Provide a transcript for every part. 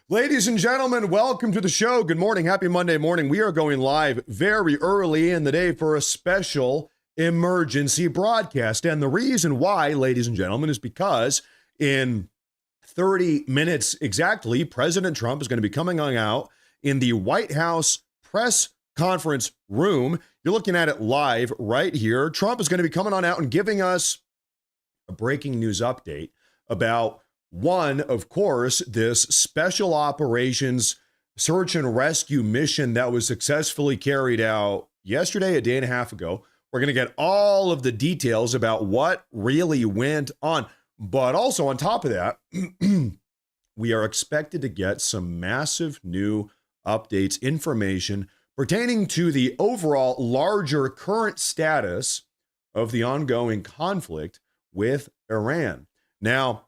Ladies and gentlemen, welcome to the show. Good morning. Happy Monday morning. We are going live very early in the day for a special emergency broadcast. And the reason why, ladies and gentlemen, is because in 30 minutes exactly, President Trump is going to be coming on out in the White House press conference room. You're looking at it live right here. Trump is going to be coming on out and giving us a breaking news update about one, of course, this special operations search and rescue mission that was successfully carried out yesterday, a day and a half ago. We're going to get all of the details about what really went on. But also on top of that, we are expected to get some massive new updates, information pertaining to the overall larger current status of the ongoing conflict with Iran. Now,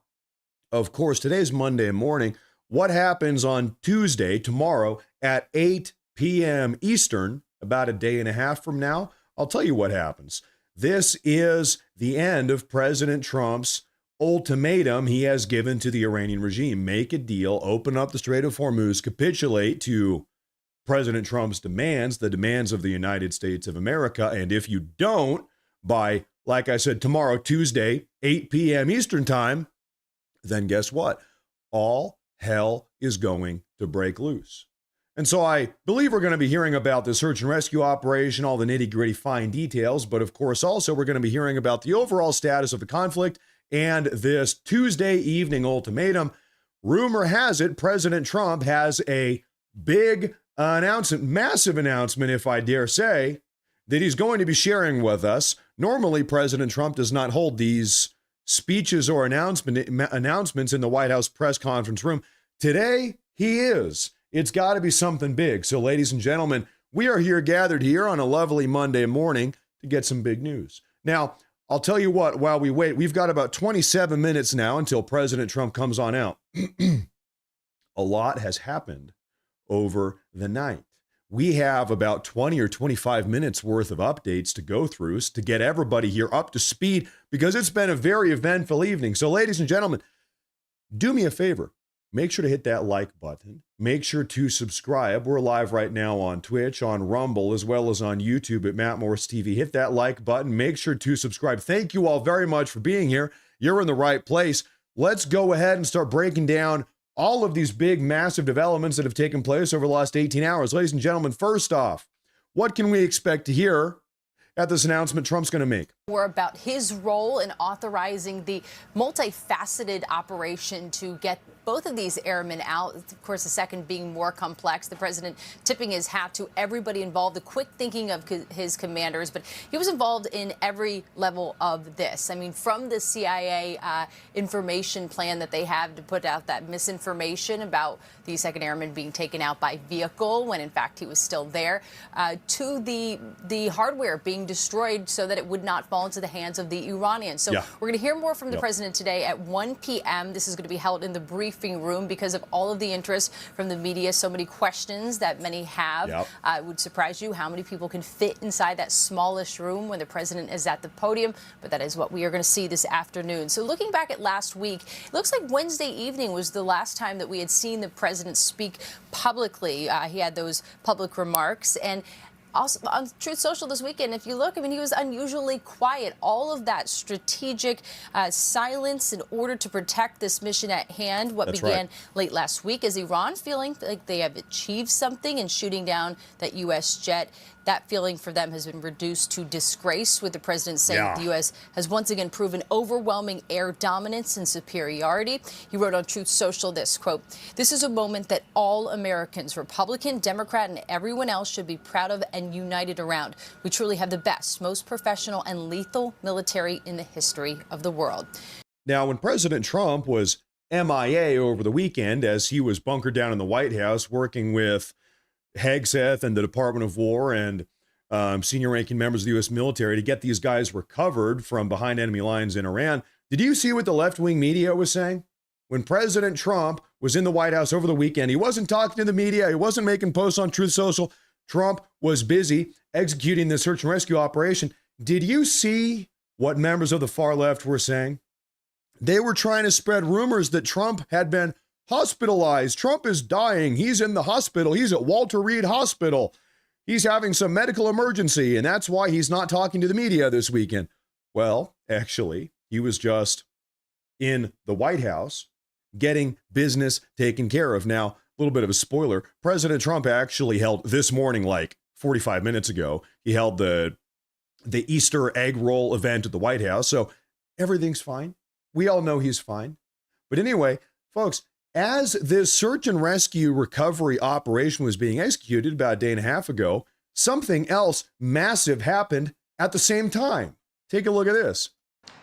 of course, today's Monday morning. What happens on Tuesday, tomorrow, at 8 p.m. Eastern, about a day and a half from now? I'll tell you what happens. This is the end of President Trump's ultimatum he has given to the Iranian regime. Make a deal, open up the Strait of Hormuz, capitulate to President Trump's demands, the demands of the United States of America. And if you don't, by, like I said, tomorrow, Tuesday, 8 p.m. Eastern time, then guess what? All hell is going to break loose. And so I believe we're going to be hearing about the search and rescue operation, all the nitty-gritty fine details, but of course also we're going to be hearing about the overall status of the conflict and this Tuesday evening ultimatum. Rumor has it President Trump has a big announcement, massive announcement, if I dare say, that he's going to be sharing with us. Normally, President Trump does not hold these speeches or announcements in the White House press conference room. Today, he is. It's got to be something big. So, ladies and gentlemen, we are here gathered here on a lovely Monday morning to get some big news. Now, I'll tell you what, while we wait, we've got about 27 minutes now until President Trump comes on out. A lot has happened over the night. We have about 20 or 25 minutes worth of updates to go through to get everybody here up to speed because it's been a very eventful evening. So, ladies and gentlemen, do me a favor. Make sure to hit that like button. Make sure to subscribe. We're live right now on Twitch, on Rumble, as well as on YouTube at Matt Morris TV. Hit that like button. Make sure to subscribe. Thank you all very much for being here. You're in the right place. Let's go ahead and start breaking down all of these big, massive developments that have taken place over the last 18 hours. Ladies and gentlemen, first off, what can we expect to hear at this announcement Trump's going to make? More about his role in authorizing the multifaceted operation to get both of these airmen out. Of course, the second being more complex. The president tipping his hat to everybody involved, the quick thinking of his commanders. But he was involved in every level of this. I mean, from the CIA information plan that they have to put out that misinformation about the second airman being taken out by vehicle when, in fact, he was still there, to the hardware being destroyed so that it would not fall into the hands of the Iranians. So we're going to hear more from the president today at 1 p.m. This is going to be held in the briefing room because of all of the interest from the media, so many questions that many have. It would surprise you how many people can fit inside that smallish room when the president is at the podium, but that is what we are going to see this afternoon. So looking back at last week, it looks like Wednesday evening was the last time that we had seen the president speak publicly. He had those public remarks, and also on Truth Social this weekend, if you look, I mean, he was unusually quiet. All of that strategic silence in order to protect this mission at hand, what began late last week, as Iran feeling like they have achieved something in shooting down that U.S. jet. That feeling for them has been reduced to disgrace, with the president saying the U.S. has once again proven overwhelming air dominance and superiority. He wrote on Truth Social this, quote, "This is a moment that all Americans, Republican, Democrat, and everyone else should be proud of and united around. We truly have the best, most professional and lethal military in the history of the world." Now, when President Trump was MIA over the weekend, as he was bunkered down in the White House working with Hegseth and the Department of War and senior ranking members of the U.S. military to get these guys recovered from behind enemy lines in Iran. Did you see what the left-wing media was saying? When President Trump was in the White House over the weekend, he wasn't talking to the media. He wasn't making posts on Truth Social. Trump was busy executing the search and rescue operation. Did you see what members of the far left were saying? They were trying to spread rumors that Trump had been hospitalized. Trump is dying. He's in the hospital. He's at Walter Reed Hospital. He's having some medical emergency, and that's why he's not talking to the media this weekend. Well, actually, he was just in the White House getting business taken care of. Now, a little bit of a spoiler. President Trump actually held this morning, like 45 minutes ago, he held the Easter egg roll event at the White House. So everything's fine. We all know he's fine. But anyway, folks, as this search and rescue recovery operation was being executed about a day and a half ago, something else massive happened at the same time. Take a look at this.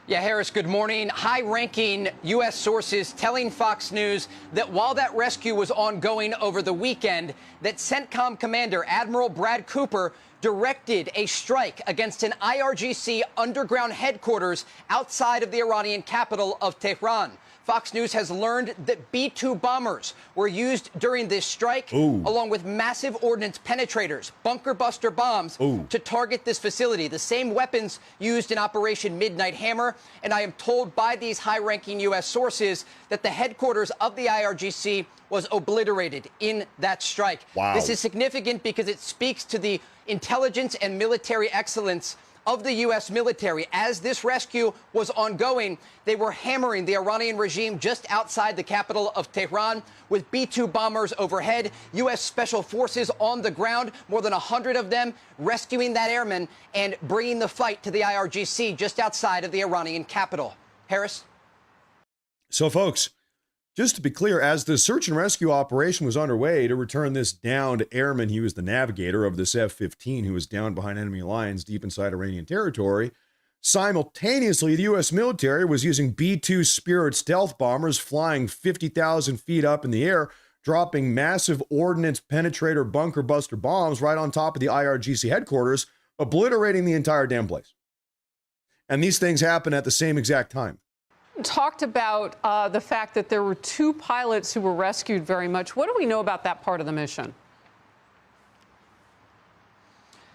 Yeah, Harris, good morning. High-ranking U.S. sources telling Fox News that while that rescue was ongoing over the weekend, that CENTCOM Commander Admiral Brad Cooper directed a strike against an IRGC underground headquarters outside of the Iranian capital of Tehran. Fox News has learned that B-2 bombers were used during this strike, along with massive ordnance penetrators, bunker buster bombs, to target this facility, the same weapons used in Operation Midnight Hammer. And I am told by these high-ranking U.S. sources that the headquarters of the IRGC was obliterated in that strike. Wow. This is significant because it speaks to the intelligence and military excellence of the U.S. military. As this rescue was ongoing, they were hammering the Iranian regime just outside the capital of Tehran with B-2 bombers overhead, U.S. Special Forces on the ground, more than 100 of them, rescuing that airman and bringing the fight to the IRGC just outside of the Iranian capital. Harris? So, folks, just to be clear, as the search and rescue operation was underway to return this downed airman, he was the navigator of this F-15 who was down behind enemy lines deep inside Iranian territory. Simultaneously, the U.S. military was using B-2 Spirit stealth bombers flying 50,000 feet up in the air, dropping massive ordnance penetrator bunker buster bombs right on top of the IRGC headquarters, obliterating the entire damn place. And these things happen at the same exact time. Talked about the fact that there were 2 pilots who were rescued very much. What do we know about that part of the mission?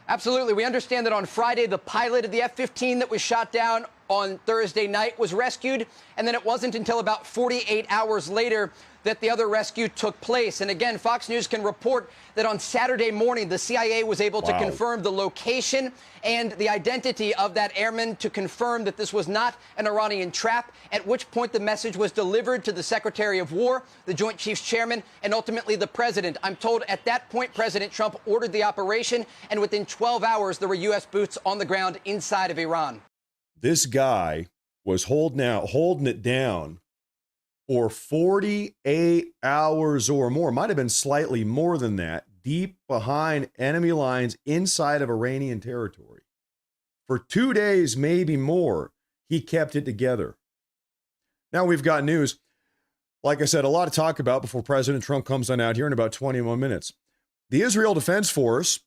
Absolutely. We understand that on Friday, the pilot of the F-15 that was shot down on Thursday night was rescued, and then it wasn't until about 48 hours later that the other rescue took place. And again, Fox News can report that on Saturday morning, the CIA was able to confirm the location and the identity of that airman, to confirm that this was not an Iranian trap, at which point the message was delivered to the Secretary of War, the Joint Chiefs Chairman, and ultimately the President. I'm told at that point, President Trump ordered the operation, and within 12 hours, there were U.S. boots on the ground inside of Iran. This guy was holding it down for 48 hours or more, might have been slightly more than that, deep behind enemy lines inside of Iranian territory. For 2 days, maybe more, he kept it together. Now we've got news. Like I said, a lot to talk about before President Trump comes on out here in about 21 minutes. The Israel Defense Force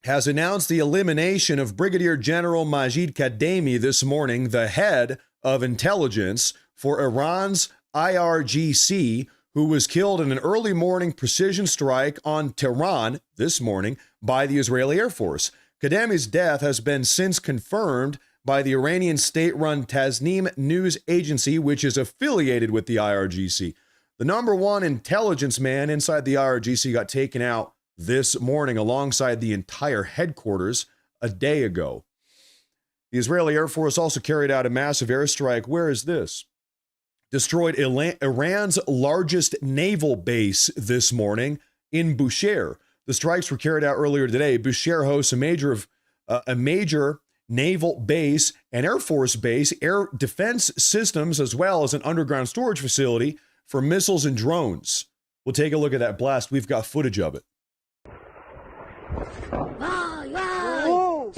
has announced the elimination of Brigadier General Majid Kademi this morning, the head of intelligence for Iran's IRGC, who was killed in an early morning precision strike on Tehran this morning by the Israeli Air Force. Kademi's death has been since confirmed by the Iranian state-run Tasnim news agency, which is affiliated with the IRGC. The number one intelligence man inside the IRGC got taken out this morning alongside the entire headquarters a day ago. The Israeli Air Force also carried out a massive airstrike. Where is this? Destroyed Iran's largest naval base this morning in Bushehr. The strikes were carried out earlier today. Bushehr hosts a major naval base, an Air Force base, air defense systems, as well as an underground storage facility for missiles and drones. We'll take a look at that blast. We've got footage of it.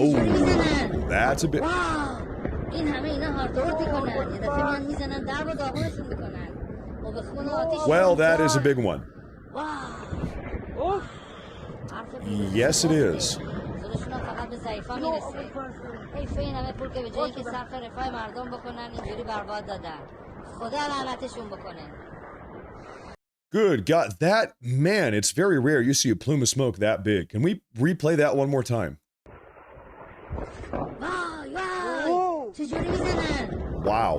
Oh, that's a bit. Well, that is a big one. Yes, it is. Good God, that, man, it's very rare you see a plume of smoke that big. Can we replay that one more time? Wow.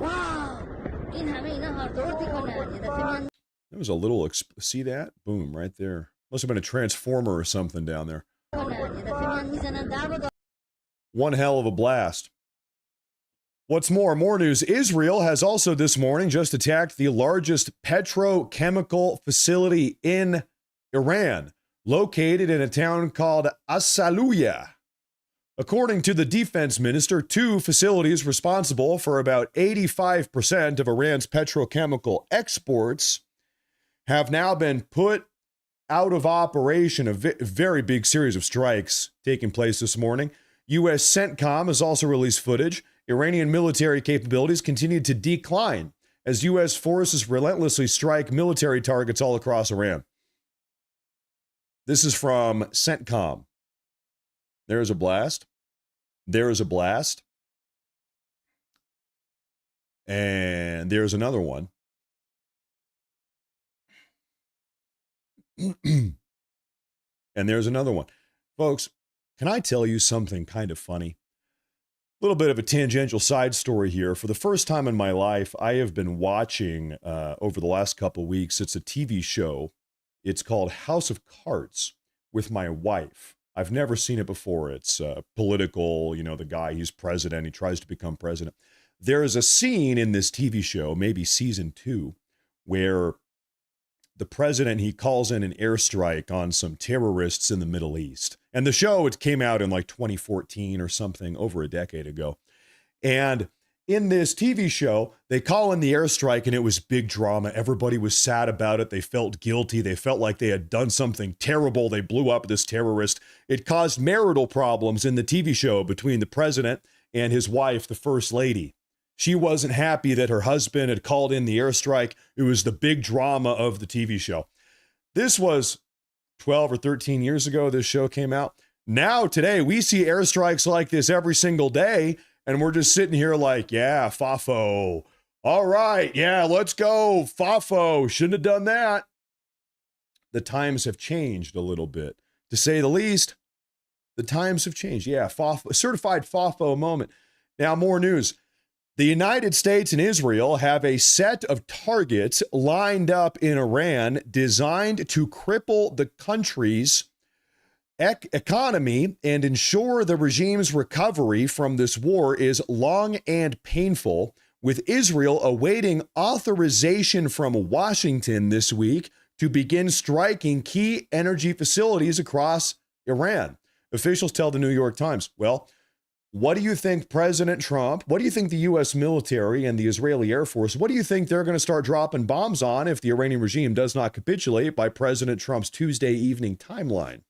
There was a little, see that? Boom, right there. Must have been a transformer or something down there. One hell of a blast. What's more news. Israel has also this morning just attacked the largest petrochemical facility in Iran, located in a town called Asaluya. According to the defense minister, two facilities responsible for about 85% of Iran's petrochemical exports have now been put out of operation. A very big series of strikes taking place this morning. U.S. CENTCOM has also released footage. Iranian military capabilities continue to decline as U.S. forces relentlessly strike military targets all across Iran. This is from CENTCOM. There's a blast. There is a blast. And there's another one. And there's another one. Folks, can I tell you something kind of funny? A little bit of a tangential side story here. For the first time in my life, I have been watching over the last couple of weeks. It's a TV show. It's called House of Cards with my wife. I've never seen it before. It's political. You know, the guy, he's president. He tries to become president. There is a scene in this TV show, maybe season 2, where the president, he calls in an airstrike on some terrorists in the Middle East. And the show, it came out in like 2014 or something, over a decade ago. And in this TV show, they call in the airstrike and it was big drama. Everybody was sad about it. They felt guilty. They felt like they had done something terrible. They blew up this terrorist. It caused marital problems in the TV show between the president and his wife, the first lady. She wasn't happy that her husband had called in the airstrike. It was the big drama of the TV show. This was 12 or 13 years ago this show came out. Now, today, we see airstrikes like this every single day, and we're just sitting here like, yeah, FAFO. All right, yeah, let's go, FAFO. Shouldn't have done that. The times have changed a little bit. To say the least, the times have changed. Yeah, FAFO, certified FAFO moment. Now, more news. The United States and Israel have a set of targets lined up in Iran designed to cripple the country's economy and ensure the regime's recovery from this war is long and painful, with Israel awaiting authorization from Washington this week to begin striking key energy facilities across Iran. Officials tell the New York Times, well, what do you think President Trump, what do you think the U.S. military and the Israeli Air Force, what do you think they're going to start dropping bombs on if the Iranian regime does not capitulate by President Trump's Tuesday evening timeline?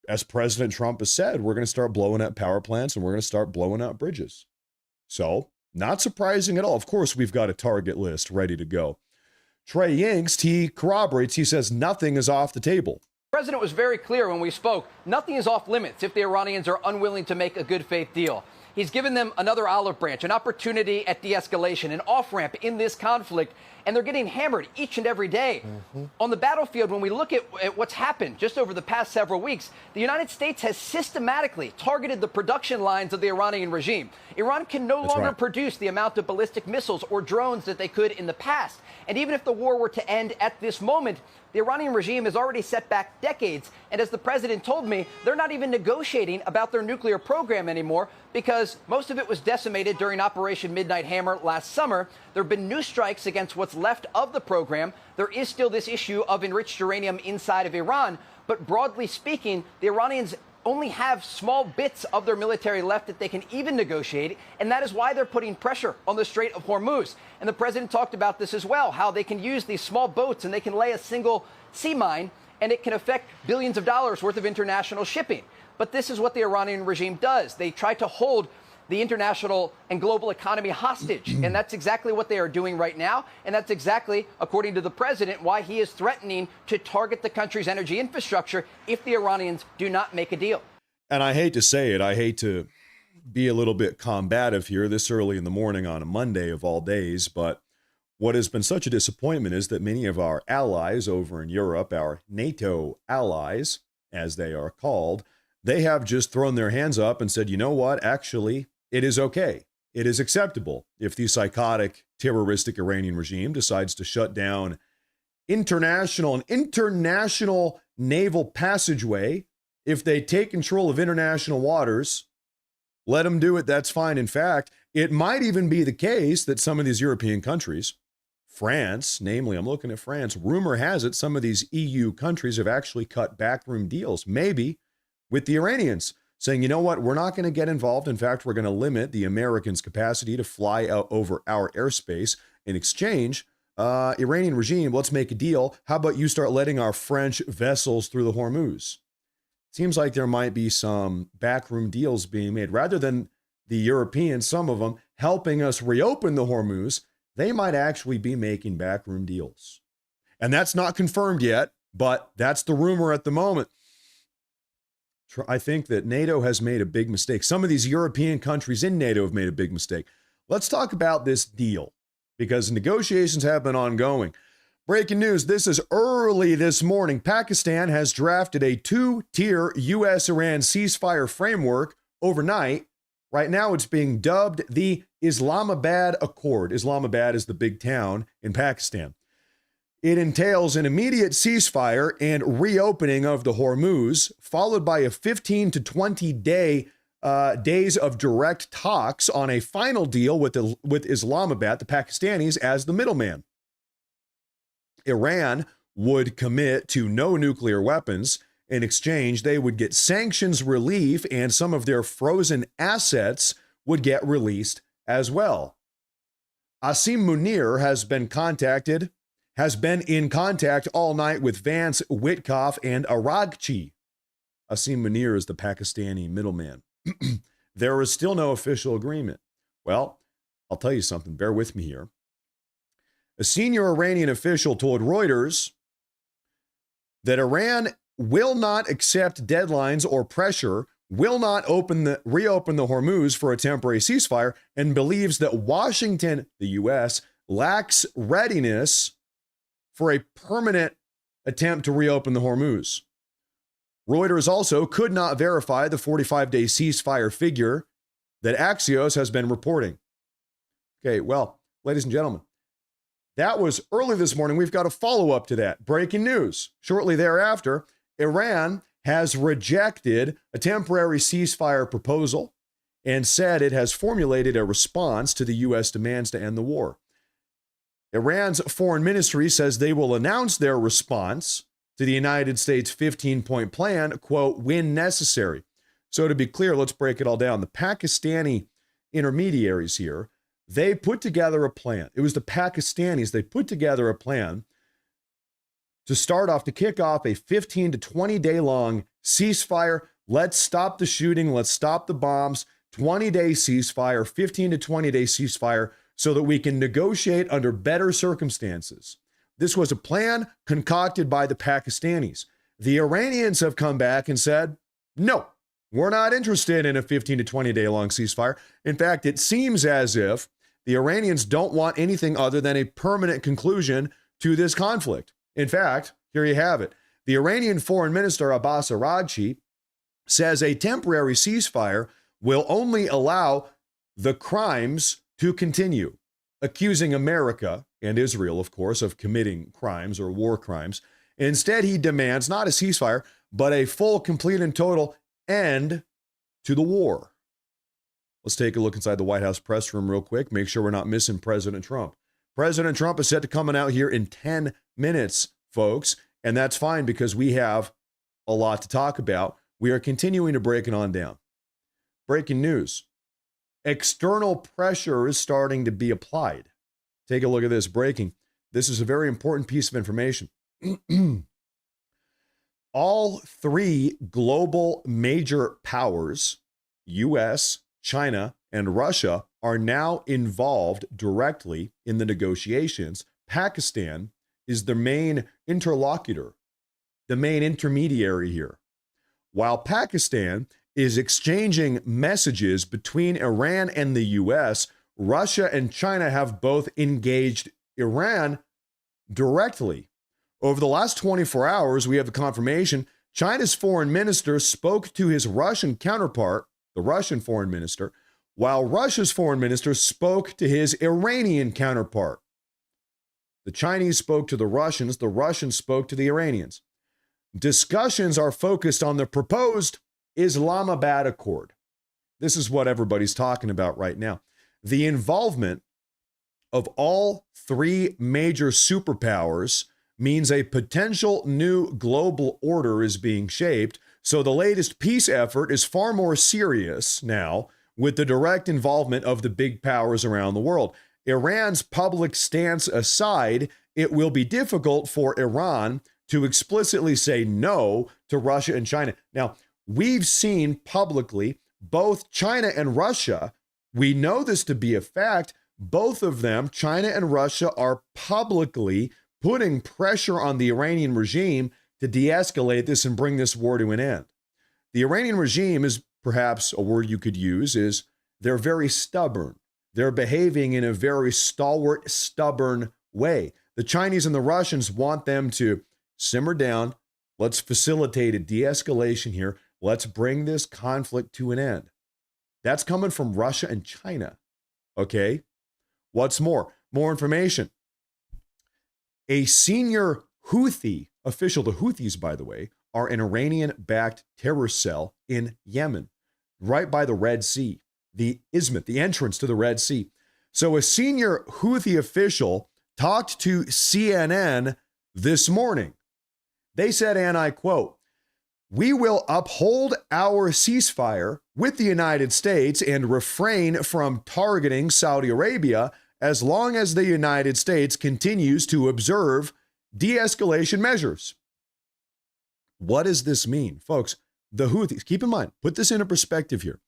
As President Trump has said, we're going to start blowing up power plants and we're going to start blowing up bridges. So, not surprising at all. Of course, we've got a target list ready to go. Trey Yingst, he corroborates, he says nothing is off the table. The president was very clear when we spoke. Nothing is off limits if the Iranians are unwilling to make a good faith deal. He's given them another olive branch, an opportunity at de-escalation, an off-ramp in this conflict, and they're getting hammered each and every day. On the battlefield, when we look at what's happened just over the past several weeks, the United States has systematically targeted the production lines of the Iranian regime. Iran can no longer produce the amount of ballistic missiles or drones that they could in the past. And even if the war were to end at this moment, the Iranian regime has already set back decades. And as the president told me, they're not even negotiating about their nuclear program anymore because most of it was decimated during Operation Midnight Hammer last summer. There have been new strikes against what's left of the program. There is still this issue of enriched uranium inside of Iran. But broadly speaking, the Iranians only have small bits of their military left that they can even negotiate, and that is why they're putting pressure on the Strait of Hormuz. And the president talked about this as well, how they can use these small boats and they can lay a single sea mine, and it can affect billions of dollars worth of international shipping. But this is what the Iranian regime does. They try to hold the international and global economy hostage. And that's exactly what they are doing right now. And that's exactly, according to the president, why he is threatening to target the country's energy infrastructure if the Iranians do not make a deal. And I hate to say it, I hate to be a little bit combative here this early in the morning on a Monday of all days, but what has been such a disappointment is that many of our allies over in Europe, our NATO allies, as they are called, they have just thrown their hands up and said, you know what, actually, it is okay. it is acceptable if the psychotic, terroristic Iranian regime decides to shut down an international naval passageway. If they take control of international waters, let them do it. That's fine. In fact, it might even be the case that some of these European countries, France, namely, I'm looking at France, rumor has it some of these EU countries have actually cut backroom deals, maybe with the Iranians, saying, you know what, we're not going to get involved. In fact, we're going to limit the Americans' capacity to fly out over our airspace. In exchange, Iranian regime, let's make a deal. How about you start letting our French vessels through the Hormuz? Seems like there might be some backroom deals being made. Rather than the Europeans, some of them, helping us reopen the Hormuz, they might actually be making backroom deals. And that's not confirmed yet, but that's the rumor at the moment. I think that NATO has made a big mistake. Some of these European countries in NATO have made a big mistake. Let's talk about this deal because negotiations have been ongoing. Breaking news, this is early this morning. Pakistan has drafted a two-tier U.S.-Iran ceasefire framework overnight. Right now, it's being dubbed the Islamabad Accord. Islamabad is the big town in Pakistan. It entails an immediate ceasefire and reopening of the Hormuz, followed by a 15 to 20 days of direct talks on a final deal with Islamabad, the Pakistanis, as the middleman. Iran would commit to no nuclear weapons. In exchange, they would get sanctions relief and some of their frozen assets would get released as well. Asim Munir has been in contact all night with Vance, Witkoff, and Aragchi. Asim Munir is the Pakistani middleman. There is still no official agreement. Well, I'll tell you something. Bear with me here. A senior Iranian official told Reuters that Iran will not accept deadlines or pressure, will not reopen the Hormuz for a temporary ceasefire, and believes that Washington, the U.S., lacks readiness for a permanent attempt to reopen the Hormuz. Reuters also could not verify the 45-day ceasefire figure that Axios has been reporting. Okay, well, ladies and gentlemen, that was early this morning. We've got a follow-up to that. Breaking news. Shortly thereafter, Iran has rejected a temporary ceasefire proposal and said it has formulated a response to the U.S. demands to end the war. Iran's foreign ministry says they will announce their response to the United States 15-point plan, quote, when necessary. So to be clear, let's break it all down. The Pakistani intermediaries here, they put together a plan. It was the Pakistanis. They put together a plan to kick off a 15 to 20 day long ceasefire. Let's stop the shooting. Let's stop the bombs. 20-day ceasefire, 15 to 20 day ceasefire so that we can negotiate under better circumstances. This was a plan concocted by the Pakistanis. The Iranians have come back and said, no, we're not interested in a 15 to 20 day long ceasefire. In fact, it seems as if the Iranians don't want anything other than a permanent conclusion to this conflict. In fact, here you have it. The Iranian Foreign Minister Abbas Araghchi says a temporary ceasefire will only allow the crimes to continue, accusing America and Israel, of course, of committing crimes or war crimes. Instead, he demands not a ceasefire, but a full, complete, and total end to the war. Let's take a look inside the White House press room real quick. Make sure we're not missing President Trump. President Trump is set to come out here in 10 minutes, folks, and that's fine because we have a lot to talk about. We are continuing to break it on down. Breaking news. External pressure is starting to be applied. Take a look at this. Breaking. This is a very important piece of information. All three global major powers, U.S., China, and Russia, are now involved directly in the negotiations. Pakistan is the main interlocutor, the main intermediary here. While Pakistan is exchanging messages between Iran and the U.S., Russia and China have both engaged Iran directly. Over the last 24 hours, we have the confirmation China's foreign minister spoke to his Russian counterpart, the Russian foreign minister, while Russia's foreign minister spoke to his Iranian counterpart. The Chinese spoke to the Russians spoke to the Iranians. Discussions are focused on the proposed Islamabad Accord. This is what everybody's talking about right now. The involvement of all three major superpowers means a potential new global order is being shaped. So the latest peace effort is far more serious now with the direct involvement of the big powers around the world. Iran's public stance aside, it will be difficult for Iran to explicitly say no to Russia and China. Now, we've seen publicly both China and Russia, we know this to be a fact, both of them, China and Russia, are publicly putting pressure on the Iranian regime to de-escalate this and bring this war to an end. The Iranian regime is, perhaps a word you could use, is they're very stubborn. They're behaving in a very stalwart, stubborn way. The Chinese and the Russians want them to simmer down. Let's facilitate a de-escalation here. Let's bring this conflict to an end. That's coming from Russia and China. Okay? What's more? More information. A senior Houthi official, the Houthis, by the way, are an Iranian-backed terror cell in Yemen, right by the Red Sea, the Isthmus, the entrance to the Red Sea. So a senior Houthi official talked to CNN this morning. They said, and I quote, "We will uphold our ceasefire with the United States and refrain from targeting Saudi Arabia as long as the United States continues to observe de-escalation measures." What does this mean? Folks, the Houthis, keep in mind, put this into perspective here.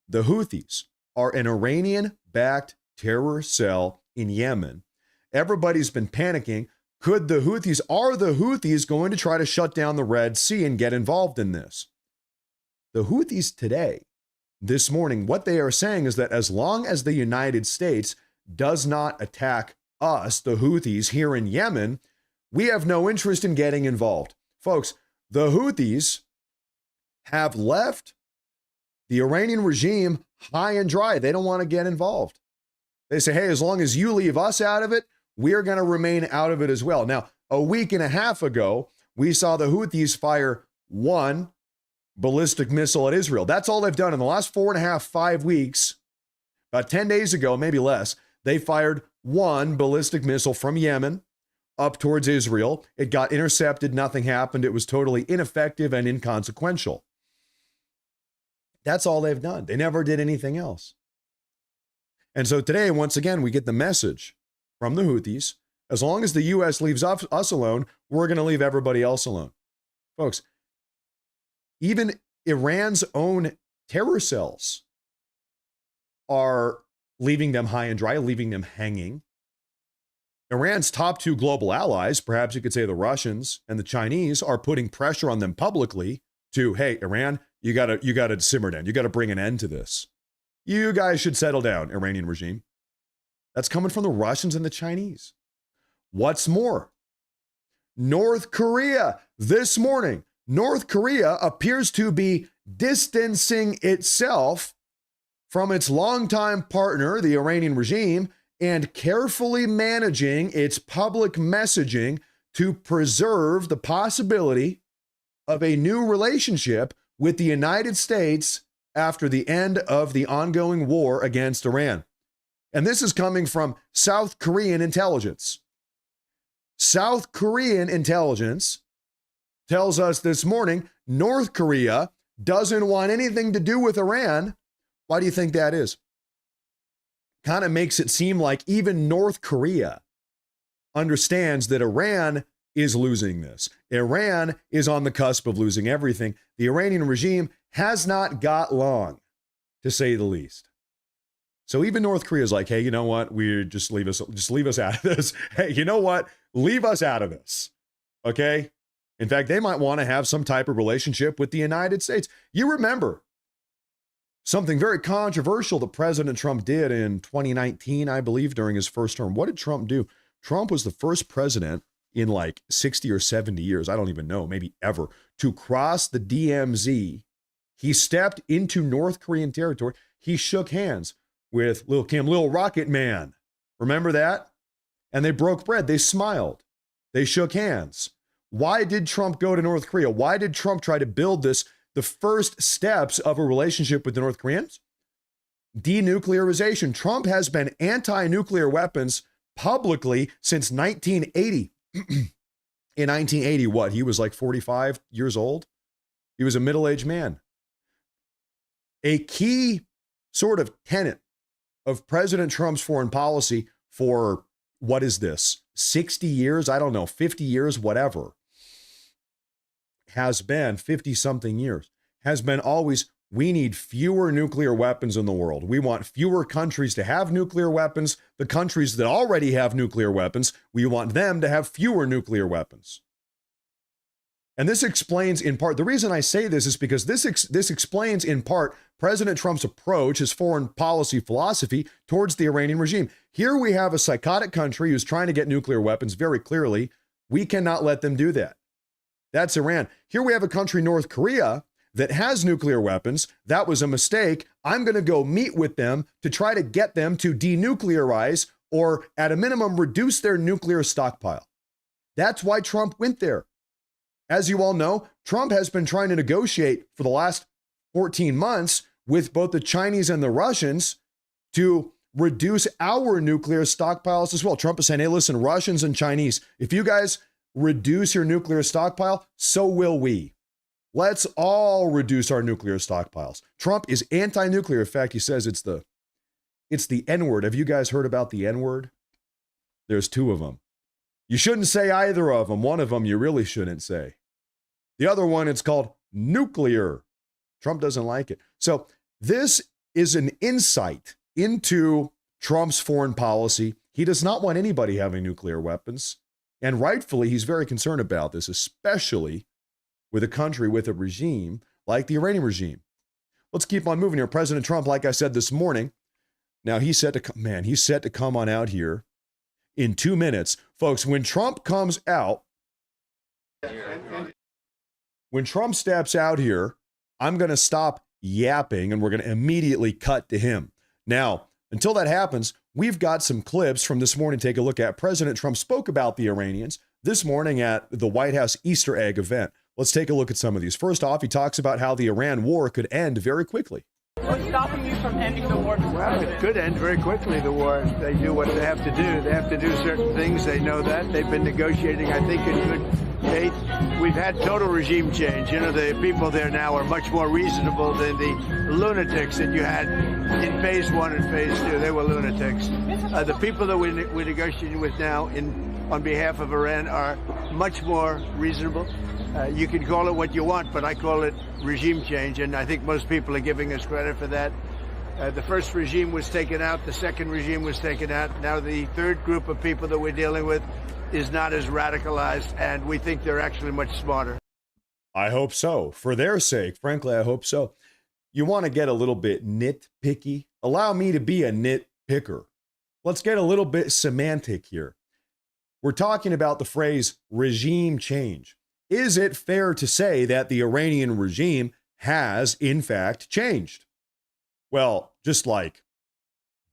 The Houthis are an Iranian-backed terror cell in Yemen. Everybody's been panicking. Are the Houthis going to try to shut down the Red Sea and get involved in this? The Houthis today, this morning, what they are saying is that as long as the United States does not attack us, the Houthis here in Yemen, we have no interest in getting involved. Folks, the Houthis have left the Iranian regime high and dry. They don't want to get involved. They say, hey, as long as you leave us out of it, we're going to remain out of it as well. Now, a week and a half ago, we saw the Houthis fire one ballistic missile at Israel. That's all they've done in the last 4.5, 5 weeks. About 10 days ago, maybe less, they fired one ballistic missile from Yemen up towards Israel. It got intercepted. Nothing happened. It was totally ineffective and inconsequential. That's all they've done. They never did anything else. And so today, once again, we get the message from the Houthis. As long as the U.S. leaves us alone, we're going to leave everybody else alone. Folks, even Iran's own terror cells are leaving them high and dry, leaving them hanging. Iran's top two global allies, perhaps you could say the Russians and the Chinese, are putting pressure on them publicly to, hey, Iran, you gotta simmer down. You got to bring an end to this. You guys should settle down, Iranian regime. That's coming from the Russians and the Chinese. What's more, North Korea this morning, North Korea appears to be distancing itself from its longtime partner, the Iranian regime, and carefully managing its public messaging to preserve the possibility of a new relationship with the United States after the end of the ongoing war against Iran. And this is coming from South Korean intelligence. South Korean intelligence tells us this morning North Korea doesn't want anything to do with Iran. Why do you think that is? Kind of makes it seem like even North Korea understands that Iran is losing this. Iran is on the cusp of losing everything. The Iranian regime has not got long, to say the least. So even North Korea is like, hey, you know what? Just leave us out of this. Hey, you know what? Leave us out of this. Okay? In fact, they might want to have some type of relationship with the United States. You remember something very controversial that President Trump did in 2019, I believe, during his first term. What did Trump do? Trump was the first president in like 60 or 70 years, I don't even know, maybe ever, to cross the DMZ. He stepped into North Korean territory. He shook hands with Lil Kim, Lil Rocket Man. Remember that? And they broke bread. They smiled. They shook hands. Why did Trump go to North Korea? Why did Trump try to build this, the first steps of a relationship with the North Koreans? Denuclearization. Trump has been anti-nuclear weapons publicly since 1980. In 1980, what? He was like 45 years old. He was a middle-aged man. A key sort of tenet of President Trump's foreign policy for, what is this, 60 years? I don't know, 50 years, whatever, has been 50-something years, has been always, we need fewer nuclear weapons in the world. We want fewer countries to have nuclear weapons. The countries that already have nuclear weapons, we want them to have fewer nuclear weapons. And this explains in part, the reason I say this is because this explains in part President Trump's approach, his foreign policy philosophy towards the Iranian regime. Here we have a psychotic country who's trying to get nuclear weapons very clearly. We cannot let them do that. That's Iran. Here we have a country, North Korea, that has nuclear weapons. That was a mistake. I'm going to go meet with them to try to get them to denuclearize or at a minimum reduce their nuclear stockpile. That's why Trump went there. As you all know, Trump has been trying to negotiate for the last 14 months with both the Chinese and the Russians to reduce our nuclear stockpiles as well. Trump is saying, hey, listen, Russians and Chinese, if you guys reduce your nuclear stockpile, so will we. Let's all reduce our nuclear stockpiles. Trump is anti-nuclear. In fact, he says it's the N-word. Have you guys heard about the N-word? There's two of them. You shouldn't say either of them. One of them you really shouldn't say. The other one, it's called nuclear. Trump doesn't like it. So this is an insight into Trump's foreign policy. He does not want anybody having nuclear weapons. And rightfully, he's very concerned about this, especially with a country with a regime like the Iranian regime. Let's keep on moving here. President Trump, like I said this morning, now he's set to come on out here in 2 minutes. Folks, when Trump comes out, when Trump steps out here, I'm going to stop yapping and we're going to immediately cut to him. Now, until that happens, we've got some clips from this morning to take a look at. President Trump spoke about the Iranians this morning at the White House Easter egg event. Let's take a look at some of these. First off, he talks about how the Iran war could end very quickly. What's stopping you from ending the war? Well, it could end very quickly, the war. They do what they have to do. They have to do certain things. They know that. They've been negotiating, I think, in good faith. We've had total regime change. You know, the people there now are much more reasonable than the lunatics that you had in phase one and phase two. They were lunatics. The people that we're negotiating with now on behalf of Iran are much more reasonable. You can call it what you want, but I call it regime change, and I think most people are giving us credit for that. The first regime was taken out. The second regime was taken out. Now the third group of people that we're dealing with is not as radicalized, and we think they're actually much smarter. I hope so. For their sake, frankly, I hope so. You want to get a little bit nitpicky? Allow me to be a nitpicker. Let's get a little bit semantic here. We're talking about the phrase regime change. Is it fair to say that the Iranian regime has, in fact, changed? Well, just like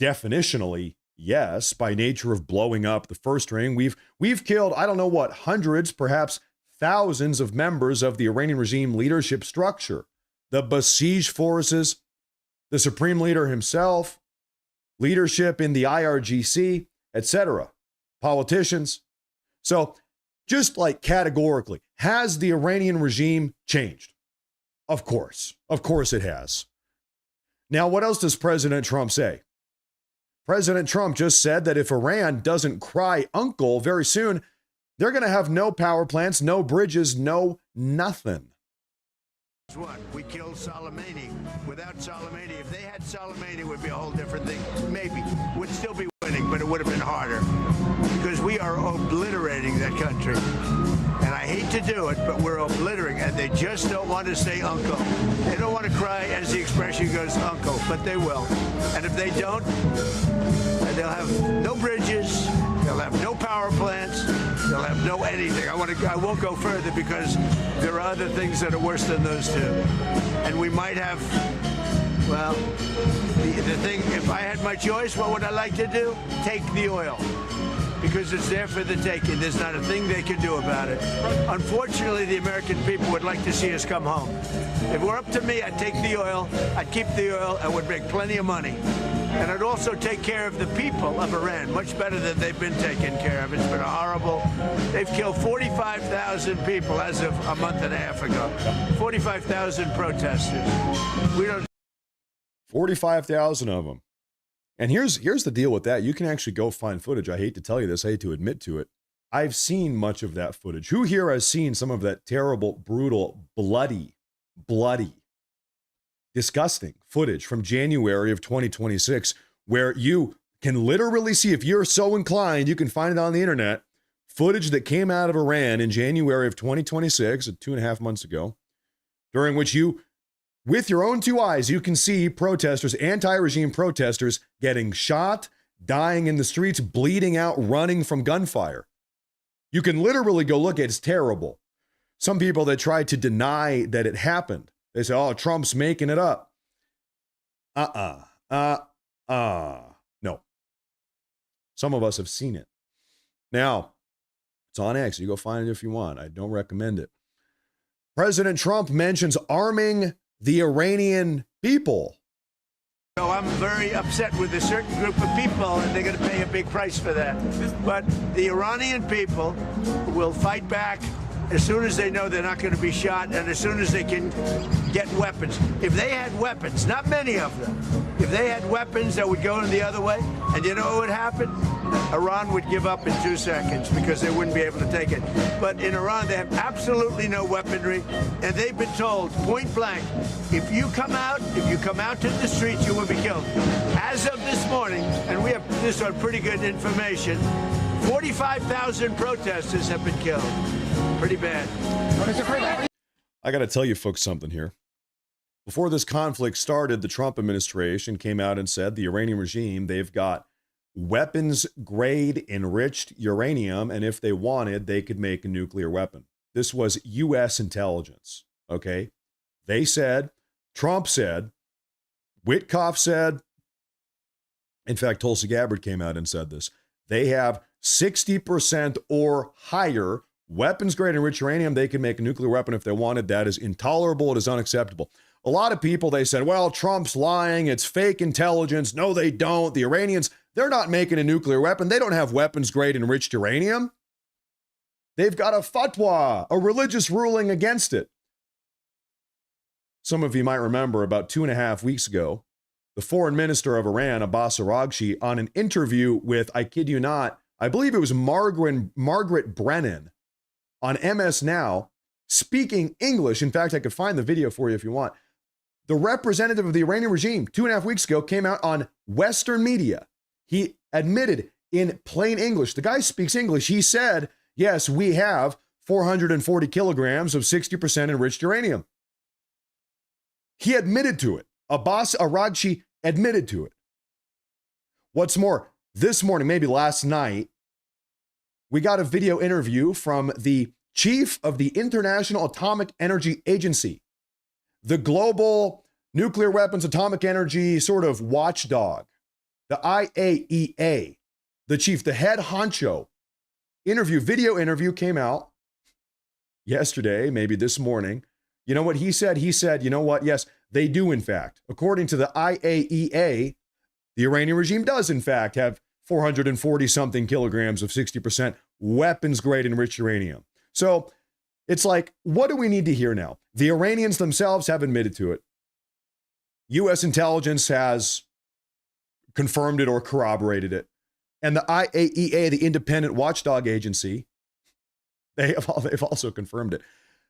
definitionally, yes, by nature of blowing up the first ring, we've killed, I don't know what, hundreds, perhaps thousands of members of the Iranian regime leadership structure, the besieged forces, the supreme leader himself, leadership in the IRGC, etc., politicians. So just like categorically, has the Iranian regime changed? Of course it has. Now, what else does President Trump say? President Trump just said that if Iran doesn't cry uncle very soon, they're going to have no power plants, no bridges, no nothing. What? We killed Soleimani. Without Soleimani, if they had Soleimani, it would be a whole different thing. Maybe. Would still be winning, but it would have been harder. Because we are obliterating that country. And I hate to do it, but we're obliterating, and they just don't want to say uncle. They don't want to cry, as the expression goes, uncle, but they will. And if they don't, they'll have no bridges, they'll have no power plants, they'll have no anything. I won't go further because there are other things that are worse than those two. And we might have Well, the thing, if I had my choice, what would I like to do? Take the oil. Because it's there for the taking. There's not a thing they can do about it. Unfortunately, the American people would like to see us come home. If it were up to me, I'd take the oil, I'd keep the oil, I would make plenty of money. And I'd also take care of the people of Iran, much better than they've been taken care of. It's been horrible. They've killed 45,000 people as of a month and a half ago. 45,000 protesters. We don't. 45,000 of them. And here's the deal with that. You can actually go find footage. I hate to tell you this. I hate to admit to it. I've seen much of that footage. Who here has seen some of that terrible, brutal, bloody, disgusting footage from January of 2026, where you can literally see, if you're so inclined, you can find it on the internet, footage that came out of Iran in January of 2026, 2.5 months ago, during which you, with your own two eyes, you can see protesters, anti-regime protesters, getting shot, dying in the streets, bleeding out, running from gunfire. You can literally go look at it. It's terrible. Some people that try to deny that it happened, they say, oh, Trump's making it up. No. Some of us have seen it. Now, it's on X. You go find it if you want. I don't recommend it. President Trump mentions arming the Iranian people. So I'm very upset with a certain group of people, and they're going to pay a big price for that. But the Iranian people will fight back as soon as they know they're not going to be shot and as soon as they can get weapons. If they had weapons, not many of them, if they had weapons that would go in the other way, and you know what would happen? Iran would give up in 2 seconds because they wouldn't be able to take it. But in Iran, they have absolutely no weaponry, and they've been told point blank, if you come out to the streets, you will be killed. As of this morning, and we have this on pretty good information, 45,000 protesters have been killed. Pretty bad. I got to tell you folks something here. Before this conflict started, the Trump administration came out and said the Iranian regime, they've got weapons-grade enriched uranium, and if they wanted, they could make a nuclear weapon. This was U.S. intelligence, okay? They said, Trump said, Witkoff said, in fact, Tulsi Gabbard came out and said this, they have 60% or higher weapons-grade enriched uranium. They can make a nuclear weapon if they wanted. That is intolerable. It is unacceptable. A lot of people, they said, well, Trump's lying. It's fake intelligence. No, they don't. The Iranians, they're not making a nuclear weapon. They don't have weapons-grade enriched uranium. They've got a fatwa, a religious ruling against it. Some of you might remember about 2.5 weeks ago, the foreign minister of Iran, Abbas Araghchi, on an interview with, I kid you not, I believe it was Margaret Brennan on MS Now, speaking English. In fact, I could find the video for you if you want. The representative of the Iranian regime 2.5 weeks ago came out on Western media. He admitted in plain English, the guy speaks English. He said, yes, we have 440 kilograms of 60% enriched uranium. He admitted to it. Abbas Araghchi admitted to it. What's more, this morning, maybe last night, we got a video interview from the chief of the International Atomic Energy Agency, the global nuclear weapons atomic energy sort of watchdog, the IAEA, the chief, the head honcho video interview came out yesterday, maybe this morning. You know what he said? He said, you know what? Yes, they do, in fact. According to the IAEA, the Iranian regime does, in fact, have 440-something kilograms of 60% weapons-grade enriched uranium. So it's like, what do we need to hear now? The Iranians themselves have admitted to it. U.S. intelligence has confirmed it or corroborated it. And the IAEA, the independent watchdog agency, they've also confirmed it.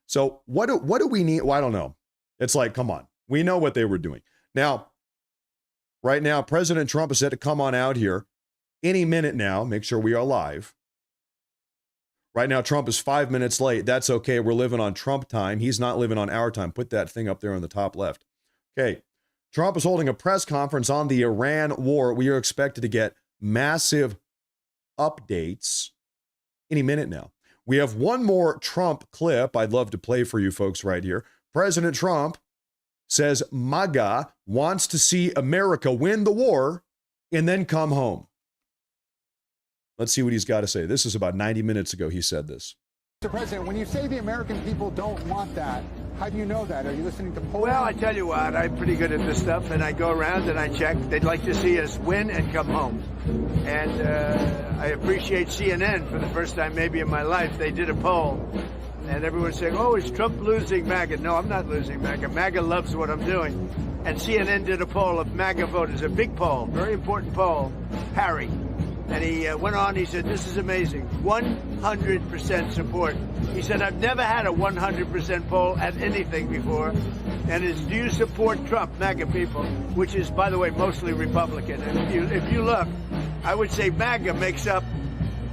So what do we need? Well, I don't know. It's like, come on. We know what they were doing. Now, right now, President Trump is set to come on out here any minute now. Make sure we are live. Right now, Trump is 5 minutes late. That's okay. We're living on Trump time. He's not living on our time. Put that thing up there on the top left. Okay. Trump is holding a press conference on the Iran war. We are expected to get massive updates any minute now. We have one more Trump clip I'd love to play for you folks right here. President Trump says MAGA wants to see America win the war and then come home. Let's see what he's got to say. This is about 90 minutes ago he said this. Mr. President, when you say the American people don't want that, how do you know that? Are you listening to polls? Well, I tell you what, I'm pretty good at this stuff, and I go around and I check. They'd like to see us win and come home. And I appreciate CNN for the first time maybe in my life. They did a poll, and everyone's saying, oh, is Trump losing MAGA? No, I'm not losing MAGA. MAGA loves what I'm doing. And CNN did a poll of MAGA voters, a big poll, very important poll, Harry. And he went on, he said, this is amazing, 100% support. He said, I've never had a 100% poll at anything before. And it's, do you support Trump, MAGA people, which is, by the way, mostly Republican. And if you look, I would say MAGA makes up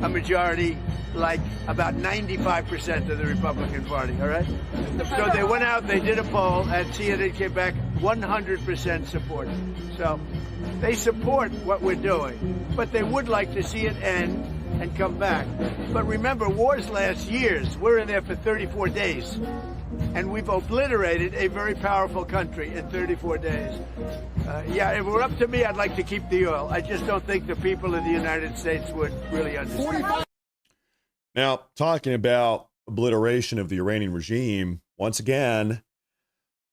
a majority, like about 95% of the Republican Party, all right? So they went out, they did a poll, and CNN came back 100% support. So they support what we're doing, but they would like to see it end and come back. But remember, wars last years. We're in there for 34 days, and we've obliterated a very powerful country in 34 days. Yeah, if it were up to me, I'd like to keep the oil. I just don't think the people of the United States would really understand. Now, talking about obliteration of the Iranian regime, once again,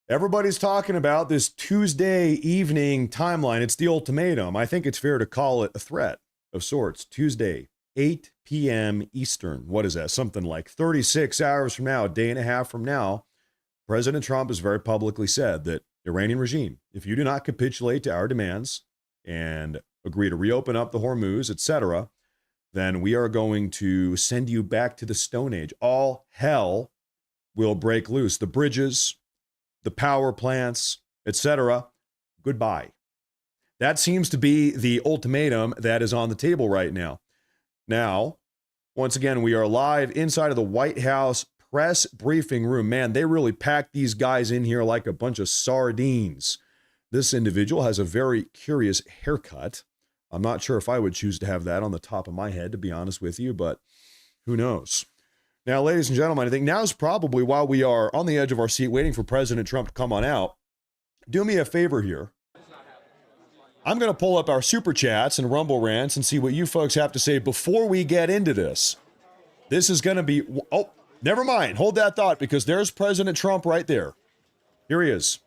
everybody's talking about this Tuesday evening timeline. It's the ultimatum. I think it's fair to call it a threat of sorts. Tuesday, 8 p.m. Eastern. What is that? Something like 36 hours from now, a day and a half from now, President Trump has very publicly said that Iranian regime, if you do not capitulate to our demands and agree to reopen up the Hormuz, etc., then we are going to send you back to the Stone Age. All hell will break loose. The bridges, the power plants, etc., goodbye. That seems to be the ultimatum that is on the table right now. Now, once again, we are live inside of the White House press briefing room. Man, they really packed these guys in here like a bunch of sardines. This individual has a very curious haircut. I'm not sure if I would choose to have that on the top of my head, to be honest with you, but who knows? Now, ladies and gentlemen, I think now's probably while we are on the edge of our seat waiting for President Trump to come on out, do me a favor here. I'm going to pull up our super chats and Rumble rants and see what you folks have to say before we get into this. This is going to be, oh, never mind. Hold that thought, because there's President Trump right there. Here he is.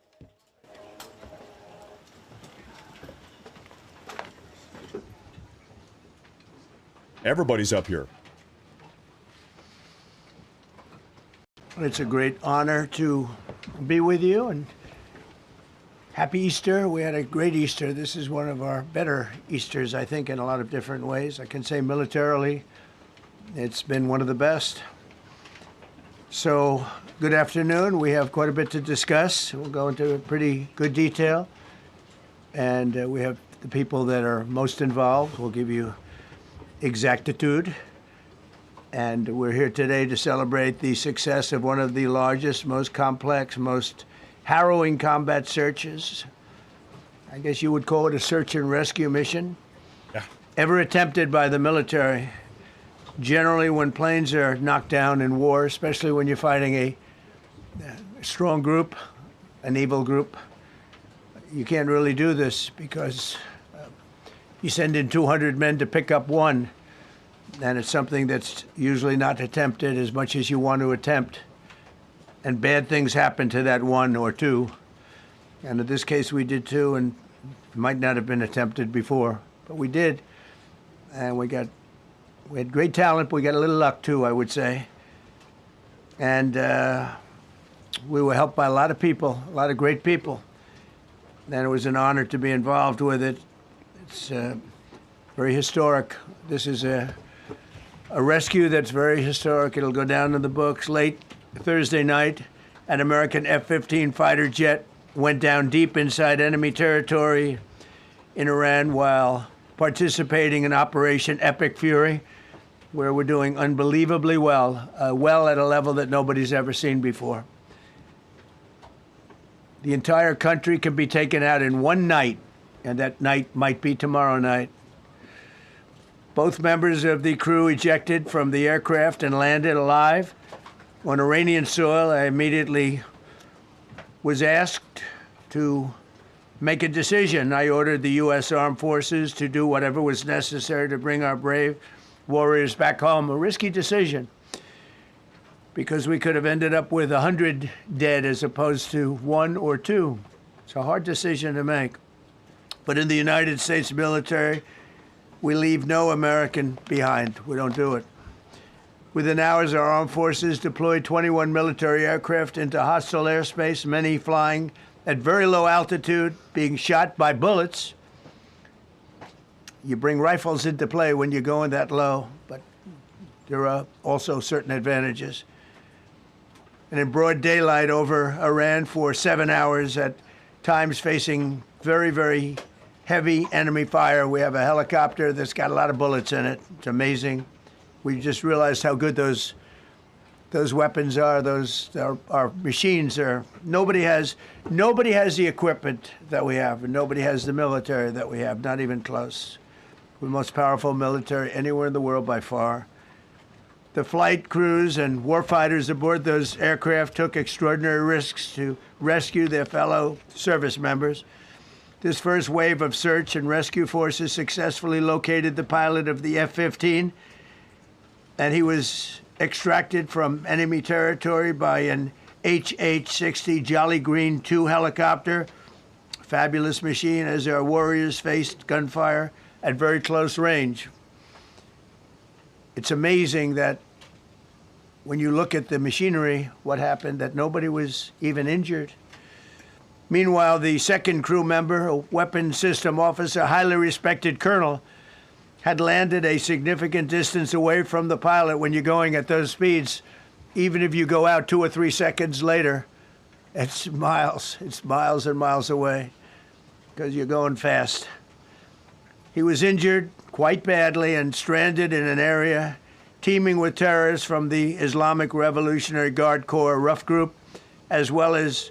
Everybody's up here. It's a great honor to be with you, and happy Easter. We had a great Easter. This is one of our better Easters, I think, in a lot of different ways. I can say militarily, it's been one of the best. So, good afternoon. We have quite a bit to discuss. We'll go into pretty good detail. And we have the people that are most involved. We'll give you exactitude. And we're here today to celebrate the success of one of the largest, most complex, most harrowing combat searches. I guess you would call it a search and rescue mission. Yeah. Ever attempted by the military. Generally, when planes are knocked down in war, especially when you're fighting a strong group, an evil group, you can't really do this because you send in 200 men to pick up one, and it's something that's usually not attempted as much as you want to attempt. And bad things happen to that one or two. And in this case, we did two, and it might not have been attempted before, but we did. And we had great talent, but we got a little luck too, I would say. And we were helped by a lot of people, a lot of great people. And it was an honor to be involved with it. It's very historic. This is a rescue that's very historic. It'll go down in the books. Late Thursday night, an American F-15 fighter jet went down deep inside enemy territory in Iran while participating in Operation Epic Fury, where we're doing unbelievably well, well at a level that nobody's ever seen before. The entire country can be taken out in one night, and that night might be tomorrow night. Both members of the crew ejected from the aircraft and landed alive on Iranian soil. I immediately was asked to make a decision. I ordered the U.S. Armed Forces to do whatever was necessary to bring our brave warriors back home. A risky decision, because we could have ended up with 100 dead as opposed to 1 or 2. It's a hard decision to make. But in the United States military, we leave no American behind. We don't do it. Within hours, our armed forces deployed 21 military aircraft into hostile airspace, many flying at very low altitude, being shot by bullets. You bring rifles into play when you're going that low, but there are also certain advantages. And in broad daylight over Iran for 7 hours, at times facing very, very heavy enemy fire. We have a helicopter that's got a lot of bullets in it. It's amazing. We just realized how good those weapons are. Those our machines are. Nobody has the equipment that we have, and nobody has the military that we have. Not even close. We're the most powerful military anywhere in the world by far. The flight crews and warfighters aboard those aircraft took extraordinary risks to rescue their fellow service members. This first wave of search and rescue forces successfully located the pilot of the F-15, and he was extracted from enemy territory by an HH-60 Jolly Green II helicopter. Fabulous machine as our warriors faced gunfire at very close range. It's amazing that when you look at the machinery, what happened, that nobody was even injured. Meanwhile, the second crew member, a weapons system officer, highly respected colonel, had landed a significant distance away from the pilot. When you're going at those speeds, even if you go out 2 or 3 seconds later, it's miles and miles away because you're going fast. He was injured quite badly and stranded in an area teeming with terrorists from the Islamic Revolutionary Guard Corps rough group, as well as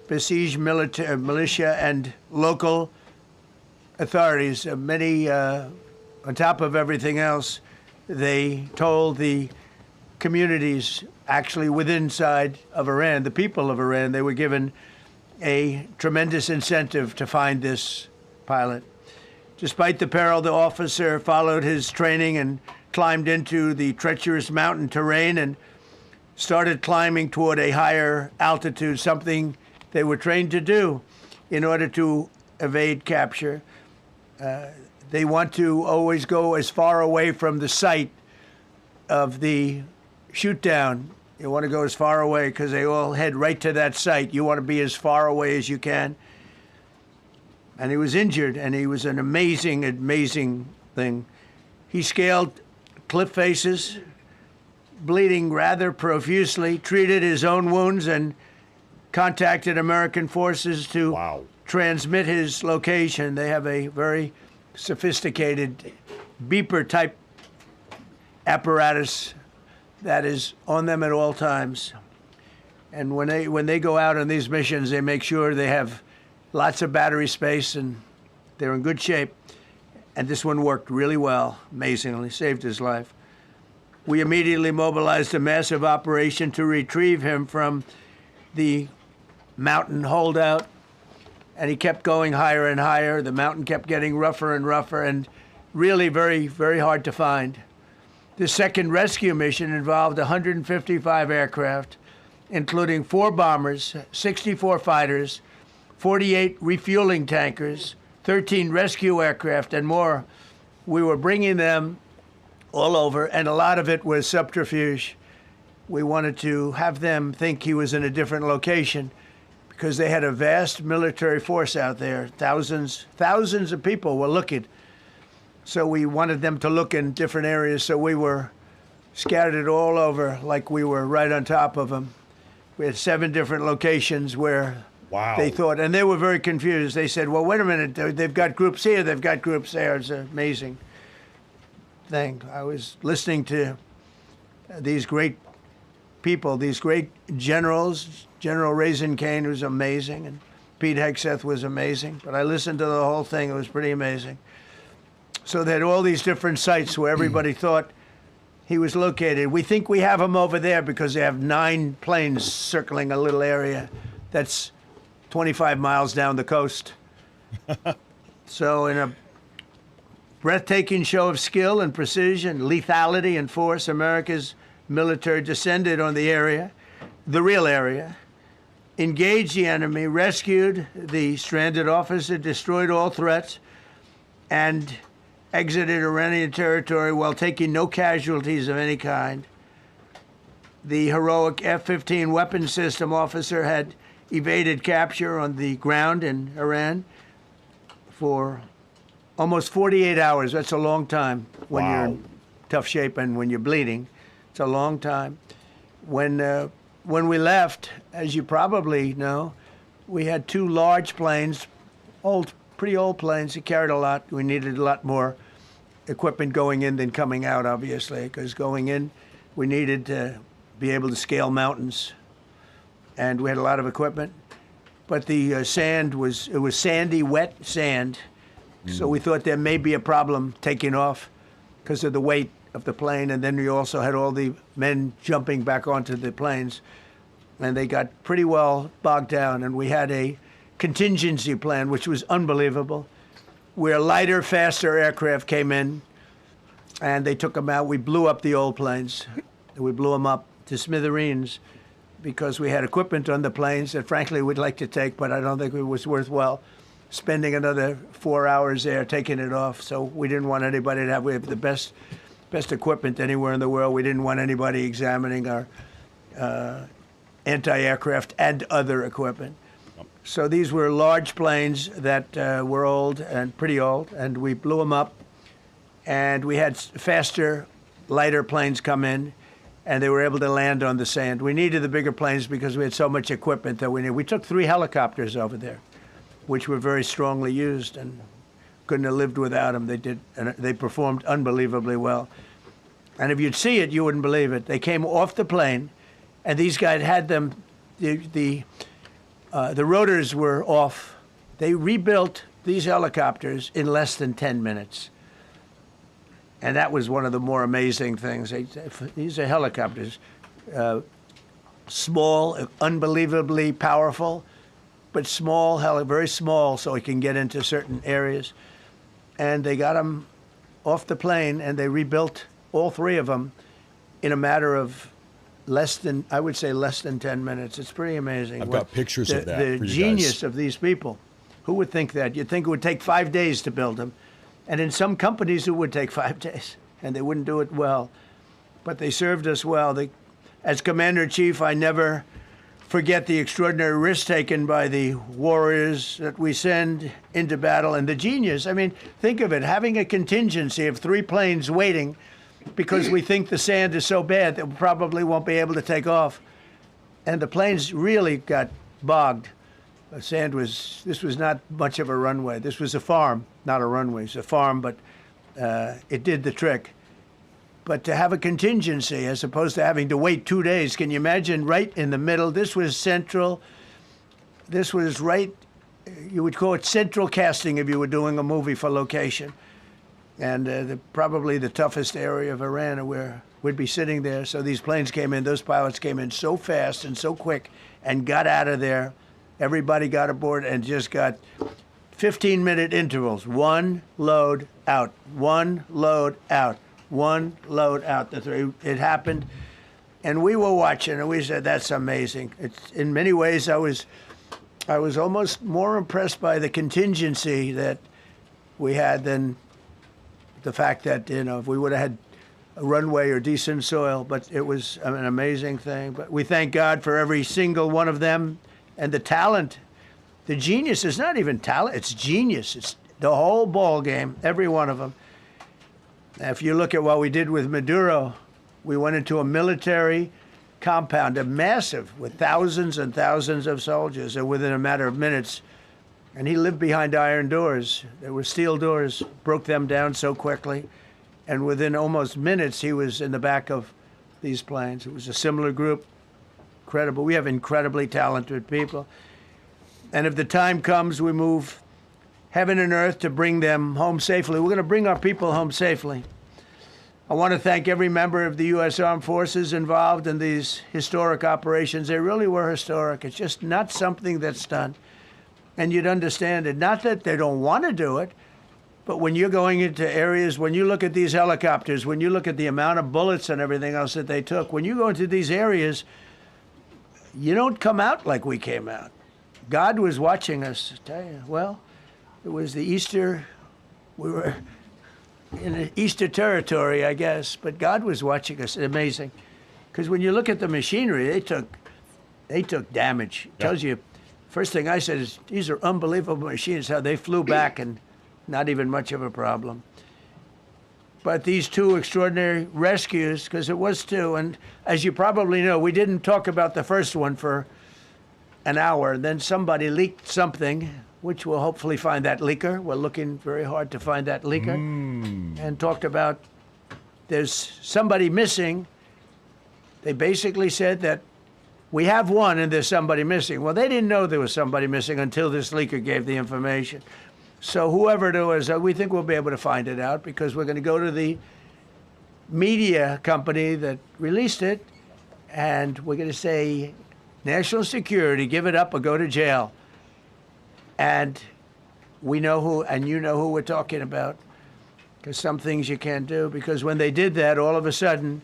besieged militia and local authorities. Many, on top of everything else, they told the communities actually within inside of Iran, the people of Iran, they were given a tremendous incentive to find this pilot. Despite the peril, the officer followed his training and climbed into the treacherous mountain terrain and started climbing toward a higher altitude, something they were trained to do in order to evade capture. They want to always go as far away from the site of the shoot down. You want to go as far away because they all head right to that site. You want to be as far away as you can. And he was injured, and he was an amazing, amazing thing. He scaled cliff faces, bleeding rather profusely, treated his own wounds, and contacted American forces to transmit his location. They have a very sophisticated beeper-type apparatus that is on them at all times. And when they go out on these missions, they make sure they have lots of battery space and they're in good shape. And this one worked really well, amazingly, saved his life. We immediately mobilized a massive operation to retrieve him from the mountain holdout. And he kept going higher and higher. The mountain kept getting rougher and rougher and really very, very hard to find. The second rescue mission involved 155 aircraft, including 4 bombers, 64 fighters, 48 refueling tankers, 13 rescue aircraft, and more. We were bringing them all over, and a lot of it was subterfuge. We wanted to have them think he was in a different location because they had a vast military force out there. Thousands of people were looking. So we wanted them to look in different areas, so we were scattered all over like we were right on top of them. We had 7 different locations where they thought, and they were very confused. They said, well, wait a minute, they've got groups here, they've got groups there. It's an amazing thing. I was listening to these great people, these great generals. General Raisin Kane was amazing, and Pete Hegseth was amazing. But I listened to the whole thing. It was pretty amazing. So they had all these different sites where everybody thought he was located. We think we have him over there because they have 9 planes circling a little area that's 25 miles down the coast. So in a breathtaking show of skill and precision, lethality and force, America's military descended on the area, the real area, engaged the enemy, rescued the stranded officer, destroyed all threats, and exited Iranian territory while taking no casualties of any kind. The heroic F-15 weapons system officer had evaded capture on the ground in Iran for almost 48 hours. That's a long time when you're in tough shape and when you're bleeding. It's a long time. When we left, as you probably know, we had two large planes, pretty old planes that carried a lot. We needed a lot more equipment going in than coming out, obviously, because going in, we needed to be able to scale mountains, and we had a lot of equipment. But the sand was sandy, wet sand, so we thought there may be a problem taking off because of the weight of the plane, and then we also had all the men jumping back onto the planes, and they got pretty well bogged down, and we had a contingency plan, which was unbelievable, where lighter, faster aircraft came in, and they took them out. We blew up the old planes. We blew them up to smithereens because we had equipment on the planes that, frankly, we'd like to take, but I don't think it was worthwhile spending another 4 hours there taking it off. So we didn't want anybody to have, we have the best equipment anywhere in the world. We didn't want anybody examining our anti-aircraft and other equipment. So these were large planes that were old and pretty old, and we blew them up. And we had faster, lighter planes come in, and they were able to land on the sand. We needed the bigger planes because we had so much equipment that we needed. We took 3 helicopters over there, which were very strongly used, and couldn't have lived without them. They performed unbelievably well. And if you'd see it, you wouldn't believe it. They came off the plane, and these guys had them. The rotors were off. They rebuilt these helicopters in less than 10 minutes. And that was one of the more amazing things. These are helicopters, small, unbelievably powerful, but small, very small, so it can get into certain areas. And they got them off the plane, and they rebuilt all 3 of them in a matter of less than 10 minutes. It's pretty amazing. I've got pictures of that. The for you genius guys. of these people. Who would think that? You'd think it would take 5 days to build them. And in some companies, it would take 5 days, and they wouldn't do it well. But they served us well. As Commander-in-Chief, I never forget the extraordinary risk taken by the warriors that we send into battle, and the genius. I mean, think of it, having a contingency of 3 planes waiting because we think the sand is so bad that we probably won't be able to take off. And the planes really got bogged. This was not much of a runway. This was a farm, not a runway. It's a farm, but it did the trick. But to have a contingency as opposed to having to wait 2 days, can you imagine right in the middle? This was central. This was right, you would call it central casting if you were doing a movie for location. And probably the toughest area of Iran where we'd be sitting there. So these planes came in, those pilots came in so fast and so quick and got out of there. Everybody got aboard and just got 15-minute intervals. 1 load out, 1 load out, 1 load out. It happened, and we were watching, and we said, "That's amazing." It's in many ways, I was almost more impressed by the contingency that we had than the fact that if we would have had a runway or decent soil. But it was an amazing thing. But we thank God for every single one of them. And the talent, the genius is not even talent, it's genius. It's the whole ball game, every one of them. If you look at what we did with Maduro, we went into a military compound, a massive, with thousands and thousands of soldiers, and within a matter of minutes, and he lived behind iron doors. There were steel doors, broke them down so quickly, and within almost minutes, he was in the back of these planes. It was a similar group. Incredible. We have incredibly talented people. And if the time comes, we move heaven and earth to bring them home safely. We're going to bring our people home safely. I want to thank every member of the U.S. Armed Forces involved in these historic operations. They really were historic. It's just not something that's done. and you'd understand it. Not that they don't want to do it, but when you're going into areas, when you look at these helicopters, when you look at the amount of bullets and everything else that they took, when you go into these areas, you don't come out like we came out. God was watching us. I tell you, well, it was the Easter, we were in the Easter territory, I guess, but God was watching us. Amazing. Because when you look at the machinery, they took damage. It tells you, first thing I said is, these are unbelievable machines, how they flew back and not even much of a problem. But these two extraordinary rescues, because it was two, and as you probably know, we didn't talk about the first one for an hour. Then somebody leaked something, which we'll hopefully find that leaker. We're looking very hard to find that leaker. And talked about there's somebody missing. They basically said that we have one and there's somebody missing. Well, they didn't know there was somebody missing until this leaker gave the information. So whoever it was, we think we'll be able to find it out because we're going to go to the media company that released it, and we're going to say, national security, give it up or go to jail. And we know who, and you know who we're talking about, because some things you can't do. Because when they did that, all of a sudden,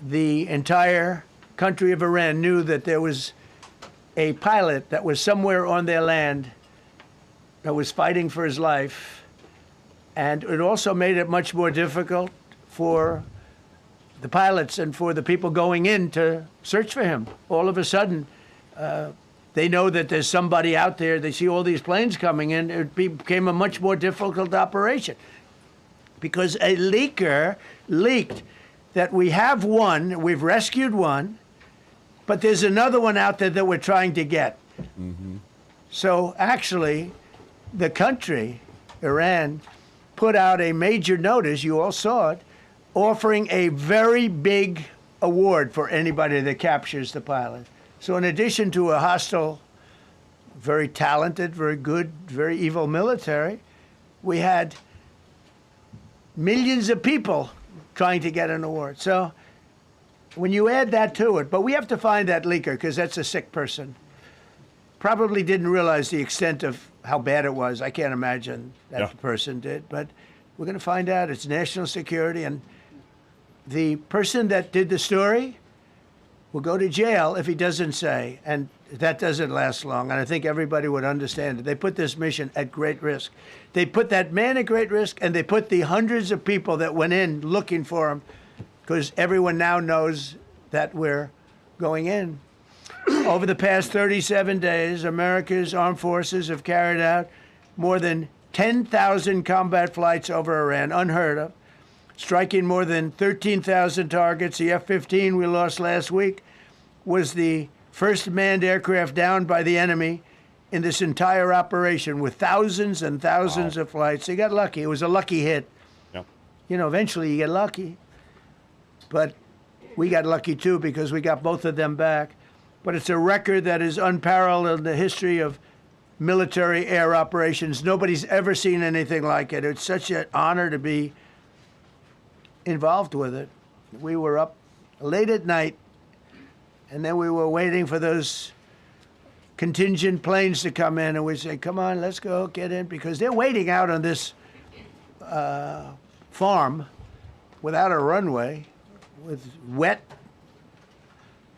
the entire country of Iran knew that there was a pilot that was somewhere on their land that was fighting for his life. And it also made it much more difficult for the pilots and for the people going in to search for him. All of a sudden, they know that there's somebody out there. They see all these planes coming in. It became a much more difficult operation because a leaker leaked that we have one, we've rescued one, but there's another one out there that we're trying to get. So actually, the country, Iran, put out a major notice, you all saw it, offering a very big award for anybody that captures the pilot. So in addition to a hostile, very talented, very good, very evil military, we had millions of people trying to get an award. So when you add that to it, but we have to find that leaker because that's a sick person. Probably didn't realize the extent of how bad it was. I can't imagine that the person did, but we're going to find out. It's national security, and the person that did the story will go to jail if he doesn't say, and that doesn't last long, and I think everybody would understand it. They put this mission at great risk. They put that man at great risk, and they put the hundreds of people that went in looking for him, because everyone now knows that we're going in. Over the past 37 days, America's armed forces have carried out more than 10,000 combat flights over Iran, unheard of, striking more than 13,000 targets. The F-15 we lost last week was the first manned aircraft downed by the enemy in this entire operation with thousands and thousands of flights. They got lucky. It was a lucky hit. You know, eventually you get lucky. But we got lucky, too, because we got both of them back. But it's a record that is unparalleled in the history of military air operations. Nobody's ever seen anything like it. It's such an honor to be involved with it. We were up late at night, and then we were waiting for those contingent planes to come in, and we say, come on, let's go, get in, because they're waiting out on this farm without a runway, with wet,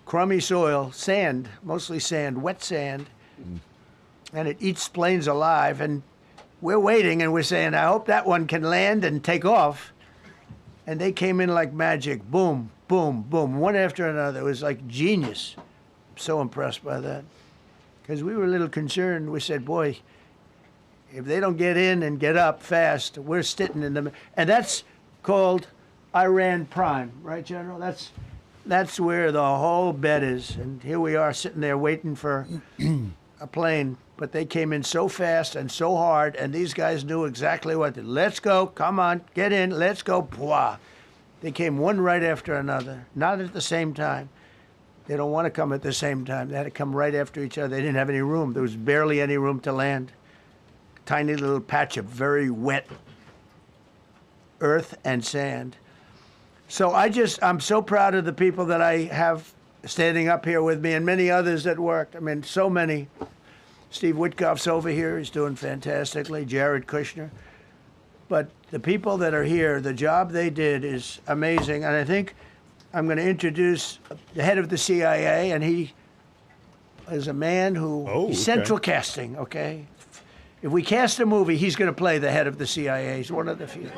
crummy soil, sand, mostly sand, wet sand, and it eats planes alive. And we're waiting, and we're saying, I hope that one can land and take off. And they came in like magic, boom, boom, boom, one after another. It was like genius. I'm so impressed by that. Because we were a little concerned. We said, boy, if they don't get in and get up fast, we're sitting in them. And that's called Iran Prime, right, General? That's where the whole bet is. And here we are sitting there waiting for a plane. But they came in so fast and so hard, and these guys knew exactly what to do. Let's go, come on, get in, let's go, Pwah. They came one right after another, not at the same time. They don't want to come at the same time. They had to come right after each other. They didn't have any room. There was barely any room to land. Tiny little patch of very wet earth and sand. So I'm so proud of the people that I have standing up here with me and many others that worked. I mean, so many. Steve Witkoff's over here. He's doing fantastically. Jared Kushner. But the people that are here, the job they did is amazing. And I think I'm going to introduce the head of the CIA, and he is a man who he's central casting, okay? If we cast a movie, he's going to play the head of the CIA. He's one of the few.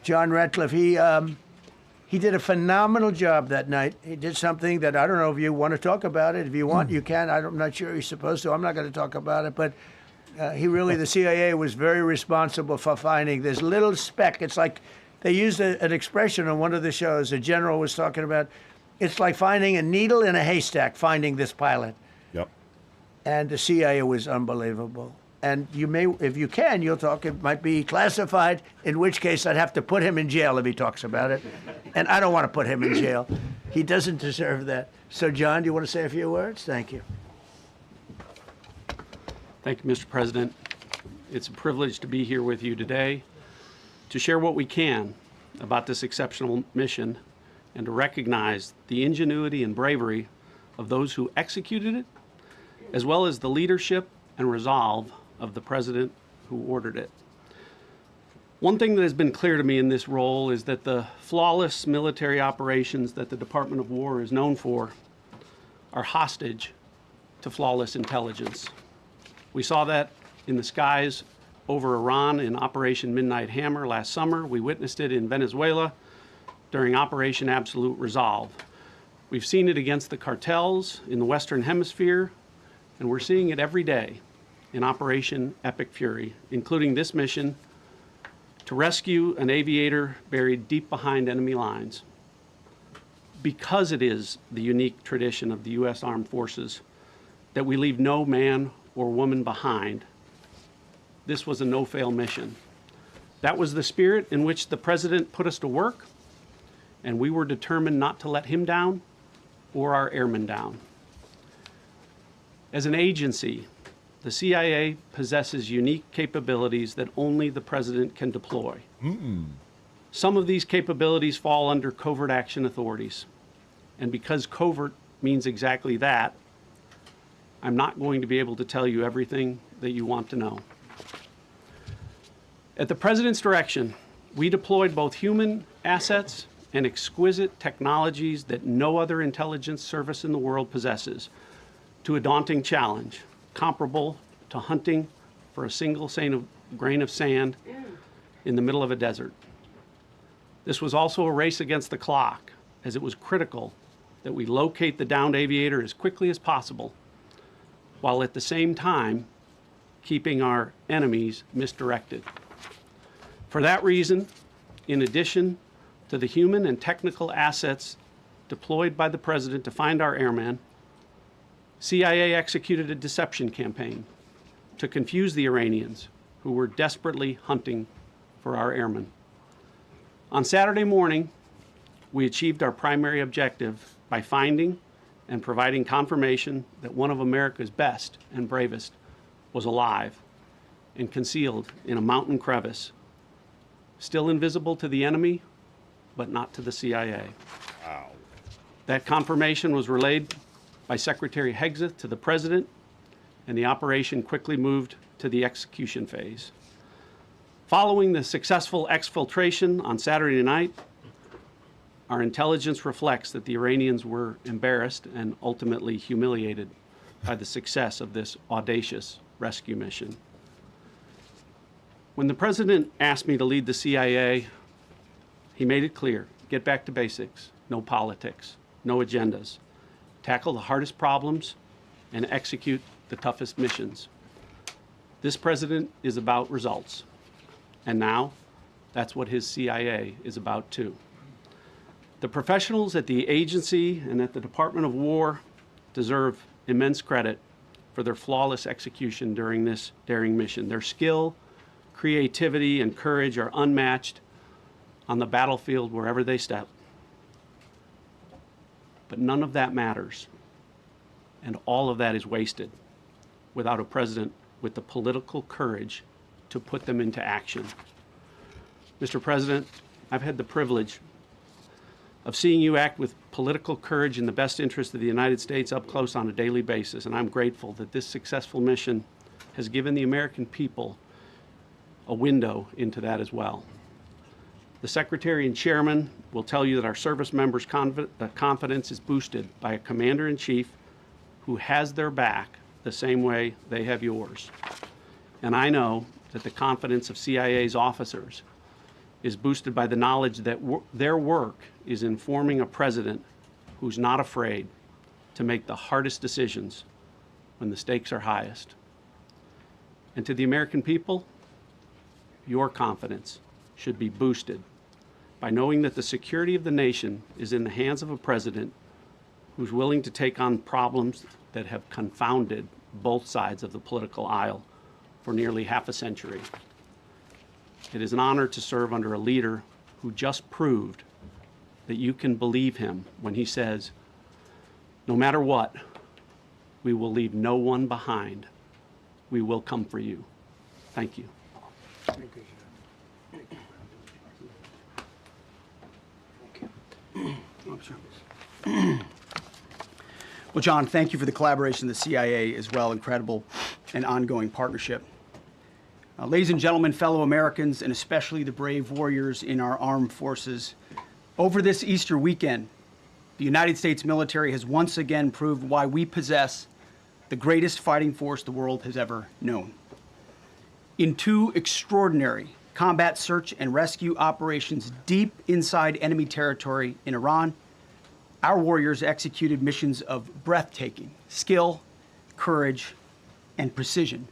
John Ratcliffe, he did a phenomenal job that night. He did something that I don't know if you want to talk about it. If you want, you can. I'm not sure you're supposed to. I'm not going to talk about it. But the CIA was very responsible for finding this little speck. It's like they used an expression on one of the shows. A general was talking about, it's like finding a needle in a haystack, finding this pilot. Yep. And the CIA was unbelievable. And you may, if you can, you'll talk. It might be classified, in which case I'd have to put him in jail if he talks about it. And I don't want to put him in jail. He doesn't deserve that. So, John, do you want to say a few words? Thank you. Thank you, Mr. President. It's a privilege to be here with you today to share what we can about this exceptional mission and to recognize the ingenuity and bravery of those who executed it, as well as the leadership and resolve of the president who ordered it. One thing that has been clear to me in this role is that the flawless military operations that the Department of War is known for are hostage to flawless intelligence. We saw that in the skies over Iran in Operation Midnight Hammer last summer. We witnessed it in Venezuela during Operation Absolute Resolve. We've seen it against the cartels in the Western Hemisphere, and we're seeing it every day in Operation Epic Fury, including this mission to rescue an aviator buried deep behind enemy lines. Because it is the unique tradition of the U.S. Armed Forces that we leave no man or woman behind, this was a no-fail mission. That was the spirit in which the President put us to work, and we were determined not to let him down or our airmen down. As an agency, the CIA possesses unique capabilities that only the President can deploy. Some of these capabilities fall under covert action authorities. And because covert means exactly that, I'm not going to be able to tell you everything that you want to know. At the President's direction, we deployed both human assets and exquisite technologies that no other intelligence service in the world possesses to a daunting challenge, comparable to hunting for a single grain of sand in the middle of a desert. This was also a race against the clock, as it was critical that we locate the downed aviator as quickly as possible, while at the same time keeping our enemies misdirected. For that reason, in addition to the human and technical assets deployed by the President to find our airmen, CIA executed a deception campaign to confuse the Iranians who were desperately hunting for our airmen. On Saturday morning, we achieved our primary objective by finding and providing confirmation that one of America's best and bravest was alive and concealed in a mountain crevice, still invisible to the enemy, but not to the CIA. Wow. That confirmation was relayed by Secretary Hegseth to the President, and the operation quickly moved to the execution phase. Following the successful exfiltration on Saturday night, our intelligence reflects that the Iranians were embarrassed and ultimately humiliated by the success of this audacious rescue mission. When the President asked me to lead the CIA, he made it clear: get back to basics, no politics, no agendas. Tackle the hardest problems and execute the toughest missions. This president is about results. And now, that's what his CIA is about too. The professionals at the agency and at the Department of War deserve immense credit for their flawless execution during this daring mission. Their skill, creativity, and courage are unmatched on the battlefield wherever they step. But none of that matters, and all of that is wasted without a president with the political courage to put them into action. Mr. President, I've had the privilege of seeing you act with political courage in the best interest of the United States up close on a daily basis. And I'm grateful that this successful mission has given the American people a window into that as well. The Secretary and Chairman will tell you that our service members' confidence is boosted by a Commander-in-Chief who has their back the same way they have yours. And I know that the confidence of CIA's officers is boosted by the knowledge that their work is informing a president who's not afraid to make the hardest decisions when the stakes are highest. And to the American people, your confidence should be boosted by knowing that the security of the nation is in the hands of a president who's willing to take on problems that have confounded both sides of the political aisle for nearly half a century. It is an honor to serve under a leader who just proved that you can believe him when he says, no matter what, we will leave no one behind. We will come for you. Thank you. Well, John, thank you for the collaboration of the CIA as well. Incredible and ongoing partnership. Ladies and gentlemen, fellow Americans, and especially the brave warriors in our armed forces, over this Easter weekend, the United States military has once again proved why we possess the greatest fighting force the world has ever known. In two extraordinary combat search and rescue operations deep inside enemy territory in Iran, our warriors executed missions of breathtaking skill, courage, and precision.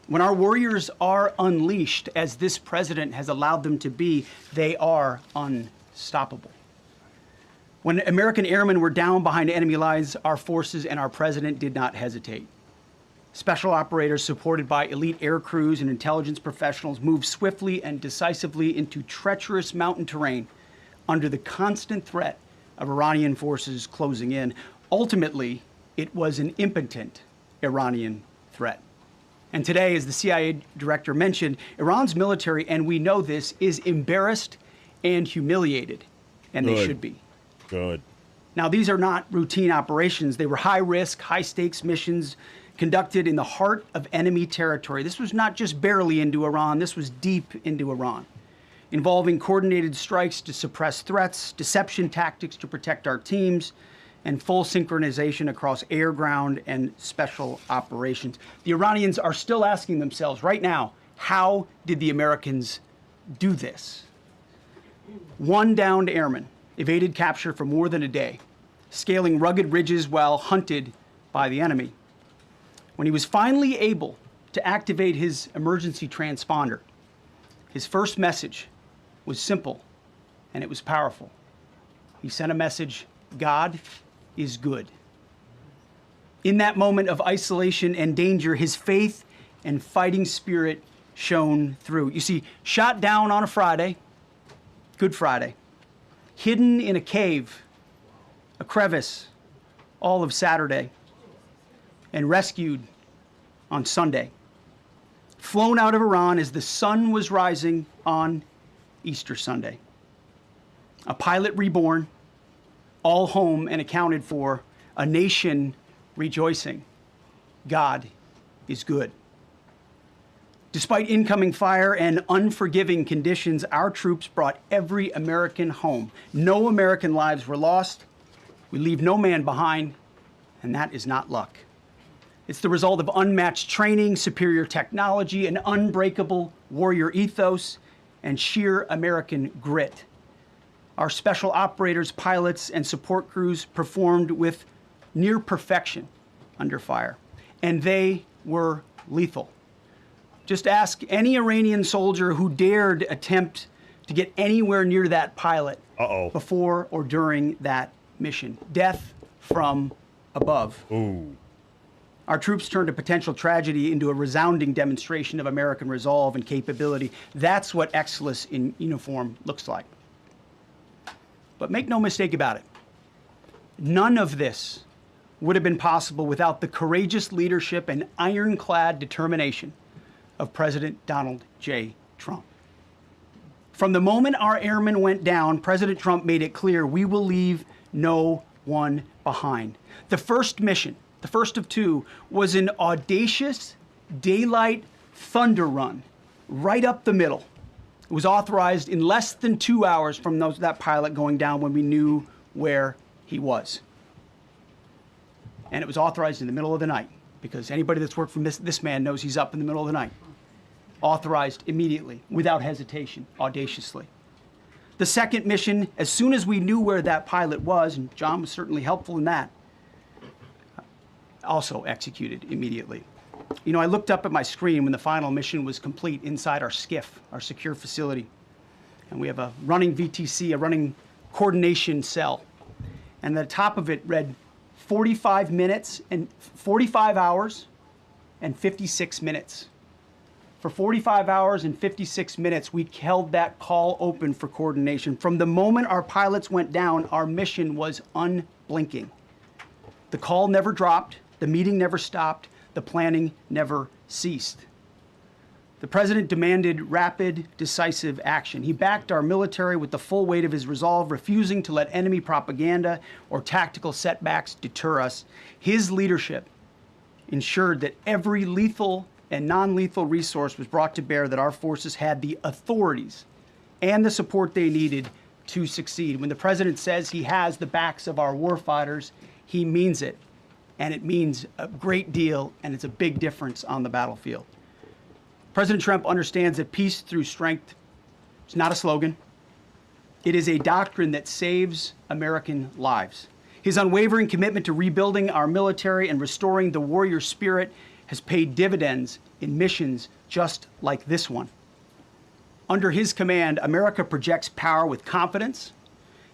When our warriors are unleashed, as this president has allowed them to be, they are unstoppable. When American airmen were down behind enemy lines, our forces and our president did not hesitate. Special operators supported by elite air crews and intelligence professionals moved swiftly and decisively into treacherous mountain terrain under the constant threat of Iranian forces closing in. Ultimately, it was an impotent Iranian threat. And today, as the CIA director mentioned, Iran's military, and we know this, is embarrassed and humiliated, and they should be. Good. Now, these are not routine operations. They were high-risk, high-stakes missions conducted in the heart of enemy territory. This was not just barely into Iran, this was deep into Iran, involving coordinated strikes to suppress threats, deception tactics to protect our teams, and full synchronization across air, ground, and special operations. The Iranians are still asking themselves right now, how did the Americans do this? One downed airman evaded capture for more than a day, scaling rugged ridges while hunted by the enemy. When he was finally able to activate his emergency transponder, his first message was simple, and it was powerful. He sent a message, God is good. In that moment of isolation and danger, his faith and fighting spirit shone through. You see, shot down on a Friday, Good Friday, hidden in a cave, a crevice, all of Saturday, and rescued on Sunday. Flown out of Iran as the sun was rising on Easter Sunday. A pilot reborn, all home and accounted for, a nation rejoicing. God is good. Despite incoming fire and unforgiving conditions, our troops brought every American home. No American lives were lost. We leave no man behind, and that is not luck. It's the result of unmatched training, superior technology, an unbreakable warrior ethos, and sheer American grit. Our special operators, pilots, and support crews performed with near perfection under fire, and they were lethal. Just ask any Iranian soldier who dared attempt to get anywhere near that pilot before or during that mission. Death from above. Ooh. Our troops turned a potential tragedy into a resounding demonstration of American resolve and capability. That's what excellence in uniform looks like. But make no mistake about it. None of this would have been possible without the courageous leadership and ironclad determination of President Donald J. Trump. From the moment our airmen went down, President Trump made it clear we will leave no one behind. The first mission, the first of two, was an audacious daylight thunder run right up the middle. It was authorized in less than 2 hours from that pilot going down when we knew where he was. And it was authorized in the middle of the night, because anybody that's worked for this man knows he's up in the middle of the night. Authorized immediately, without hesitation, audaciously. The second mission, as soon as we knew where that pilot was, and John was certainly helpful in that, also executed immediately. You know, I looked up at my screen when the final mission was complete inside our SCIF, our secure facility. And we have a running VTC, a running coordination cell. And the top of it read 45 hours and 56 minutes. For 45 hours and 56 minutes, we held that call open for coordination. From the moment our pilots went down, our mission was unblinking. The call never dropped, the meeting never stopped, the planning never ceased. The president demanded rapid, decisive action. He backed our military with the full weight of his resolve, refusing to let enemy propaganda or tactical setbacks deter us. His leadership ensured that every lethal and non-lethal resource was brought to bear, that our forces had the authorities and the support they needed to succeed. When the president says he has the backs of our warfighters, he means it. And it means a great deal, and it's a big difference on the battlefield. President Trump understands that peace through strength is not a slogan. It is a doctrine that saves American lives. His unwavering commitment to rebuilding our military and restoring the warrior spirit has paid dividends in missions just like this one. Under his command, America projects power with confidence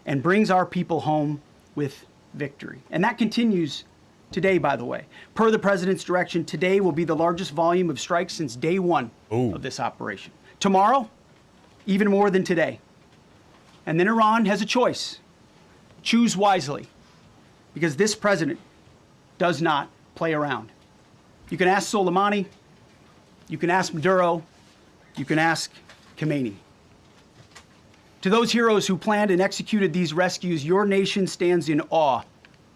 and brings our people home with victory. And that continues today, by the way. Per the president's direction, today will be the largest volume of strikes since day one of this operation. Tomorrow, even more than today. And then Iran has a choice. Choose wisely, because this president does not play around. You can ask Soleimani, you can ask Maduro, you can ask Khomeini. To those heroes who planned and executed these rescues, your nation stands in awe.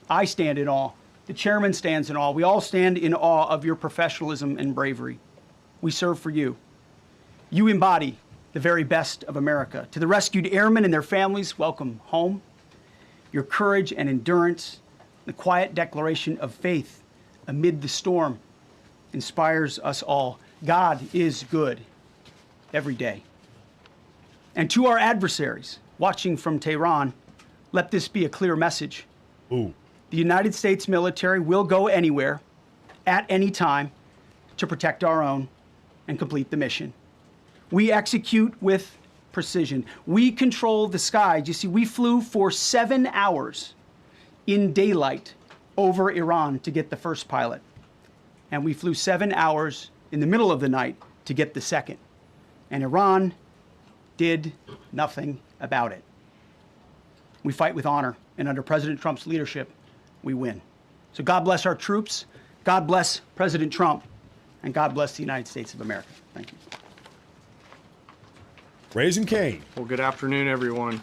I stand in awe. The chairman stands in awe. We all stand in awe of your professionalism and bravery. We serve for you. You embody the very best of America. To the rescued airmen and their families, welcome home. Your courage and endurance, the quiet declaration of faith amid the storm, inspires us all. God is good every day. And to our adversaries watching from Tehran, let this be a clear message. The United States military will go anywhere, at any time, to protect our own and complete the mission. We execute with precision. We control the skies. You see, we flew for 7 hours in daylight over Iran to get the first pilot. And we flew 7 hours in the middle of the night to get the second. And Iran did nothing about it. We fight with honor, and under President Trump's leadership, we win. So God bless our troops, God bless President Trump, and God bless the United States of America. Thank you. Raising Cane. Well, good afternoon, everyone.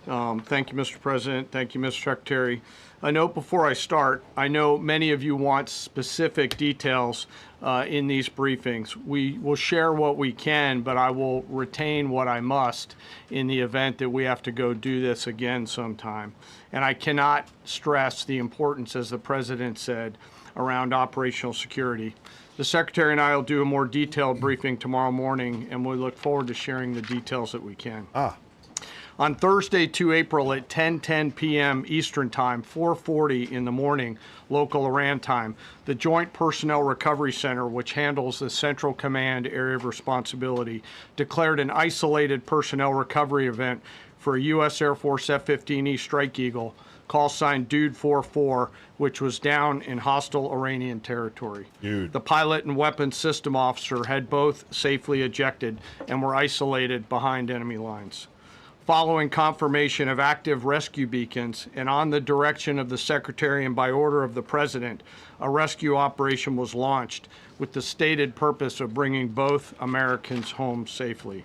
Thank you, Mr. President. Thank you, Mr. Secretary. A note before I start, I know many of you want specific details in these briefings. We will share what we can, but I will retain what I must in the event that we have to go do this again sometime. And I cannot stress the importance, as the President said, around operational security. The Secretary and I will do a more detailed briefing tomorrow morning, and we look forward to sharing the details that we can. On Thursday, 2 April at 10:10 p.m. Eastern Time, 4:40 in the morning, local Iran time, the Joint Personnel Recovery Center, which handles the Central Command area of responsibility, declared an isolated personnel recovery event for a U.S. Air Force F-15E Strike Eagle, call sign Dude 44, which was down in hostile Iranian territory. The pilot and weapons system officer had both safely ejected and were isolated behind enemy lines. Following confirmation of active rescue beacons and on the direction of the Secretary and by order of the President, a rescue operation was launched with the stated purpose of bringing both Americans home safely.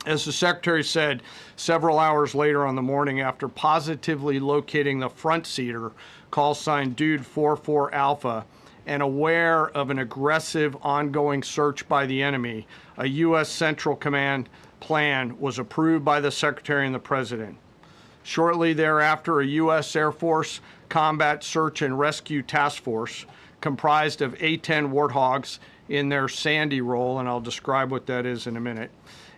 As the Secretary said several hours later on the morning after positively locating the front seater, call sign Dude 44 Alpha, and aware of an aggressive ongoing search by the enemy, a U.S. Central Command plan was approved by the Secretary and the President. Shortly thereafter, a U.S. Air Force Combat Search and Rescue Task Force comprised of A-10 Warthogs in their Sandy role, and I'll describe what that is in a minute,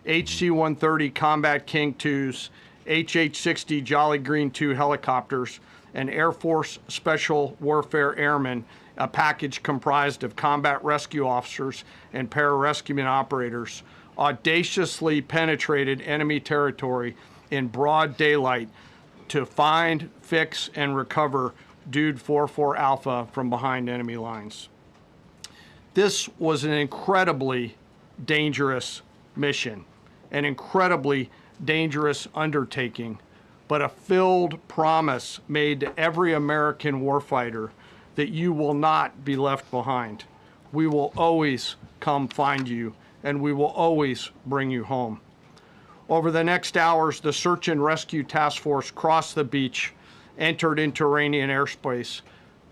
HC-130 Combat King IIs, HH-60 Jolly Green II helicopters, and Air Force Special Warfare Airmen, a package comprised of combat rescue officers and pararescueman operators, audaciously penetrated enemy territory in broad daylight to find, fix, and recover Dude 44 Alpha from behind enemy lines. This was an incredibly dangerous mission, an incredibly dangerous undertaking, but a filled promise made to every American warfighter that you will not be left behind. We will always come find you, and we will always bring you home. Over the next hours, the Search and Rescue Task Force crossed the beach, entered into Iranian airspace,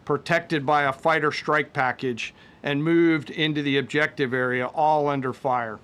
protected by a fighter strike package, and moved into the objective area, all under fire.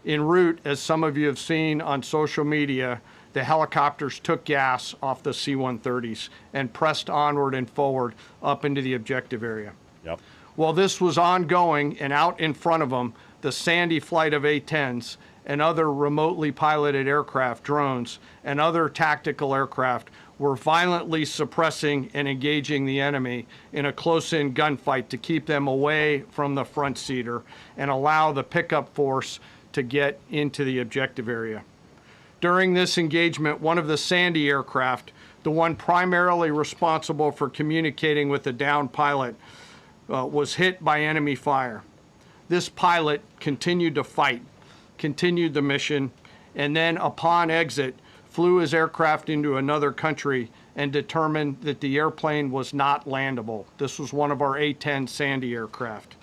En route, as some of you have seen on social media, the helicopters took gas off the C-130s and pressed onward and forward up into the objective area. Yep. While this was ongoing and out in front of them, the Sandy flight of A-10s and other remotely piloted aircraft, drones, and other tactical aircraft were violently suppressing and engaging the enemy in a close-in gunfight to keep them away from the front seater and allow the pickup force to get into the objective area. During this engagement, one of the Sandy aircraft, the one primarily responsible for communicating with the downed pilot, was hit by enemy fire. This pilot continued to fight, continued the mission, and then upon exit, flew his aircraft into another country and determined that the airplane was not landable. This was one of our A-10 Sandy aircraft.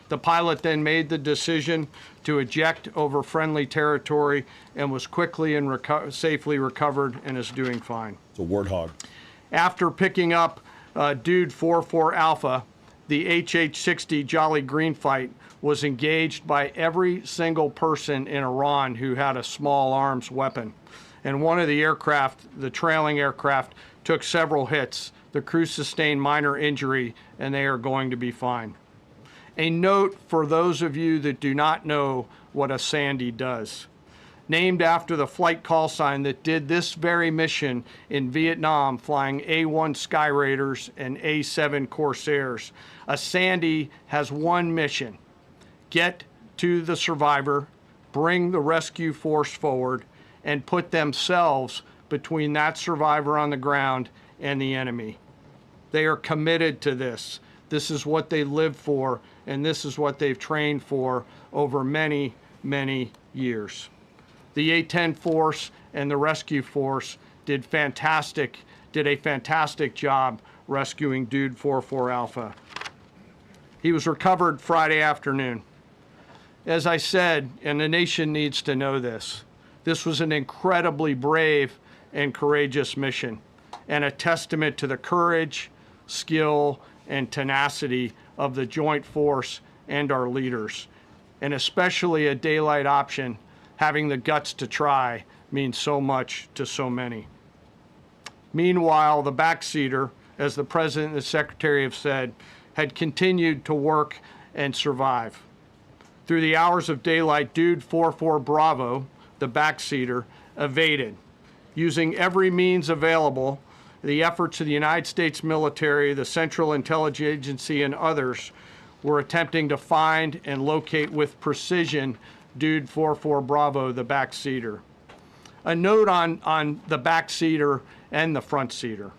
The pilot then made the decision to eject over friendly territory and was quickly and safely recovered and is doing fine. It's a warthog. After picking up Dude 44 Alpha, the HH-60 Jolly Green fight was engaged by every single person in Iran who had a small arms weapon. And one of the aircraft, the trailing aircraft, took several hits. The crew sustained minor injury, and they are going to be fine. A note for those of you that do not know what a Sandy does. Named after the flight call sign that did this very mission in Vietnam, flying A-1 Sky Raiders and A-7 Corsairs, a Sandy has one mission: get to the survivor, bring the rescue force forward, and put themselves between that survivor on the ground and the enemy. They are committed to this. This is what they live for, and this is what they've trained for over many, many years. The A-10 force and the rescue force did a fantastic job rescuing Dude 44 Alpha. He was recovered Friday afternoon. As I said, and the nation needs to know this, this was an incredibly brave and courageous mission, and a testament to the courage, skill, and tenacity of the joint force and our leaders. And especially a daylight option, having the guts to try, means so much to so many. Meanwhile, the backseater, as the President and the Secretary have said, had continued to work and survive. Through the hours of daylight, Dude 44 Bravo, the backseater, evaded. Using every means available, the efforts of the United States military, the Central Intelligence Agency, and others were attempting to find and locate with precision Dude 44 Bravo, the backseater. A note on the backseater and the front seater.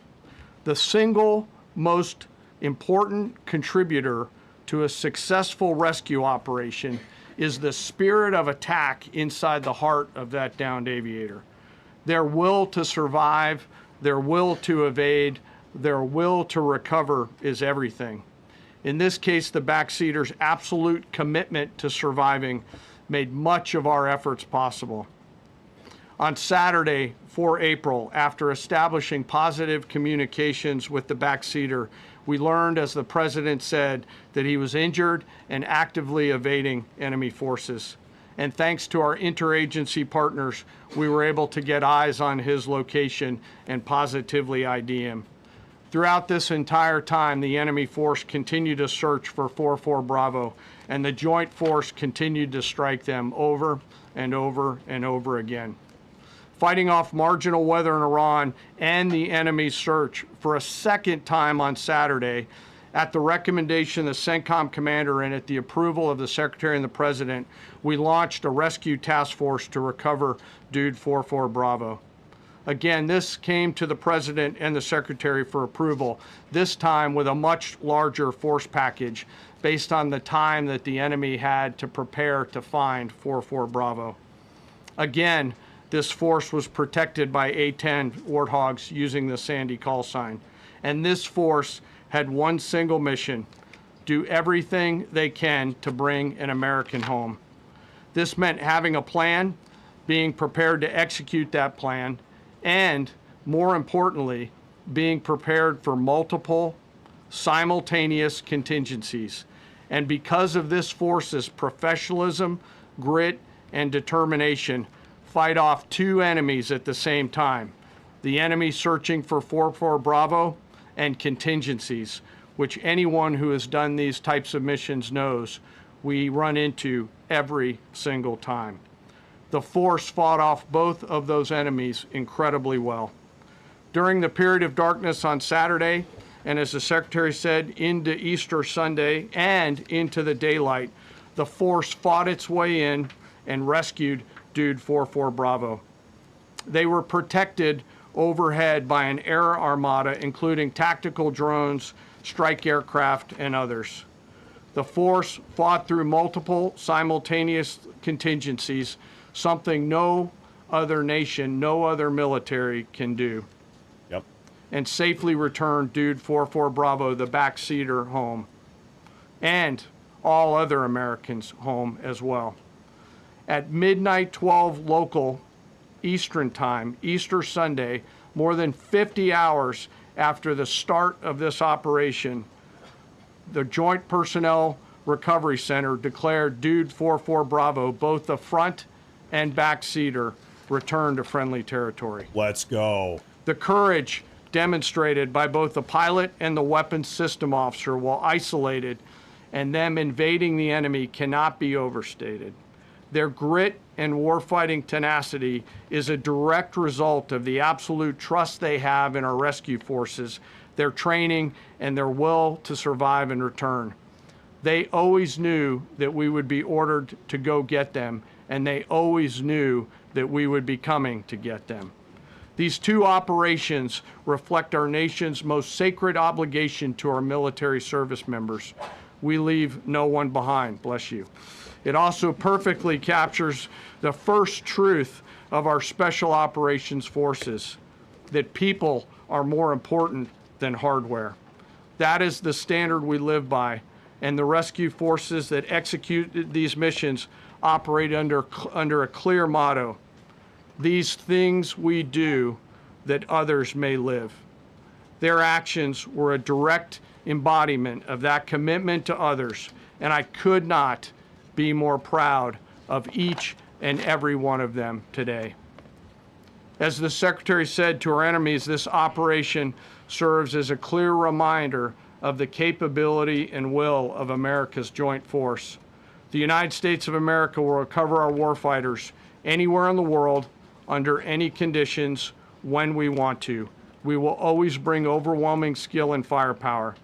The single most important contributor to a successful rescue operation is the spirit of attack inside the heart of that downed aviator. Their will to survive, their will to evade, their will to recover is everything. In this case, the backseater's absolute commitment to surviving made much of our efforts possible. On Saturday, 4 April, after establishing positive communications with the backseater, we learned, as the president said, that he was injured and actively evading enemy forces. And thanks to our interagency partners, we were able to get eyes on his location and positively ID him. Throughout this entire time, the enemy force continued to search for 4-4 Bravo, and the joint force continued to strike them over and over and over again. Fighting off marginal weather in Iran and the enemy's search for a second time on Saturday, at the recommendation of the CENTCOM commander and at the approval of the Secretary and the President, we launched a rescue task force to recover Dude 4-4 Bravo. Again, this came to the President and the Secretary for approval, this time with a much larger force package based on the time that the enemy had to prepare to find 4-4 Bravo. Again, this force was protected by A-10 Warthogs using the Sandy call sign. And this force had one single mission: do everything they can to bring an American home. This meant having a plan, being prepared to execute that plan, and, more importantly, being prepared for multiple, simultaneous contingencies. And because of this force's professionalism, grit, and determination, fight off two enemies at the same time: the enemy searching for 4-4 Bravo and contingencies, which anyone who has done these types of missions knows we run into every single time. The force fought off both of those enemies incredibly well. During the period of darkness on Saturday, and as the Secretary said, into Easter Sunday and into the daylight, the force fought its way in and rescued Dude 4-4 Bravo. They were protected overhead by an air armada, including tactical drones, strike aircraft, and others. The force fought through multiple simultaneous contingencies, something no other nation, no other military can do. Yep. And safely returned Dude 4-4 Bravo, the backseater, home, and all other Americans home as well. At midnight 12 local Eastern time, Easter Sunday, more than 50 hours after the start of this operation, the Joint Personnel Recovery Center declared Dude 4-4 Bravo, both the front and backseater, returned to friendly territory. Let's go. The courage demonstrated by both the pilot and the weapons system officer while isolated and them invading the enemy cannot be overstated. Their grit and warfighting tenacity is a direct result of the absolute trust they have in our rescue forces, their training, and their will to survive and return. They always knew that we would be ordered to go get them, and they always knew that we would be coming to get them. These two operations reflect our nation's most sacred obligation to our military service members. We leave no one behind, bless you. It also perfectly captures the first truth of our special operations forces, that people are more important than hardware. That is the standard we live by, and the rescue forces that execute these missions operate under a clear motto: these things we do that others may live. Their actions were a direct embodiment of that commitment to others, and I could not be more proud of each and every one of them today. As the Secretary said to our enemies, this operation serves as a clear reminder of the capability and will of America's joint force. The United States of America will recover our warfighters anywhere in the world, under any conditions, when we want to. We will always bring overwhelming skill and firepower.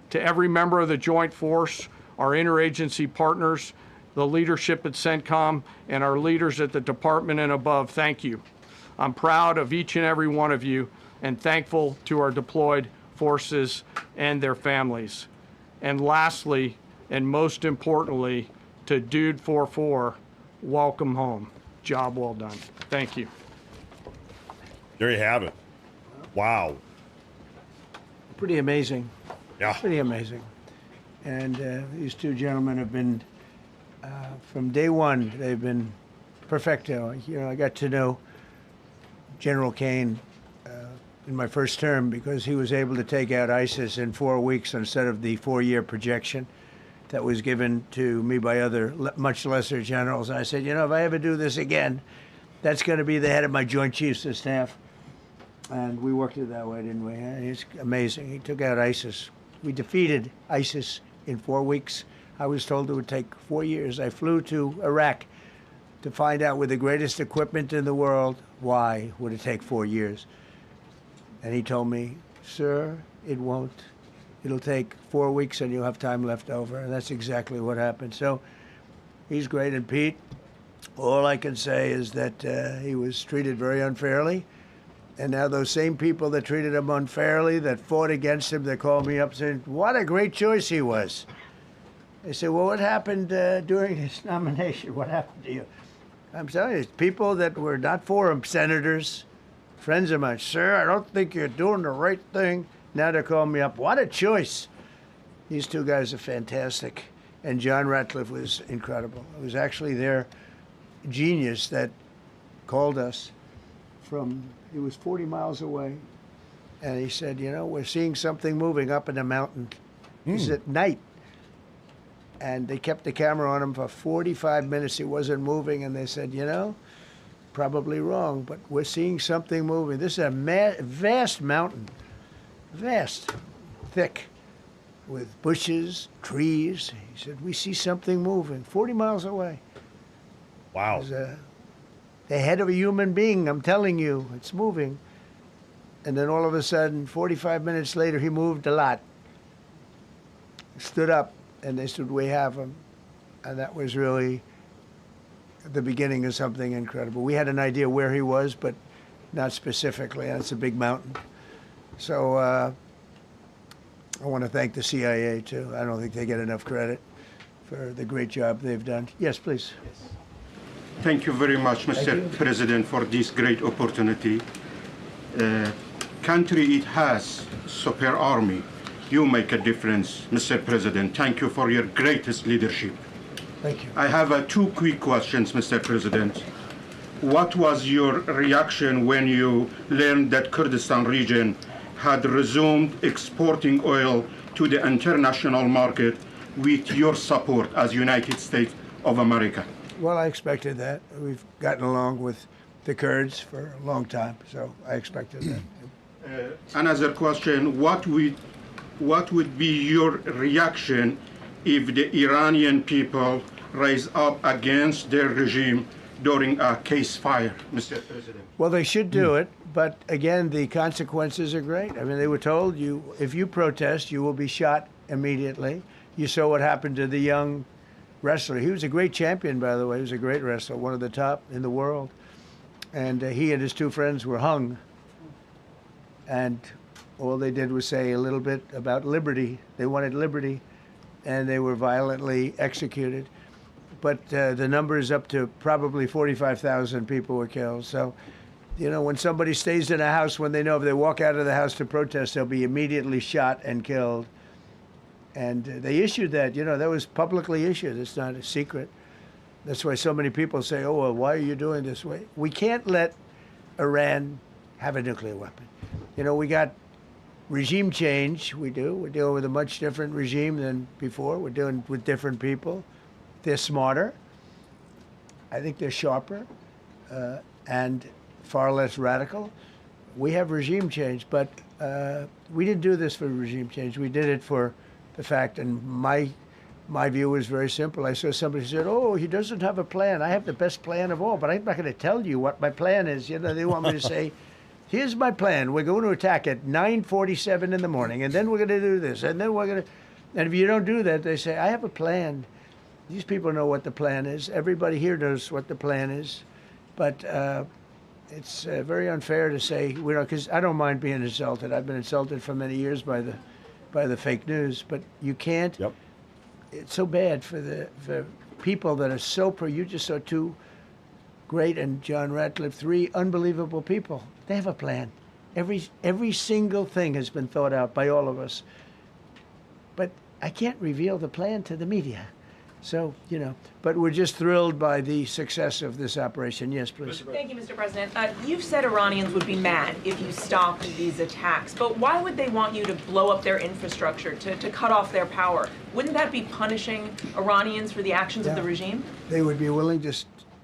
To every member of the joint force, our interagency partners, the leadership at CENTCOM, and our leaders at the department and above, thank you. I'm proud of each and every one of you and thankful to our deployed forces and their families. And lastly, and most importantly, to Dude 4-4, welcome home. Job well done. Thank you. There you have it. Wow. Pretty amazing. Yeah. Pretty amazing. And these two gentlemen have been, from day one, they've been perfecto. You know, I got to know General Kane in my first term because he was able to take out ISIS in 4 weeks instead of the 4-year projection that was given to me by other much lesser generals. And I said, you know, if I ever do this again, that's going to be the head of my Joint Chiefs of Staff. And we worked it that way, didn't we? It's amazing. He took out ISIS. We defeated ISIS in 4 weeks. I was told it would take 4 years. I flew to Iraq to find out with the greatest equipment in the world, why would it take 4 years? And he told me, sir, it won't. It'll take 4 weeks and you'll have time left over. And that's exactly what happened. So he's great. And Pete, all I can say is that he was treated very unfairly. And now those same people that treated him unfairly, that fought against him, they called me up saying, what a great choice he was. They said, well, what happened during his nomination? What happened to you? I'm telling you, people that were not for him, senators, friends of mine, sir, I don't think you're doing the right thing. Now they're calling me up. What a choice. These two guys are fantastic. And John Ratcliffe was incredible. It was actually their genius that called us from, he was 40 miles away. And he said, you know, we're seeing something moving up in the mountain. It's at night. And they kept the camera on him for 45 minutes. He wasn't moving. And they said, you know, probably wrong, but we're seeing something moving. This is a vast mountain, vast, thick, with bushes, trees. He said, we see something moving 40 miles away. Wow. The head of a human being, I'm telling you, it's moving. And then all of a sudden, 45 minutes later, he moved a lot. Stood up, and they said, we have him. And that was really the beginning of something incredible. We had an idea where he was, but not specifically, and it's a big mountain. So I want to thank the CIA, too. I don't think they get enough credit for the great job they've done. Yes, please. Yes. Thank you very much, Mr. President, for this great opportunity. Country, it has super army. You make a difference, Mr. President. Thank you for your greatest leadership. Thank you. I have 2 quick questions, Mr. President. What was your reaction when you learned that Kurdistan region had resumed exporting oil to the international market with your support as United States of America? Well, I expected that. We've gotten along with the Kurds for a long time, so I expected that. Another question, what would be your reaction if the Iranian people rise up against their regime during a ceasefire, Mr. President? Well, they should do it, but again, the consequences are great. I mean, they were told, if you protest, you will be shot immediately. You saw what happened to the young wrestler. He was a great champion, by the way. He was a great wrestler, one of the top in the world. And he and his 2 friends were hung. And all they did was say a little bit about liberty. They wanted liberty, and they were violently executed. But the number is up to probably 45,000 people were killed. So, you know, when somebody stays in a house, when they know if they walk out of the house to protest, they'll be immediately shot and killed. And they issued that, you know, that was publicly issued. It's not a secret. That's why so many people say, oh, well, why are you doing this way? We can't let Iran have a nuclear weapon. You know, we got regime change, we do. We're dealing with a much different regime than before. We're dealing with different people. They're smarter. I think they're sharper and far less radical. We have regime change, but we didn't do this for regime change. We did it for the fact, and my view was very simple. I saw somebody said, oh, he doesn't have a plan. I have the best plan of all, but I'm not going to tell you what my plan is. You know, they want me to say, here's my plan. We're going to attack at 9:47 in the morning, and then we're going to do this, and then we're going to... And if you don't do that, they say, I have a plan. These people know what the plan is. Everybody here knows what the plan is. But it's very unfair to say, because I don't mind being insulted. I've been insulted for many years by the fake news, but you can't... Yep. It's so bad for people that are so you just saw 2 great, and John Ratcliffe, 3 unbelievable people. They have a plan. Every single thing has been thought out by all of us. But I can't reveal the plan to the media. So, but we're just thrilled by the success of this operation. Yes, please. Thank you, Mr. President. You've said Iranians would be mad if you stopped these attacks, but why would they want you to blow up their infrastructure, to cut off their power? Wouldn't that be punishing Iranians for the actions of the regime? They would be willing to,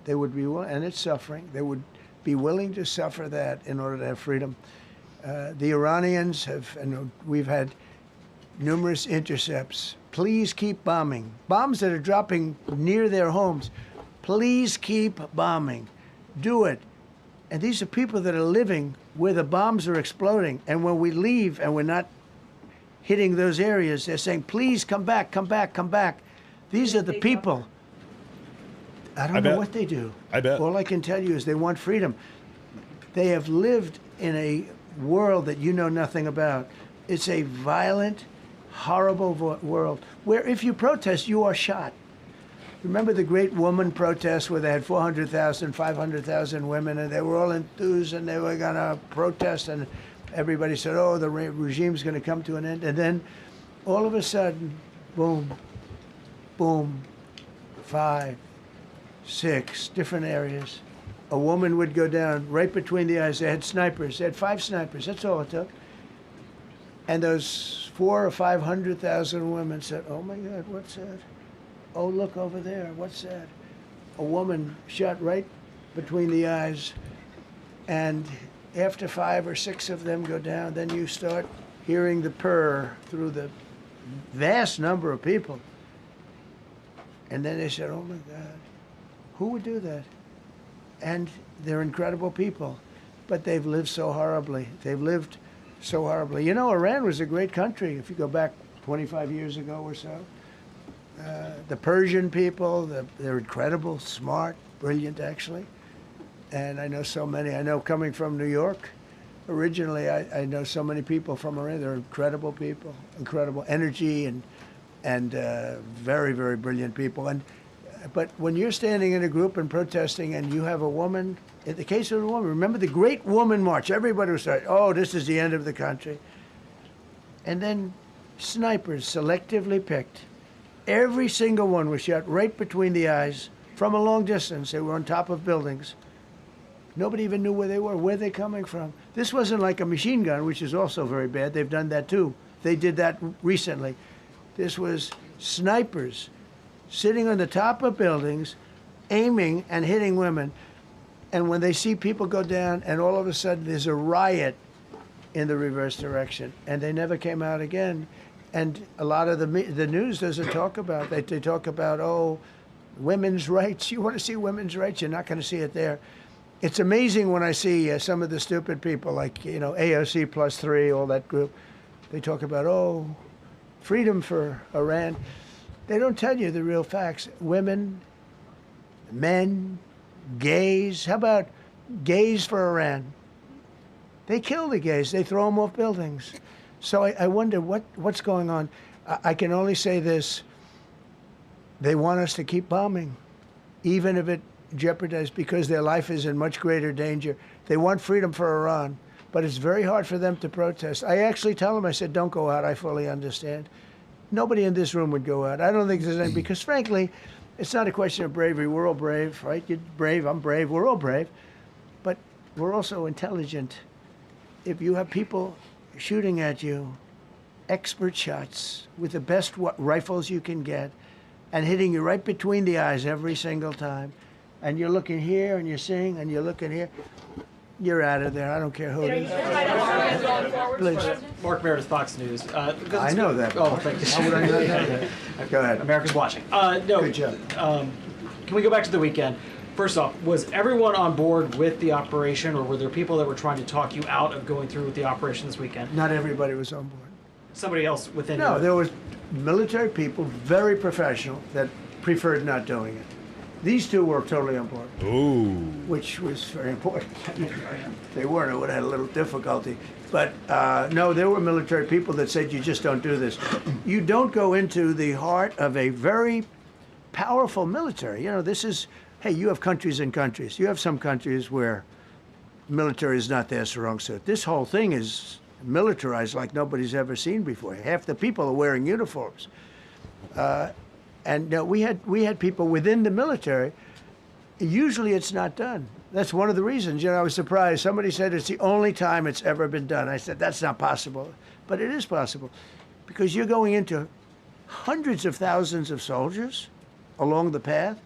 and it's suffering, they would be willing to suffer that in order to have freedom. The Iranians have, and we've had numerous intercepts. Please keep bombing. Bombs that are dropping near their homes. Please keep bombing. Do it. And these are people that are living where the bombs are exploding. And when we leave and we're not hitting those areas, they're saying, please come back, come back, come back. These are the people. I don't know what they do. I bet. All I can tell you is they want freedom. They have lived in a world that you know nothing about. It's a violent, horrible world where if you protest, you are shot. Remember the great woman protests where they had 400,000, 500,000 women, and they were all enthused and they were going to protest, and everybody said, oh, the regime's going to come to an end. And then all of a sudden, boom, boom, 5, 6 different areas. A woman would go down right between the eyes. They had snipers. They had 5 snipers. That's all it took. And those 400,000 or 500,000 women said, oh my God, what's that? Oh, look over there, what's that? A woman shot right between the eyes. And after 5 or 6 of them go down, then you start hearing the purr through the vast number of people. And then they said, oh my God, who would do that? And they're incredible people, but they've lived so horribly. They've lived so horribly. You know, Iran was a great country if you go back 25 years ago or so. The Persian people, they're incredible, smart, brilliant, actually. And I know so many. I know coming from New York, originally, I know so many people from Iran. They're incredible people, incredible energy, and very, very brilliant people. But when you're standing in a group and protesting and you have a woman, in the case of a woman, remember the Great Woman March, everybody was saying, oh, this is the end of the country. And then snipers selectively picked. Every single one was shot right between the eyes from a long distance. They were on top of buildings. Nobody even knew where they were, where they're coming from. This wasn't like a machine gun, which is also very bad. They've done that too. They did that recently. This was snipers sitting on the top of buildings, aiming and hitting women. And when they see people go down, and all of a sudden there's a riot in the reverse direction, and they never came out again. And a lot of the news doesn't talk about that. They talk about, oh, women's rights. You want to see women's rights? You're not going to see it there. It's amazing when I see some of the stupid people like, AOC plus 3, all that group. They talk about, oh, freedom for Iran. They don't tell you the real facts. Women, men, gays. How about gays for Iran? They kill the gays. They throw them off buildings. So I wonder what's going on. I can only say this. They want us to keep bombing, even if it jeopardizes, because their life is in much greater danger. They want freedom for Iran, but it's very hard for them to protest. I actually tell them, I said, don't go out. I fully understand. Nobody in this room would go out. I don't think there's any, because frankly, it's not a question of bravery. We're all brave, right? You're brave, I'm brave, we're all brave. But we're also intelligent. If you have people shooting at you, expert shots with the best rifles you can get, and hitting you right between the eyes every single time, and you're looking here and you're seeing and you're looking here, you're out of there. I don't care who it is. Please. Mark Meredith, Fox News. I know that. Oh, thank you. How would I know that? Go ahead. America's watching. No. Good job. Can we go back to the weekend? First off, was everyone on board with the operation, or were there people that were trying to talk you out of going through with the operation this weekend? Not everybody was on board. Somebody else within No, there was military people, very professional, that preferred not doing it. These two were totally on board. Ooh. Which was very important. If they weren't, I would have had a little difficulty. But no, there were military people that said, you just don't do this. You don't go into the heart of a very powerful military. This is, hey, you have countries and countries. You have some countries where military is not their strong suit. This whole thing is militarized like nobody's ever seen before. Half the people are wearing uniforms. And we had people within the military. Usually it's not done. That's one of the reasons. I was surprised. Somebody said it's the only time it's ever been done. I said, that's not possible. But it is possible because you're going into hundreds of thousands of soldiers along the path.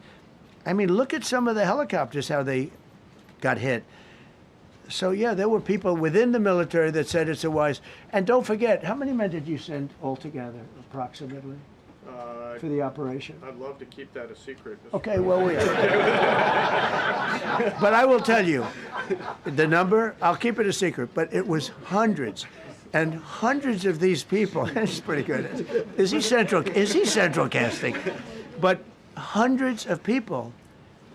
I mean, look at some of the helicopters, how they got hit. So, yeah, there were people within the military that said it's a wise. And don't forget, how many men did you send altogether, approximately, for the operation? I'd love to keep that a secret. Okay, well, but I will tell you the number. I'll keep it a secret, but it was hundreds. And hundreds of these people, it's pretty good. Is he central casting? But hundreds of people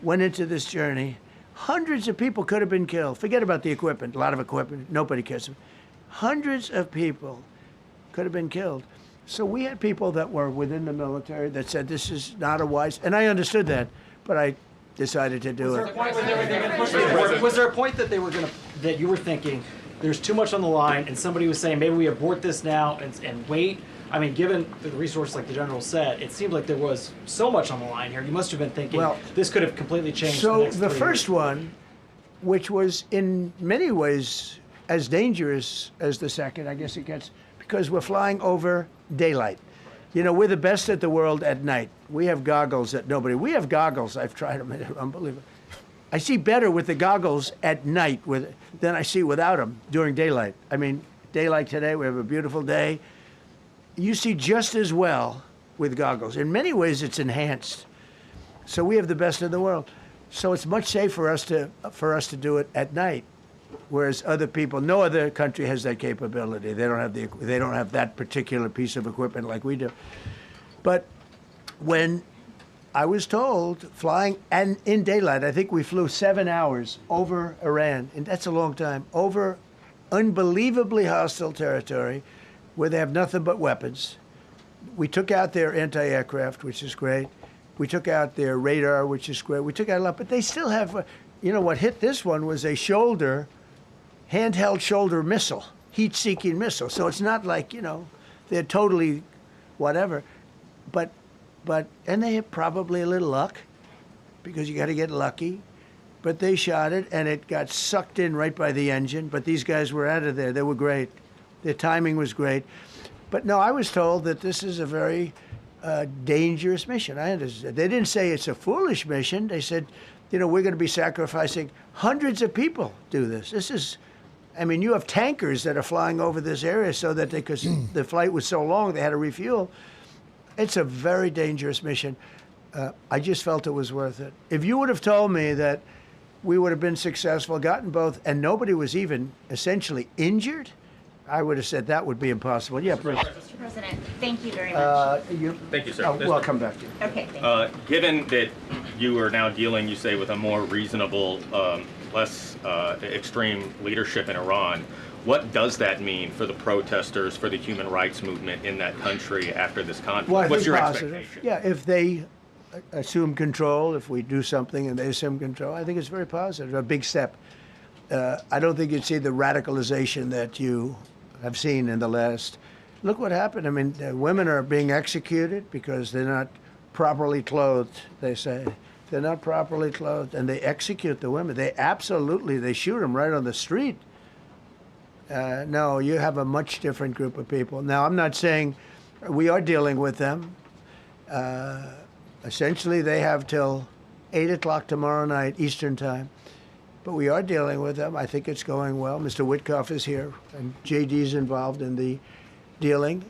went into this journey. Hundreds of people could have been killed. Forget about the equipment, a lot of equipment, nobody cares. Hundreds of people could have been killed. So we had people that were within the military that said this is not a wise, and I understood that, but I decided to do it. Was there a point that that you were thinking, there's too much on the line, and somebody was saying, maybe we abort this now and wait? I mean, given the resource, like the general said, it seemed like there was so much on the line here. You must have been thinking, this could have completely changed the next 3 years. So the first one, which was in many ways as dangerous as the second, I guess it gets, because we're flying over daylight. We're the best at the world at night. We have goggles that we have goggles. I've tried them. They're unbelievable. I see better with the goggles at night than I see without them during daylight. I mean, daylight today, we have a beautiful day. You see just as well with goggles. In many ways, it's enhanced. So we have the best in the world. So it's much safer for us to do it at night, whereas other people, no other country has that capability. They don't have that particular piece of equipment like we do. But when I was told flying and in daylight, I think we flew 7 hours over Iran, and that's a long time, over unbelievably hostile territory, where they have nothing but weapons. We took out their anti-aircraft, which is great. We took out their radar, which is great. We took out a lot, but they still have, what hit this one was a handheld shoulder missile, heat-seeking missile. So it's not like, they're totally whatever. And they have probably a little luck, because you got to get lucky. But they shot it, and it got sucked in right by the engine. But these guys were out of there. They were great. Their timing was great. But no, I was told that this is a very dangerous mission. I understand. They didn't say it's a foolish mission. They said, we're going to be sacrificing hundreds of people do this. You have tankers that are flying over this area so that because the flight was so long, they had to refuel. It's a very dangerous mission. I just felt it was worth it. If you would have told me that we would have been successful, gotten both, and nobody was even essentially injured, I would have said that would be impossible. Yeah, please. Mr. President, thank you very much. Thank you, sir. We'll come back to you. Okay, thank you. Given that you are now dealing, you say, with a more reasonable, less extreme leadership in Iran, what does that mean for the protesters, for the human rights movement in that country after this conflict? Well, What's your expectation? Yeah, if they assume control, if we do something and they assume control, I think it's very positive, a big step. I don't think you'd see the radicalization that you have seen in the last. Look what happened. Women are being executed because they're not properly clothed, they say. They're not properly clothed, and they execute the women. They shoot them right on the street. No, you have a much different group of people. Now, I'm not saying we are dealing with them. Essentially, they have till 8 o'clock tomorrow night, Eastern time. But we are dealing with them. I think it's going well. Mr. Witkoff is here, and JD's involved in the dealing.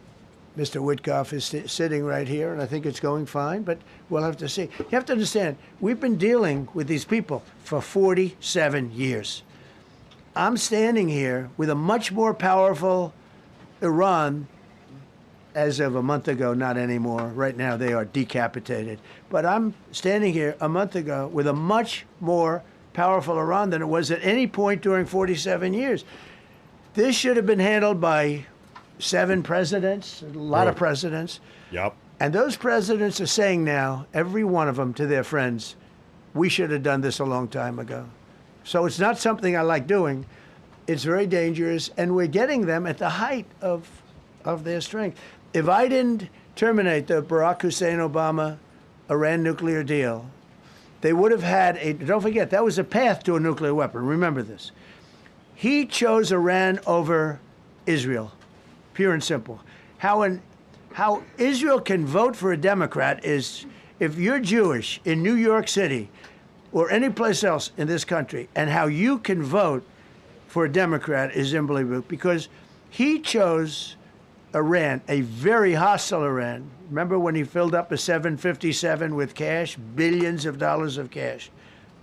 Mr. Witkoff is sitting right here, and I think it's going fine, but we'll have to see. You have to understand, we've been dealing with these people for 47 years. I'm standing here with a much more powerful Iran as of a month ago, not anymore. Right now, they are decapitated. But I'm standing here a month ago with a much more powerful Iran than it was at any point during 47 years. This should have been handled by 7 presidents, a lot of presidents. Yep. And those presidents are saying now, every one of them to their friends, we should have done this a long time ago. So it's not something I like doing. It's very dangerous, and we're getting them at the height of their strength. If I didn't terminate the Barack Hussein Obama Iran nuclear deal, they would have had a, don't forget, that was a path to a nuclear weapon. Remember this. He chose Iran over Israel, pure and simple. How Israel can vote for a Democrat is if you're Jewish in New York City or any place else in this country, and how you can vote for a Democrat is unbelievable, because he chose Iran, a very hostile Iran. Remember when he filled up a 757 with cash, billions of dollars of cash,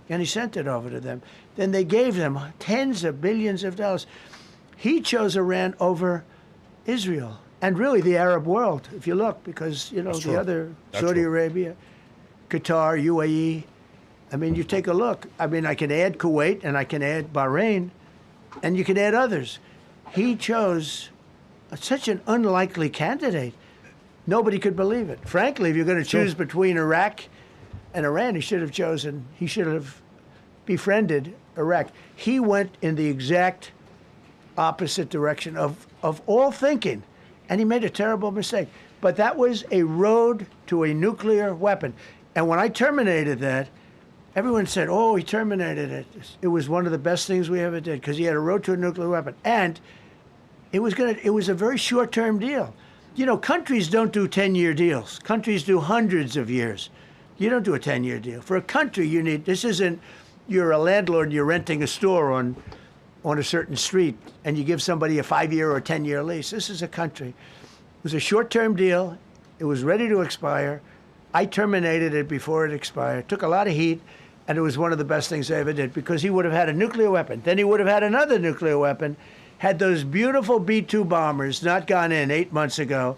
and he sent it over to them. Then they gave them tens of billions of dollars. He chose Iran over Israel and really the Arab world, if you look, because, you know, That's the true. other, That's Saudi true. Arabia, Qatar, UAE. I mean, you take a look. I mean, I can add Kuwait and I can add Bahrain, and you can add others. He chose such an unlikely candidate. Nobody could believe it. Frankly, if you're going to choose between Iraq and Iran, he should have befriended Iraq. He went in the exact opposite direction of all thinking, and he made a terrible mistake. But that was a road to a nuclear weapon. And when I terminated that, everyone said, oh, he terminated it. It was one of the best things we ever did, because he had a road to a nuclear weapon. And it was a very short-term deal. You know, countries don't do 10-year deals. Countries do hundreds of years. You don't do a 10-year deal. For a country, you need, this isn't, you're a landlord and you're renting a store on a certain street and you give somebody a 5-year or a 10-year lease. This is a country. It was a short-term deal. It was ready to expire. I terminated it before it expired. Took a lot of heat, and it was one of the best things I ever did, because he would have had a nuclear weapon. Then he would have had another nuclear weapon, had those beautiful B-2 bombers not gone in 8 months ago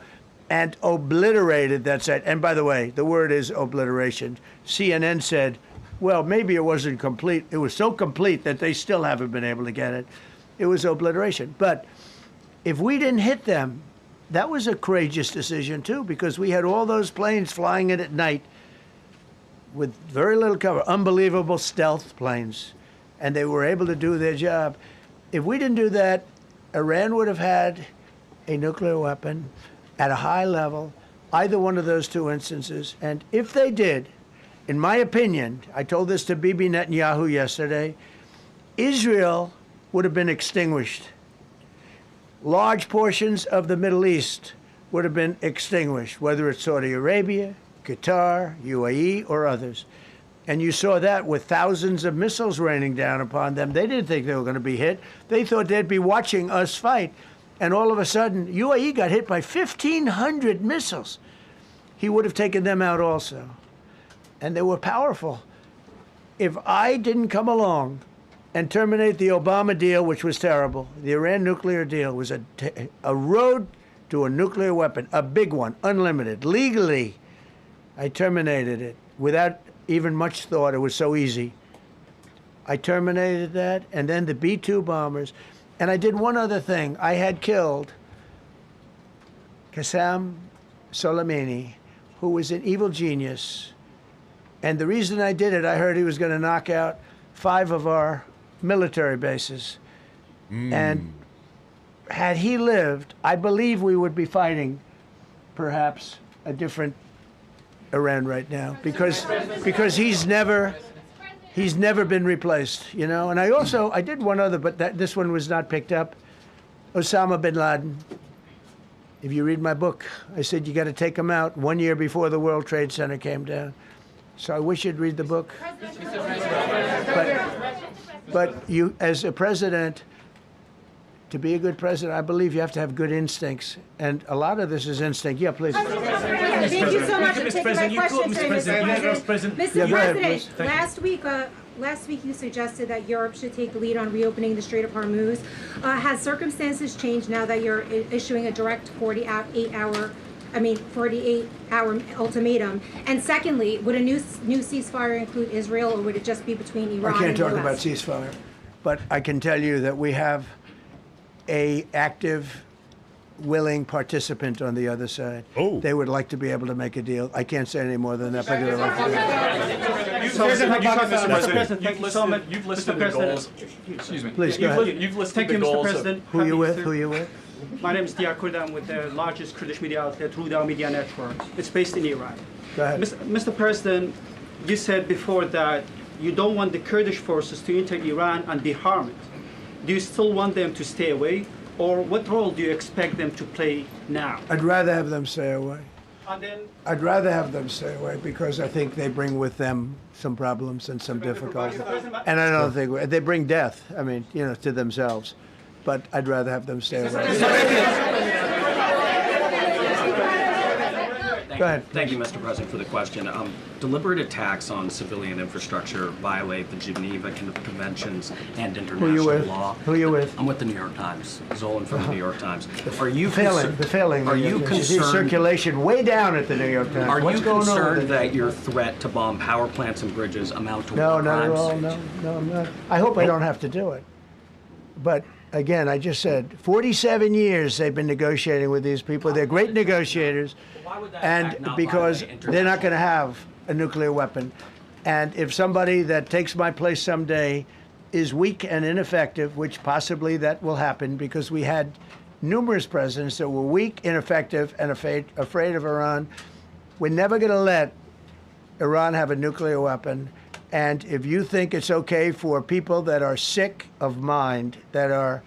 and obliterated that site. And by the way, the word is obliteration. CNN said, well, maybe it wasn't complete. It was so complete that they still haven't been able to get it. It was obliteration. But if we didn't hit them, that was a courageous decision, too, because we had all those planes flying in at night with very little cover, unbelievable stealth planes, and they were able to do their job. If we didn't do that, Iran would have had a nuclear weapon at a high level, either one of those two instances. And if they did, in my opinion, I told this to Bibi Netanyahu yesterday, Israel would have been extinguished. Large portions of the Middle East would have been extinguished, whether it's Saudi Arabia, Qatar, UAE, or others. And you saw that with thousands of missiles raining down upon them. They didn't think they were going to be hit. They thought they'd be watching us fight. And all of a sudden, UAE got hit by 1,500 missiles. He would have taken them out also. And they were powerful. If I didn't come along and terminate the Obama deal, which was terrible, the Iran nuclear deal was a road to a nuclear weapon, a big one, unlimited, legally. I terminated it without even much thought. It was so easy. I terminated that, and then the B-2 bombers. And I did one other thing. I had killed Qasem Soleimani, who was an evil genius. And the reason I did it, I heard he was going to knock out 5 of our military bases. And had he lived, I believe we would be fighting perhaps a different Iran right now, because he's never been replaced, you know. And I did one other, but this one was not picked up. Osama bin Laden. If you read my book, I said you got to take him out 1 year before the World Trade Center came down. So I wish you'd read the book. But you, as a president, to be a good president, I believe you have to have good instincts. And a lot of this is instinct. Yeah, please. Thank you so much for taking my question, Mr. President. Last week you suggested that Europe should take the lead on reopening the Strait of Hormuz. Has circumstances changed now that you're issuing a direct 48-hour ultimatum? And secondly, would a new ceasefire include Israel, or would it just be between Iran and the US? I can't talk about ceasefire, but I can tell you that we have a active, willing participant on the other side. Oh. They would like to be able to make a deal. I can't say any more than that. But You've listed the goals. Excuse me. Please, go ahead. You've listed the goals. Who you with? My name is Diyar Kurd. I'm with the largest Kurdish media outlet, Ruda Media Network. It's based in Iran. Go ahead. Mr. President, you said before that you don't want the Kurdish forces to enter Iran and be harmed. Do you still want them to stay away? Or what role do you expect them to play now? I'd rather have them stay away. And then, I'd rather have them stay away because I think they bring with them some problems and some difficulties. And I don't think they bring death, I mean, to themselves. But I'd rather have them stay away. Go ahead. Thank you, Mr. President, for the question. Deliberate attacks on civilian infrastructure violate the Geneva Conventions and international law. Who are you with? I'm with the New York Times. Zolan from the New York Times. Are you the failing? Are you concerned? Circulation way down at the New York Times. Are What's you going concerned on that your threat to bomb power plants and bridges amount to No, war not at crimes? all. No, I'm not. I hope I don't have to do it. But again, I just said 47 years they've been negotiating with these people. They're great negotiators. And because they're not going to have a nuclear weapon. And if somebody that takes my place someday is weak and ineffective, which possibly that will happen because we had numerous presidents that were weak, ineffective, and afraid of Iran, we're never going to let Iran have a nuclear weapon. And if you think it's okay for people that are sick of mind, that are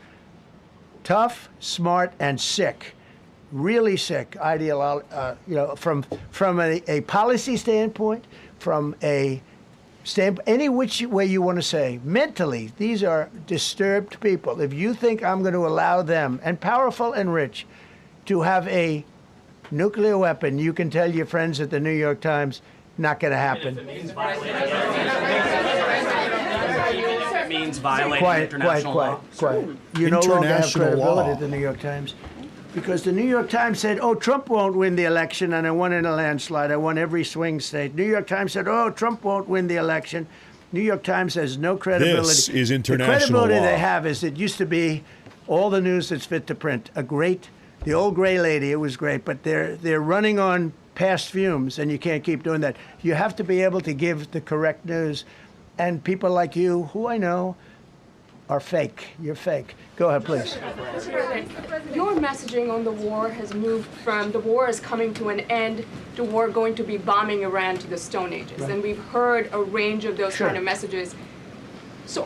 tough, smart, and sick, really sick, from a policy standpoint, from a standpoint, any which way you want to say, mentally, these are disturbed people. If you think I'm going to allow them, and powerful and rich, to have a nuclear weapon, you can tell your friends at the New York Times, not going to happen. It means violating international law. Quiet. You no longer have International credibility law. at the New York Times. Because the New York Times said, oh, Trump won't win the election, and I won in a landslide. I won every swing state. New York Times said, oh, Trump won't win the election. New York Times has no credibility. This is international The credibility law. they have is it used to be all the news that's fit to print. The old gray lady, it was great, but they're running on past fumes, and you can't keep doing that. You have to be able to give the correct news. And people like you, who I know, are fake. You're fake. Go ahead, please. Your messaging on the war has moved from the war is coming to an end to war going to be bombing Iran to the Stone Ages. Right. And we've heard a range of those kind of messages. So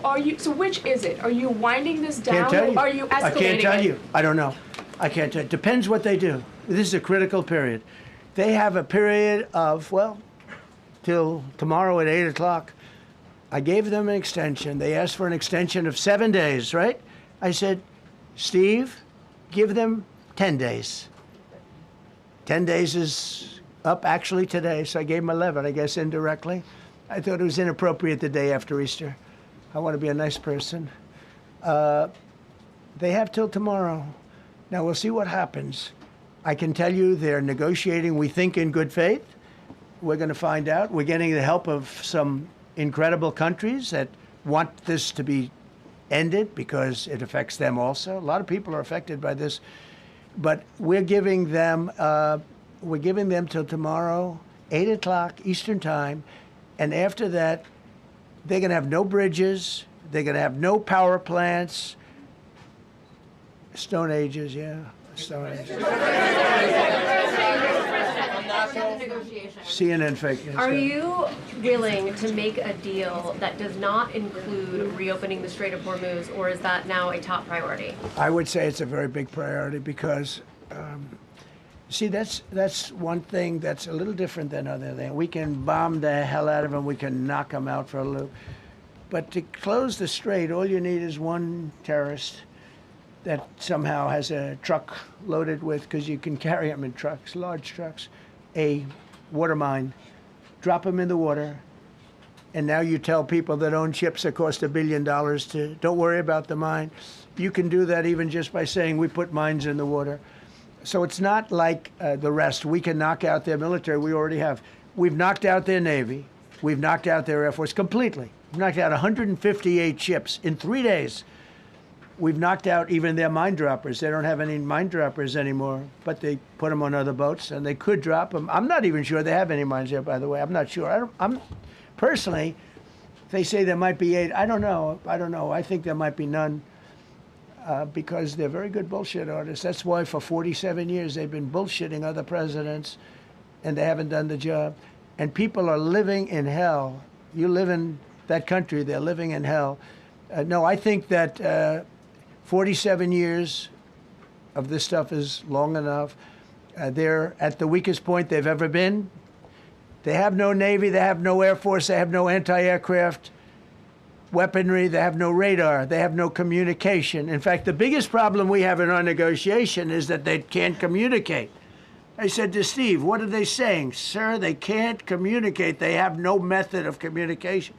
which is it? Are you winding this down or are you escalating it? I can't tell you. I don't know. I can't tell you. Depends what they do. This is a critical period. They have a period of, till tomorrow at 8 o'clock. I gave them an extension. They asked for an extension of 7 days, right? I said, Steve, give them 10 days. 10 days is up actually today, so I gave them 11, I guess, indirectly. I thought it was inappropriate the day after Easter. I want to be a nice person. They have till tomorrow. Now, we'll see what happens. I can tell you they're negotiating, we think, in good faith. We're going to find out. We're getting the help of some incredible countries that want this to be ended because it affects them also. A lot of people are affected by this. But we're giving them till tomorrow, 8 o'clock Eastern time. And after that, they're going to have no bridges. They're going to have no power plants. Stone Ages, yeah. Stone Ages. CNN fake news. Are you willing to make a deal that does not include reopening the Strait of Hormuz, or is that now a top priority? I would say it's a very big priority because, see, that's one thing that's a little different than other things. We can bomb the hell out of them. We can knock them out for a loop. But to close the strait, all you need is one terrorist that somehow has a truck loaded with, because you can carry them in trucks, large trucks, a water mine, drop them in the water, and now you tell people that own ships that cost $1 billion to don't worry about the mine. You can do that even just by saying we put mines in the water. So it's not like the rest. We can knock out their military. We already have. We've knocked out their Navy. We've knocked out their Air Force completely. We've knocked out 158 ships in 3 days. We've knocked out even their mine droppers. They don't have any mine droppers anymore, but they put them on other boats, and they could drop them. I'm not even sure they have any mines there, by the way. I'm not sure. I'm personally, they say there might be 8. I don't know. I think there might be none. because they're very good bullshit artists. That's why for 47 years they've been bullshitting other presidents, and they haven't done the job. And people are living in hell. You live in that country, they're living in hell. No, I think that 47 years of this stuff is long enough. They're at the weakest point they've ever been. They have no Navy, they have no Air Force, they have no anti-aircraft weaponry, they have no radar, they have no communication. In fact, the biggest problem we have in our negotiation is that they can't communicate. I said to Steve, what are they saying? Sir, they can't communicate. They have no method of communication.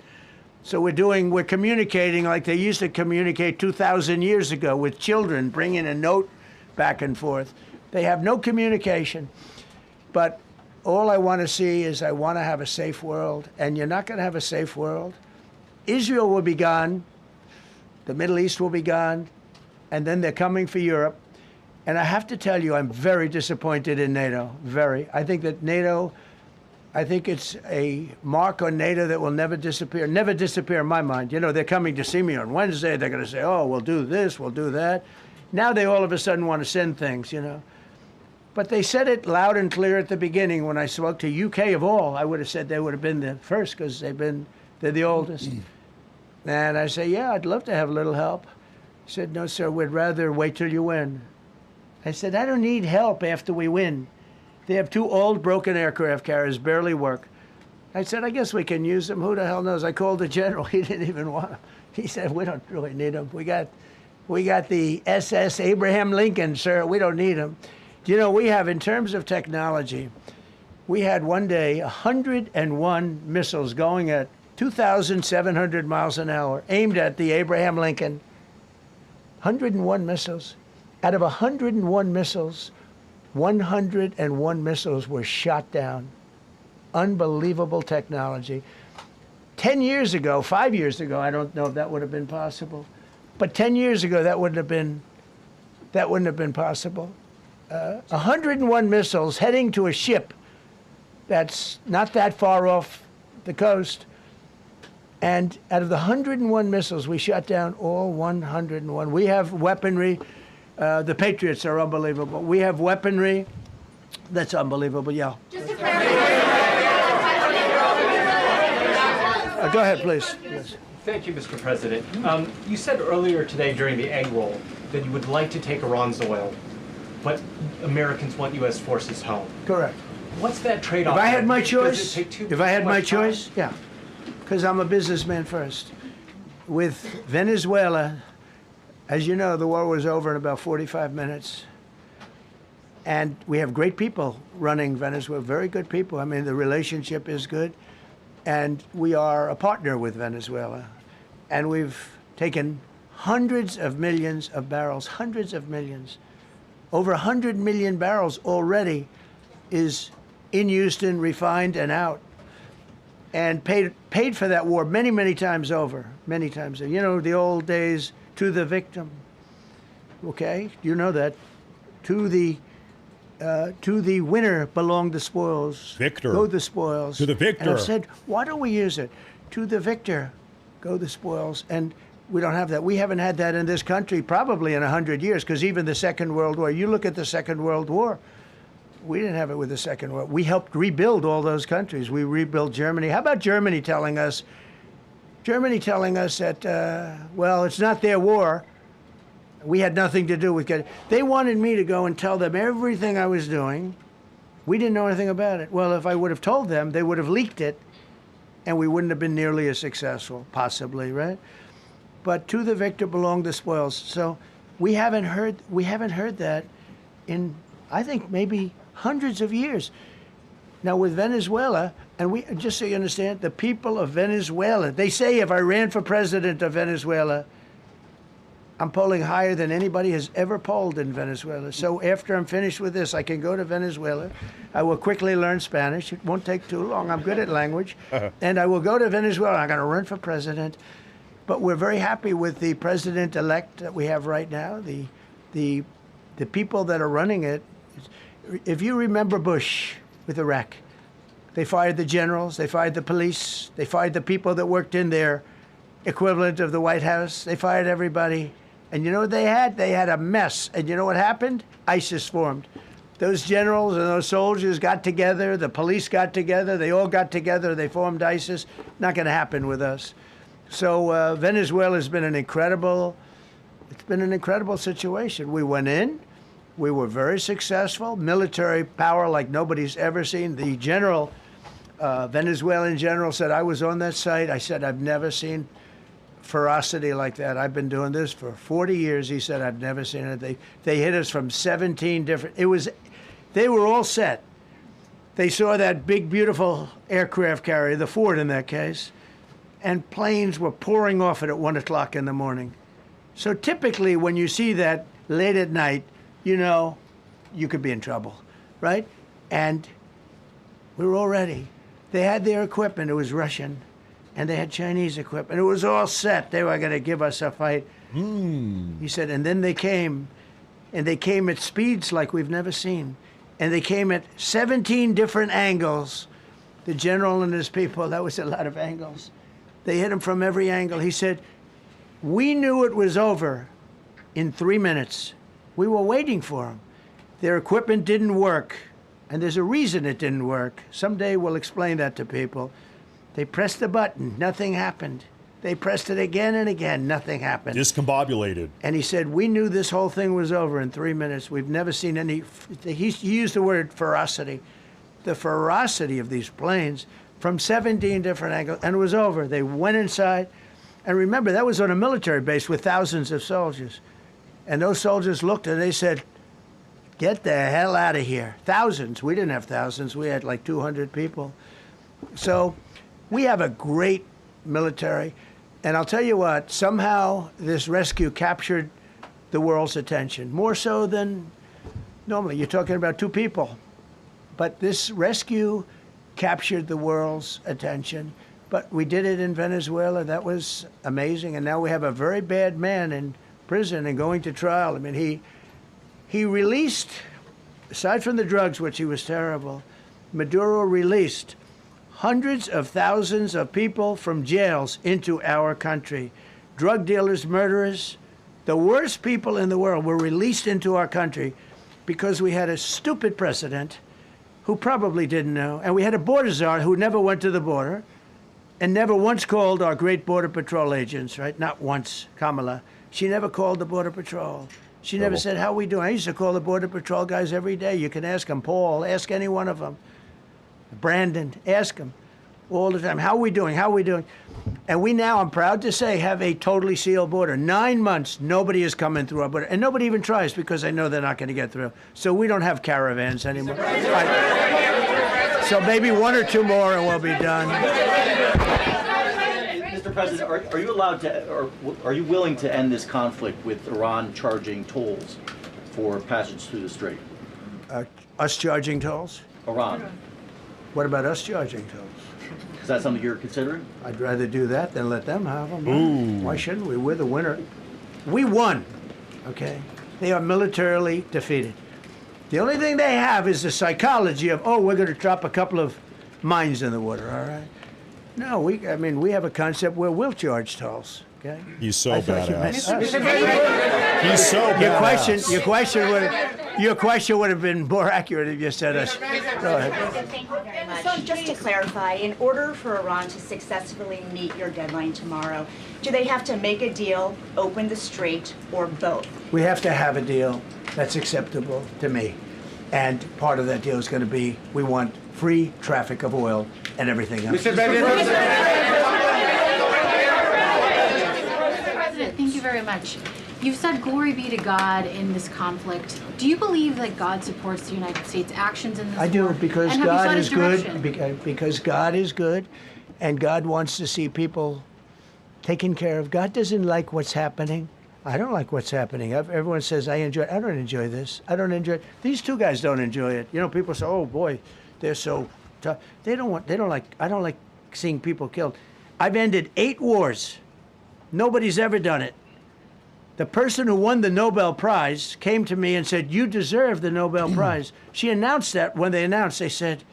So we're communicating like they used to communicate 2,000 years ago with children, bringing a note back and forth. They have no communication. But all I want to see is I want to have a safe world, and you're not going to have a safe world. Israel will be gone, the Middle East will be gone, and then they're coming for Europe. And I have to tell you, I'm very disappointed in NATO, very. I think that NATO, I think it's a mark on NATO that will never disappear in my mind. You know, they're coming to see me on Wednesday, they're going to say, oh, we'll do this, we'll do that. Now they all of a sudden want to send things, you know. But they said it loud and clear at the beginning. When I spoke to UK of all, I would have said they would have been the first because they're the oldest. And I say, yeah, I'd love to have a little help. He said, no, sir, we'd rather wait till you win. I said, I don't need help after we win. They have 2 old broken aircraft carriers, barely work. I said, I guess we can use them. Who the hell knows? I called the general. He didn't even want them. He said, we don't really need them. We got the SS Abraham Lincoln, sir. We don't need them. You know, we have, in terms of technology, we had one day 101 missiles going at 2,700 miles an hour, aimed at the Abraham Lincoln. 101 missiles. Out of 101 missiles, 101 missiles were shot down. Unbelievable technology. 10 years ago, 5 years ago, I don't know if that would have been possible, but 10 years ago, that wouldn't have been possible. 101 missiles heading to a ship that's not that far off the coast. And out of the 101 missiles, we shot down all 101. We have weaponry. The Patriots are unbelievable. We have weaponry that's unbelievable, yeah. Go ahead, please. Yes. Thank you, Mr. President. You said earlier today during the egg roll that you would like to take Iran's oil, but Americans want U.S. forces home. Correct. What's that trade-off? If I had my choice, yeah, because I'm a businessman first. With Venezuela, as you know, the war was over in about 45 minutes. And we have great people running Venezuela, very good people. I mean, the relationship is good. And we are a partner with Venezuela. And we've taken hundreds of millions of barrels, hundreds of millions. Over 100 million barrels already is in Houston, refined and out. And paid for that war many, many times over, many times over. You know, the old days, to the victim, okay? You know that. To the winner belong the spoils. Victor. Go the spoils. To the victor. And I've said, why don't we use it? To the victor, go the spoils. And we don't have that. We haven't had that in this country probably in 100 years, because even the Second World War, you look at the Second World War, we didn't have it with the Second World War. We helped rebuild all those countries. We rebuilt Germany. How about Germany telling us that, well, it's not their war. We had nothing to do with it. They wanted me to go and tell them everything I was doing. We didn't know anything about it. Well, if I would have told them, they would have leaked it, and we wouldn't have been nearly as successful, possibly, right? But to the victor belong the spoils. So we haven't heard that in, I think, maybe hundreds of years. Now with Venezuela, and we, just so you understand, the people of Venezuela, they say if I ran for president of Venezuela, I'm polling higher than anybody has ever polled in Venezuela. So after I'm finished with this, I can go to Venezuela. I will quickly learn Spanish. It won't take too long. I'm good at language. And I will go to Venezuela. I'm going to run for president. But we're very happy with the president-elect that we have right now, the people that are running it. If you remember Bush with Iraq, they fired the generals, they fired the police, they fired the people that worked in their equivalent of the White House, they fired everybody, And you know what they had? They had a mess. And you know what happened? ISIS formed. Those generals and those soldiers got together. The police got together. They all got together. They formed ISIS. Not going to happen with us. So Venezuela has been an incredible situation. We went in. We were very successful. Military power like nobody's ever seen. The general, Venezuelan general, said, I was on that site. I said, I've never seen ferocity like that. I've been doing this for 40 years. He said, I've never seen it. They hit us from 17 different, they were all set. They saw that big, beautiful aircraft carrier, the Ford in that case, and planes were pouring off it at 1 o'clock in the morning. So typically when you see that late at night, you know, you could be in trouble, right? And we were all ready. They had their equipment. It was Russian. And they had Chinese equipment. It was all set. They were going to give us a fight. He said, and then they came, and they came at speeds like we've never seen. And they came at 17 different angles. The general and his people, that was a lot of angles. They hit him from every angle. He said, we knew it was over in 3 minutes. We were waiting for them. Their equipment didn't work. And there's a reason it didn't work. Someday we'll explain that to people. They pressed the button, nothing happened. They pressed it again and again, nothing happened. Discombobulated. And he said, we knew this whole thing was over in 3 minutes. We've never seen any, he used the word ferocity. The ferocity of these planes from 17 different angles, and it was over. They went inside, and remember, that was on a military base with thousands of soldiers. And those soldiers looked and they said, get the hell out of here. Thousands, we didn't have thousands, we had like 200 people. So, we have a great military, and I'll tell you what, somehow this rescue captured the world's attention, more so than normally. You're talking about 2 people, but this rescue captured the world's attention. But we did it in Venezuela. That was amazing, and now we have a very bad man in prison and going to trial. I mean, he released, aside from the drugs, which he was terrible, Maduro released hundreds of thousands of people from jails into our country. Drug dealers, murderers, the worst people in the world were released into our country because we had a stupid president who probably didn't know, and we had a border czar who never went to the border and never once called our great Border Patrol agents, right? Not once, Kamala. She never called the Border Patrol. She never said, how we doing? I used to call the Border Patrol guys every day. You can ask them, Paul, ask any one of them. Brandon, ask him all the time, how are we doing, how are we doing? And we now, I'm proud to say, have a totally sealed border. 9 months, nobody is coming through our border. And nobody even tries because they know they're not going to get through. So we don't have caravans anymore. So maybe 1 or 2 more and we'll be done. Mr. President, are you allowed to, or are you willing to end this conflict with Iran charging tolls for passage through the strait? Us charging tolls? Iran. What about us charging tolls? Is that something you're considering? I'd rather do that than let them have them. Ooh. Why shouldn't we? We're the winner. We won, okay? They are militarily defeated. The only thing they have is the psychology of, oh, we're going to drop a couple of mines in the water, all right? No, we have a concept where we'll charge tolls, okay? He's so badass. He's so badass. Your question would have been more accurate if you said us. Go ahead. Thank you very much. So just to clarify, in order for Iran to successfully meet your deadline tomorrow, do they have to make a deal, open the strait, or both? We have to have a deal that's acceptable to me. And part of that deal is going to be, we want free traffic of oil and everything else. Mr. President, thank you very much. You've said glory be to God in this conflict. Do you believe that God supports the United States' actions in this war? I do, because And God is direction? good. Because God is good, and God wants to see people taken care of. God doesn't like what's happening. I don't like what's happening. Everyone says, I don't enjoy this. I don't enjoy it. These 2 guys don't enjoy it. You know, people say, oh boy, they're so tough. I don't like seeing people killed. I've ended 8 wars. Nobody's ever done it. The person who won the Nobel Prize came to me and said, you deserve the Nobel Prize. She announced that. When they announced, they said,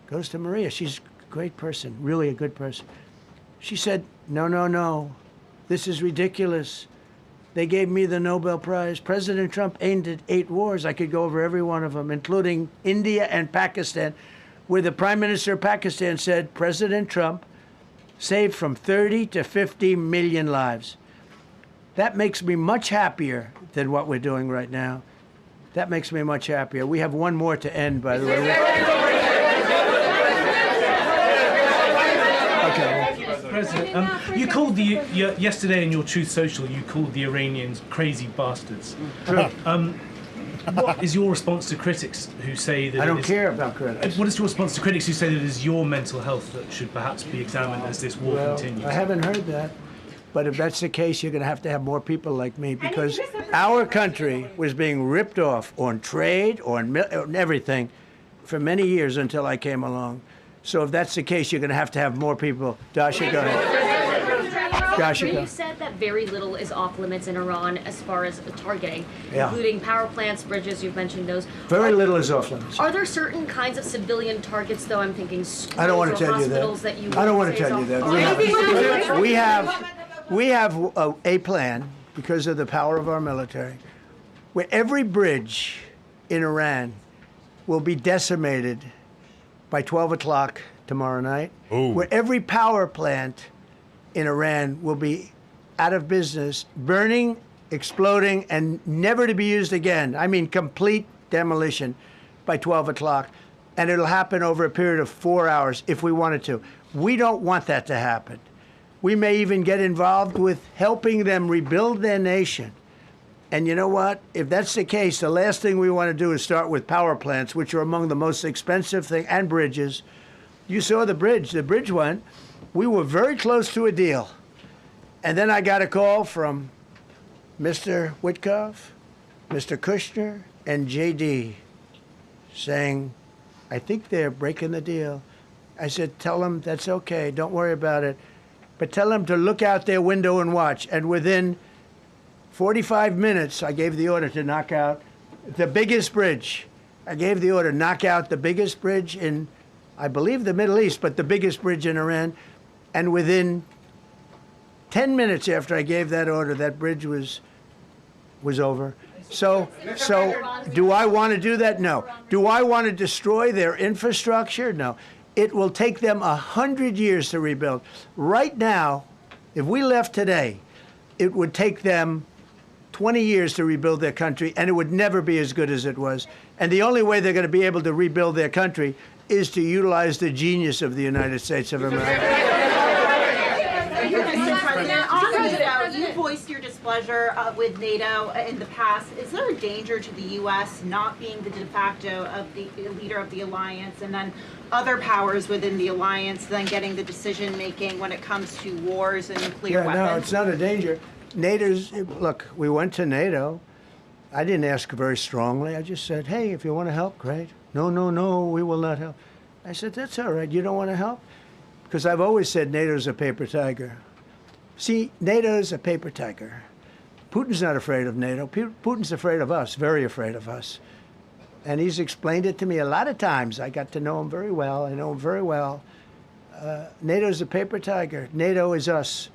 goes to Maria. She's a great person, really a good person. She said, no. This is ridiculous. They gave me the Nobel Prize. President Trump ended 8 wars. I could go over every one of them, including India and Pakistan, where the Prime Minister of Pakistan said President Trump saved from 30 to 50 million lives. That makes me much happier than what we're doing right now. That makes me much happier. We have one more to end, by the way. President, you called yesterday in your Truth Social, you called the Iranians crazy bastards. What is your response to critics who say that I don't care about critics. What is your response to critics who say that it is your mental health that should perhaps be examined as this war continues? I haven't heard that. But if that's the case, you're going to have more people like me, because our country was being ripped off on trade, on everything, for many years until I came along. So if that's the case, you're going to have more people. Dasha, go ahead. Dasha, go. You said that very little is off limits in Iran as far as targeting, Yeah. including power plants, bridges, you've mentioned those. Very little is off limits. Are there certain kinds of civilian targets, though? I'm thinking schools I don't want to or tell you hospitals that. you I don't want say to tell is you off- that. We have a plan, because of the power of our military, where every bridge in Iran will be decimated by 12 o'clock tomorrow night, where every power plant in Iran will be out of business, burning, exploding, and never to be used again. I mean, complete demolition by 12 o'clock. And it'll happen over a period of 4 hours if we wanted to. We don't want that to happen. We may even get involved with helping them rebuild their nation. And you know what? If that's the case, the last thing we want to do is start with power plants, which are among the most expensive thing, and bridges. You saw the bridge. The bridge went. We were very close to a deal. And then I got a call from Mr. Witkoff, Mr. Kushner, and JD saying, I think they're breaking the deal. I said, tell them that's okay. Don't worry about it. But tell them to look out their window and watch. And within 45 minutes, I gave the order to knock out the biggest bridge. I gave the order, knock out the biggest bridge in, I believe, the Middle East, but the biggest bridge in Iran. And within 10 minutes after I gave that order, that bridge was over. So do I want to do that? No. Do I want to destroy their infrastructure? No. It will take them 100 years to rebuild. Right now, if we left today, it would take them 20 years to rebuild their country, and it would never be as good as it was. And the only way they're going to be able to rebuild their country is to utilize the genius of the United States of America. You voiced your displeasure with NATO in the past. Is there a danger to the U.S. not being the de facto of the leader of the alliance, and then other powers within the alliance then getting the decision making when it comes to wars and nuclear weapons? No, it's not a danger. Look, we went to NATO. I didn't ask very strongly. I just said, hey, if you want to help, great. No, we will not help. I said, that's all right. You don't want to help? Because I've always said NATO's a paper tiger. See, NATO's a paper tiger. Putin's not afraid of NATO. Putin's afraid of us, very afraid of us. And he's explained it to me a lot of times. I got to know him very well. I know him very well. NATO's a paper tiger. NATO is us.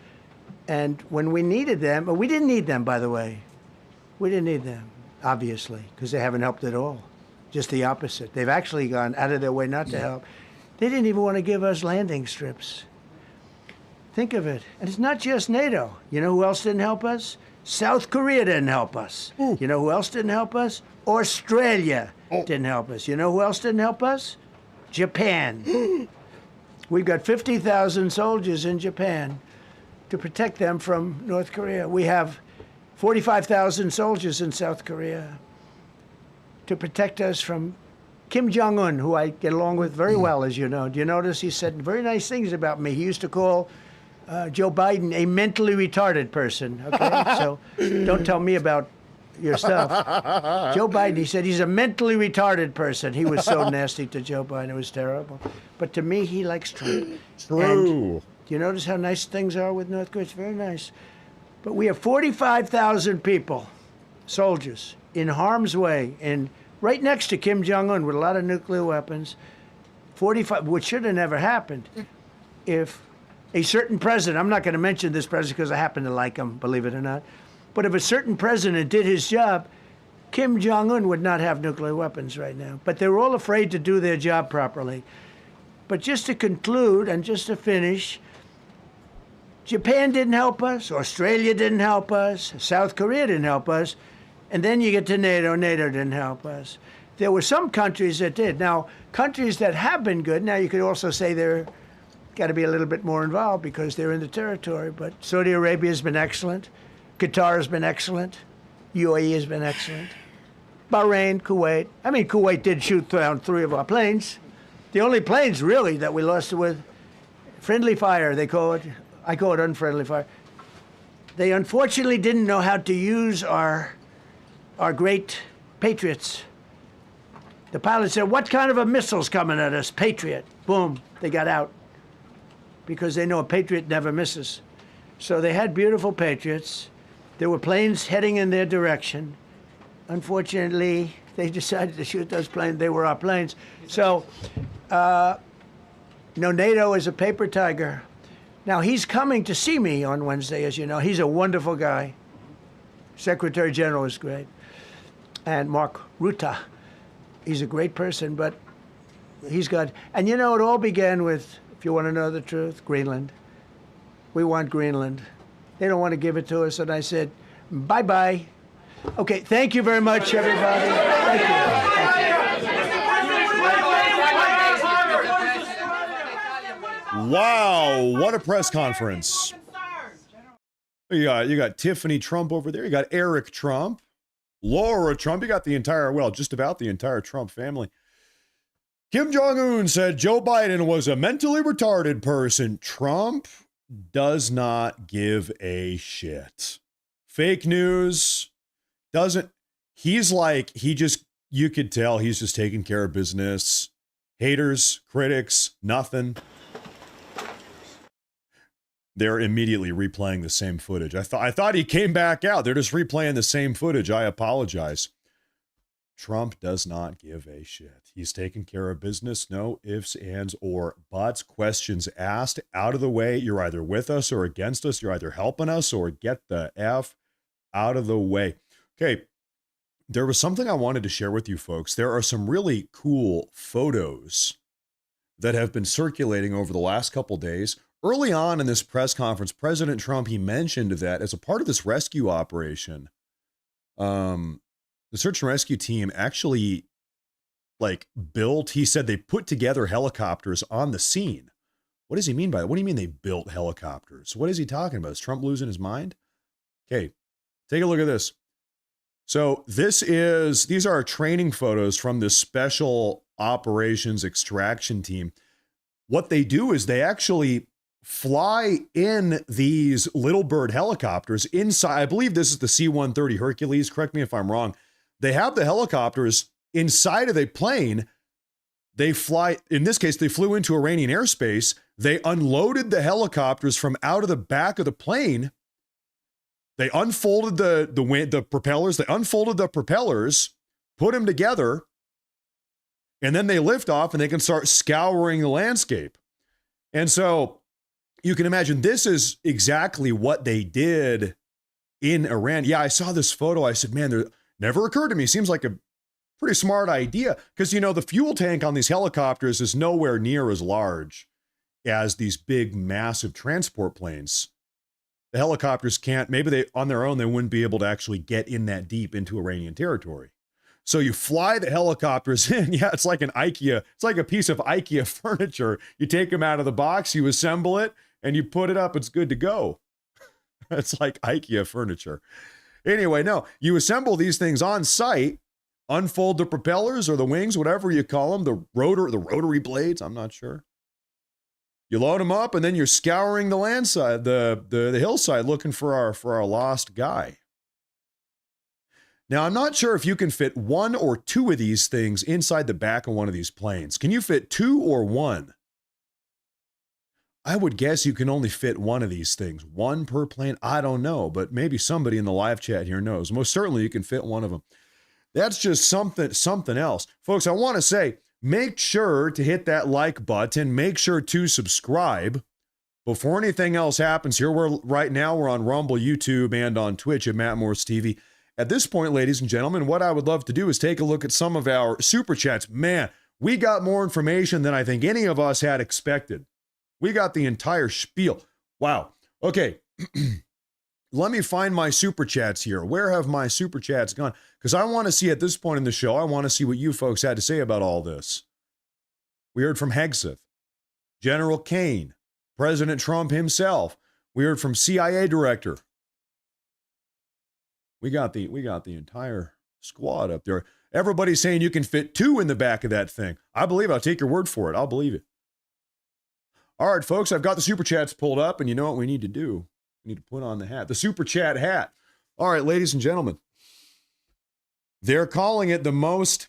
And when we needed them, we didn't need them, by the way. We didn't need them, obviously, because they haven't helped at all. Just the opposite. They've actually gone out of their way not to help. They didn't even want to give us landing strips. Think of it. And it's not just NATO. You know who else didn't help us? South Korea didn't help us. You know who else didn't help us? Australia didn't help us. You know who else didn't help us? Japan. We've got 50,000 soldiers in Japan to protect them from North Korea. We have 45,000 soldiers in South Korea to protect us from Kim Jong-un, who I get along with very well, as you know. Do you notice he said very nice things about me? He used to call Joe Biden a mentally retarded person, okay? So don't tell me about your stuff. Joe Biden, he said he's a mentally retarded person. He was so nasty to Joe Biden. It was terrible. But to me, he likes Trump. True. And do you notice how nice things are with North Korea? It's very nice. But we have 45,000 people, soldiers, in harm's way, and right next to Kim Jong-un with a lot of nuclear weapons. 45, which should have never happened if a certain president, I'm not going to mention this president because I happen to like him, believe it or not, But if a certain president did his job, Kim Jong-un would not have nuclear weapons right now. But they were all afraid to do their job properly. But just to conclude and just to finish, Japan didn't help us, Australia didn't help us, South Korea didn't help us, and then you get to NATO, NATO didn't help us. There were some countries that did. Now, countries that have been good, now you could also say they're got to be a little bit more involved because they're in the territory, but Saudi Arabia has been excellent, Qatar has been excellent, UAE has been excellent, Bahrain, Kuwait. I mean, Kuwait did shoot down 3 of our planes. The only planes, really, that we lost with friendly fire, they call it. I call it unfriendly fire. They unfortunately didn't know how to use our great Patriots. The pilot said, what kind of a missile's coming at us? Patriot. Boom, they got out. Because they know a Patriot never misses. So they had beautiful Patriots. There were planes heading in their direction. Unfortunately, they decided to shoot those planes. They were our planes. So, NATO is a paper tiger. Now, he's coming to see me on Wednesday, as you know. He's a wonderful guy. Secretary General is great. And Mark Rutte, he's a great person, but he's got... And it all began with, if you want to know the truth, Greenland. We want Greenland. They don't want to give it to us, and I said, bye-bye. Okay, thank you very much, everybody. Thank you. Wow, what a press conference. You got Tiffany Trump over there. You got Eric Trump, Laura Trump. You got the entire, just about the entire Trump family. Kim Jong-un said Joe Biden was a mentally retarded person. Trump does not give a shit. Fake news doesn't. He's like, you could tell he's just taking care of business. Haters, critics, nothing. They're immediately replaying the same footage. I thought he came back out. They're just replaying the same footage. I apologize. Trump does not give a shit. He's taking care of business. No ifs, ands, or buts. Questions asked. Out of the way. You're either with us or against us. You're either helping us or get the F out of the way. Okay. There was something I wanted to share with you folks. There are some really cool photos that have been circulating over the last couple days. Early on in this press conference, President Trump, he mentioned that as a part of this rescue operation, the search and rescue team actually he said they put together helicopters on the scene. What does he mean by that? What do you mean they built helicopters? What is he talking about? Is Trump losing his mind? Okay, take a look at this. So these are training photos from this special operations extraction team. What they do is they actually fly in these little bird helicopters inside. I believe this is the C-130 Hercules. Correct me if I'm wrong. They have the helicopters inside of a plane. They fly, in this case, they flew into Iranian airspace. They unloaded the helicopters from out of the back of the plane. They unfolded the propellers. They unfolded the propellers, put them together, and then they lift off and they can start scouring the landscape. And so you can imagine this is exactly what they did in Iran. Yeah, I saw this photo. I said, man, there never occurred to me. Seems like a pretty smart idea because, the fuel tank on these helicopters is nowhere near as large as these big, massive transport planes. The helicopters can't, maybe on their own, they wouldn't be able to actually get in that deep into Iranian territory. So you fly the helicopters in. Yeah, it's like it's like a piece of IKEA furniture. You take them out of the box, you assemble it, and you put it up. It's good to go. It's like IKEA furniture. Anyway, no, you assemble these things on site, unfold the propellers or the wings, whatever you call them, the rotary blades, I'm not sure. You load them up, and then you're scouring the land side, the hillside, looking for our lost guy. Now, I'm not sure if you can fit 1 or 2 of these things inside the back of one of these planes. Can you fit 2 or 1? I would guess you can only fit 1 of these things. 1 per plane? I don't know, but maybe somebody in the live chat here knows. Most certainly you can fit 1 of them. That's just something else. Folks, I want to say, make sure to hit that like button. Make sure to subscribe. Before anything else happens here, right now we're on Rumble, YouTube, and on Twitch at Matt Morris TV. At this point, ladies and gentlemen, what I would love to do is take a look at some of our super chats. Man, we got more information than I think any of us had expected. We got the entire spiel. Wow. Okay. Let me find my super chats here. Where have my super chats gone? Because I want to see at this point in the show, I want to see what you folks had to say about all this. We heard from Hegseth, General Kane, President Trump himself. We heard from CIA Director. We got the entire squad up there. Everybody's saying you can fit 2 in the back of that thing. I believe it. I'll take your word for it. I'll believe it. All right, folks, I've got the super chats pulled up, and you know what we need to do? We need to put on the hat, the super chat hat. All right, ladies and gentlemen, they're calling it the most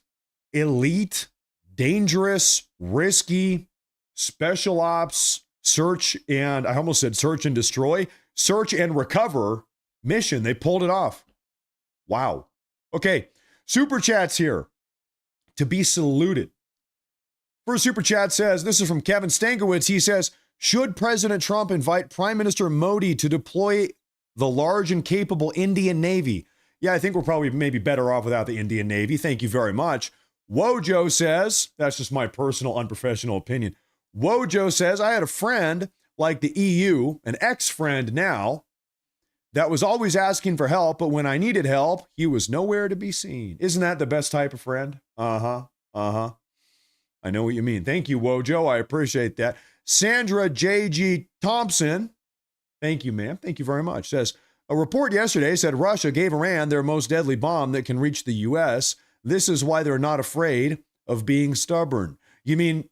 elite, dangerous, risky, special ops, search and, I almost said search and destroy, search and recover mission. They pulled it off. Wow. Okay, super chats here to be saluted. First super chat says, this is from Kevin Stankiewicz. He says, should President Trump invite Prime Minister Modi to deploy the large and capable Indian Navy? Yeah, I think we're probably maybe better off without the Indian Navy. Thank you very much. Wojo says, that's just my personal unprofessional opinion. Wojo says, I had a friend like the EU, an ex-friend now, that was always asking for help, but when I needed help, he was nowhere to be seen. Isn't that the best type of friend? I know what you mean. Thank you, Wojo. I appreciate that. Sandra J.G. Thompson, thank you, ma'am. Thank you very much. Says, a report yesterday said Russia gave Iran their most deadly bomb that can reach the U.S. This is why they're not afraid of being stubborn. You mean,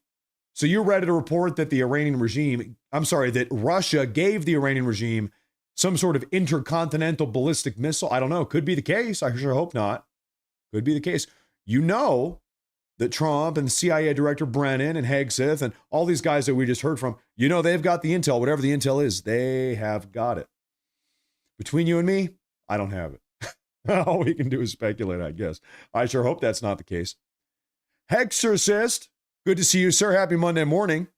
so you read a report that that Russia gave the Iranian regime some sort of intercontinental ballistic missile? I don't know. Could be the case. I sure hope not. Could be the case. You know that Trump and CIA Director Brennan and Hegseth and all these guys that we just heard from, you know they've got the intel. Whatever the intel is, they have got it. Between you and me, I don't have it. All we can do is speculate, I guess. I sure hope that's not the case. Hexorcist, good to see you, sir. Happy Monday morning.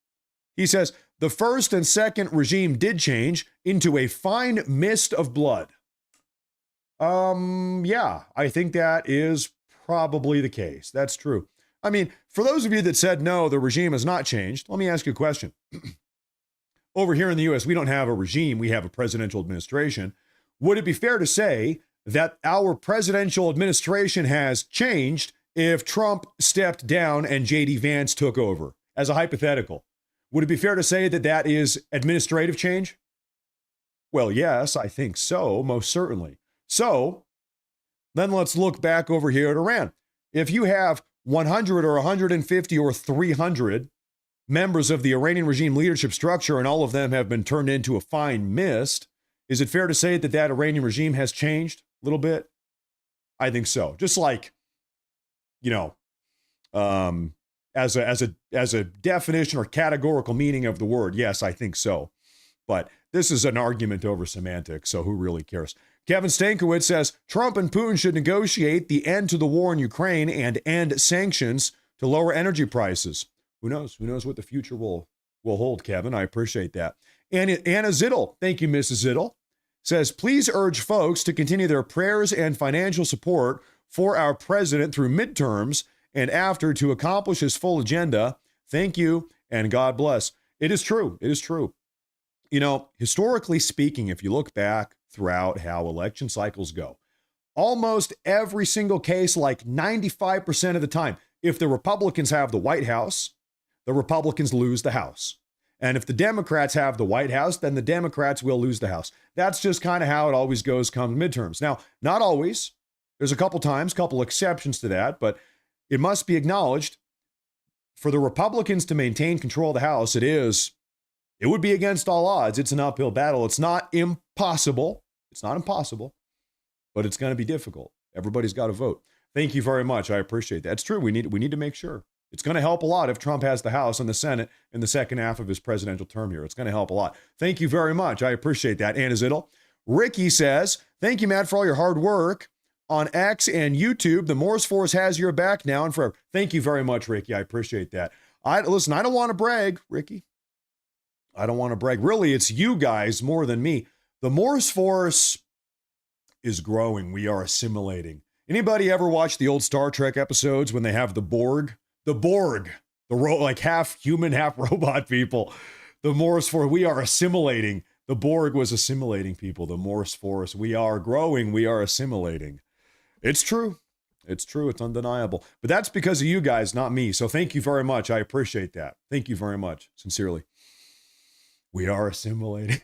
He says, the first and second regime did change into a fine mist of blood. Yeah, I think that is probably the case. That's true. I mean, for those of you that said, no, the regime has not changed, let me ask you a question. Over here in the U.S., we don't have a regime. We have a presidential administration. Would it be fair to say that our presidential administration has changed if Trump stepped down and J.D. Vance took over? As a hypothetical, would it be fair to say that that is administrative change? Well, yes, I think so, most certainly. So then let's look back over here at Iran. If you have 100 or 150 or 300 members of the Iranian regime leadership structure and all of them have been turned into a fine mist, is it fair to say that that Iranian regime has changed a little bit? I think so. Just like, you know, as a definition or categorical meaning of the word, yes, I think so. But this is an argument over semantics, so who really cares? Kevin Stankiewicz says Trump and Putin should negotiate the end to the war in Ukraine and end sanctions to lower energy prices. Who knows? Who knows what the future will hold, Kevin? I appreciate that. And Anna Zittel, thank you, Mrs. Zittel, says, please urge folks to continue their prayers and financial support for our president through midterms and after to accomplish his full agenda. Thank you, and God bless. It is true. It is true. You know, historically speaking, if you look back throughout how election cycles go, almost every single case, like 95% of the time, if the Republicans have the White House, the Republicans lose the House. And if the Democrats have the White House, then the Democrats will lose the House. That's just kind of how it always goes come midterms. Now, not always. There's a couple times, couple exceptions to that, but it must be acknowledged for the Republicans to maintain control of the House, it would be against all odds. It's an uphill battle. It's not impossible. It's not impossible, but it's going to be difficult. Everybody's got to vote. Thank you very much. I appreciate that. It's true. We need to make sure. It's going to help a lot if Trump has the House and the Senate in the second half of his presidential term here. It's going to help a lot. Thank you very much. I appreciate that. Anna Zittel. Ricky says, thank you, Matt, for all your hard work on X and YouTube. The Morse Force has your back now and forever. Thank you very much, Ricky. I appreciate that. Listen, I don't want to brag, Ricky. I don't want to brag. Really, it's you guys more than me. The Morse force is growing. We are assimilating. Anybody ever watch the old Star Trek episodes when they have the Borg? The Borg, like half human, half robot people. The Morse force, we are assimilating. The Borg was assimilating people. The Morse force, we are growing. We are assimilating. It's true. It's true. It's undeniable. But that's because of you guys, not me. So thank you very much. I appreciate that. Thank you very much. Sincerely. We are assimilating.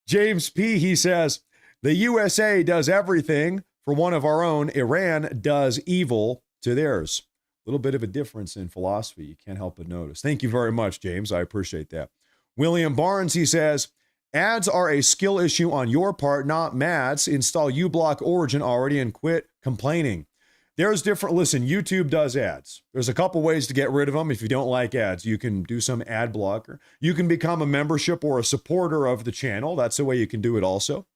James P., he says, the USA does everything for one of our own. Iran does evil to theirs. A little bit of a difference in philosophy. You can't help but notice. Thank you very much, James. I appreciate that. William Barnes, he says, ads are a skill issue on your part, not Matt's. Install uBlock Origin already and quit complaining. There's different, listen, YouTube does ads. There's a couple ways to get rid of them if you don't like ads. You can do some ad blocker. You can become a membership or a supporter of the channel. That's the way you can do it also.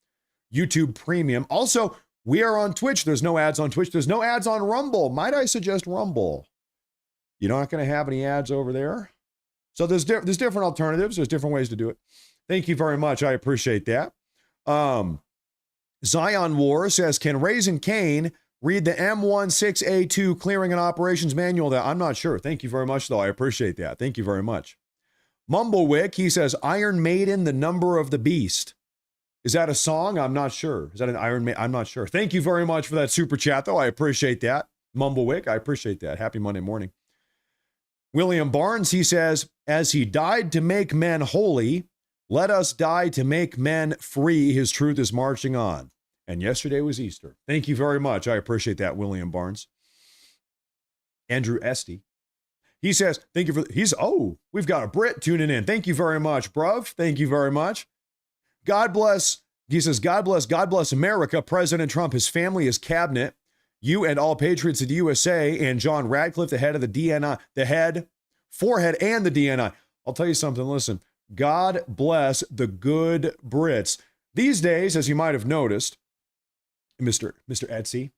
YouTube Premium. Also, we are on Twitch. There's no ads on Twitch. There's no ads on Rumble. Might I suggest Rumble? You're not going to have any ads over there? So there's different alternatives. There's different ways to do it. Thank you very much. I appreciate that. Zion War says, can Raising Cane read the M16A2 Clearing and Operations Manual? That I'm not sure. Thank you very much, though. I appreciate that. Thank you very much. Mumblewick, he says, Iron Maiden, the Number of the Beast. Is that a song? I'm not sure. Is that an Iron Maiden? I'm not sure. Thank you very much for that super chat, though. I appreciate that. Mumblewick, I appreciate that. Happy Monday morning. William Barnes, he says, as he died to make men holy, let us die to make men free. His truth is marching on. And yesterday was Easter. Thank you very much. I appreciate that, William Barnes. Andrew Esty. He says, thank you for, we've got a Brit tuning in. Thank you very much, bruv. Thank you very much. God bless. He says, God bless America, President Trump, his family, his cabinet, you and all patriots of the USA, and John Radcliffe, the head of the DNI, the head, forehead, and the DNI. I'll tell you something, listen, God bless the good Brits. These days, as you might have noticed, Mr. Etsy,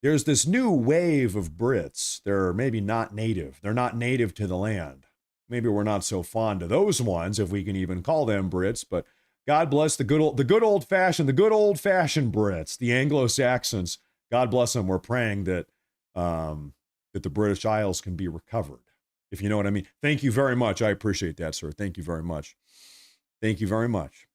there's this new wave of Brits. They're maybe not native. They're not native to the land. Maybe we're not so fond of those ones, if we can even call them Brits, but God bless the good old fashioned Brits, the Anglo-Saxons. God bless them. We're praying that the British Isles can be recovered, if you know what I mean. Thank you very much. I appreciate that, sir. Thank you very much. Thank you very much.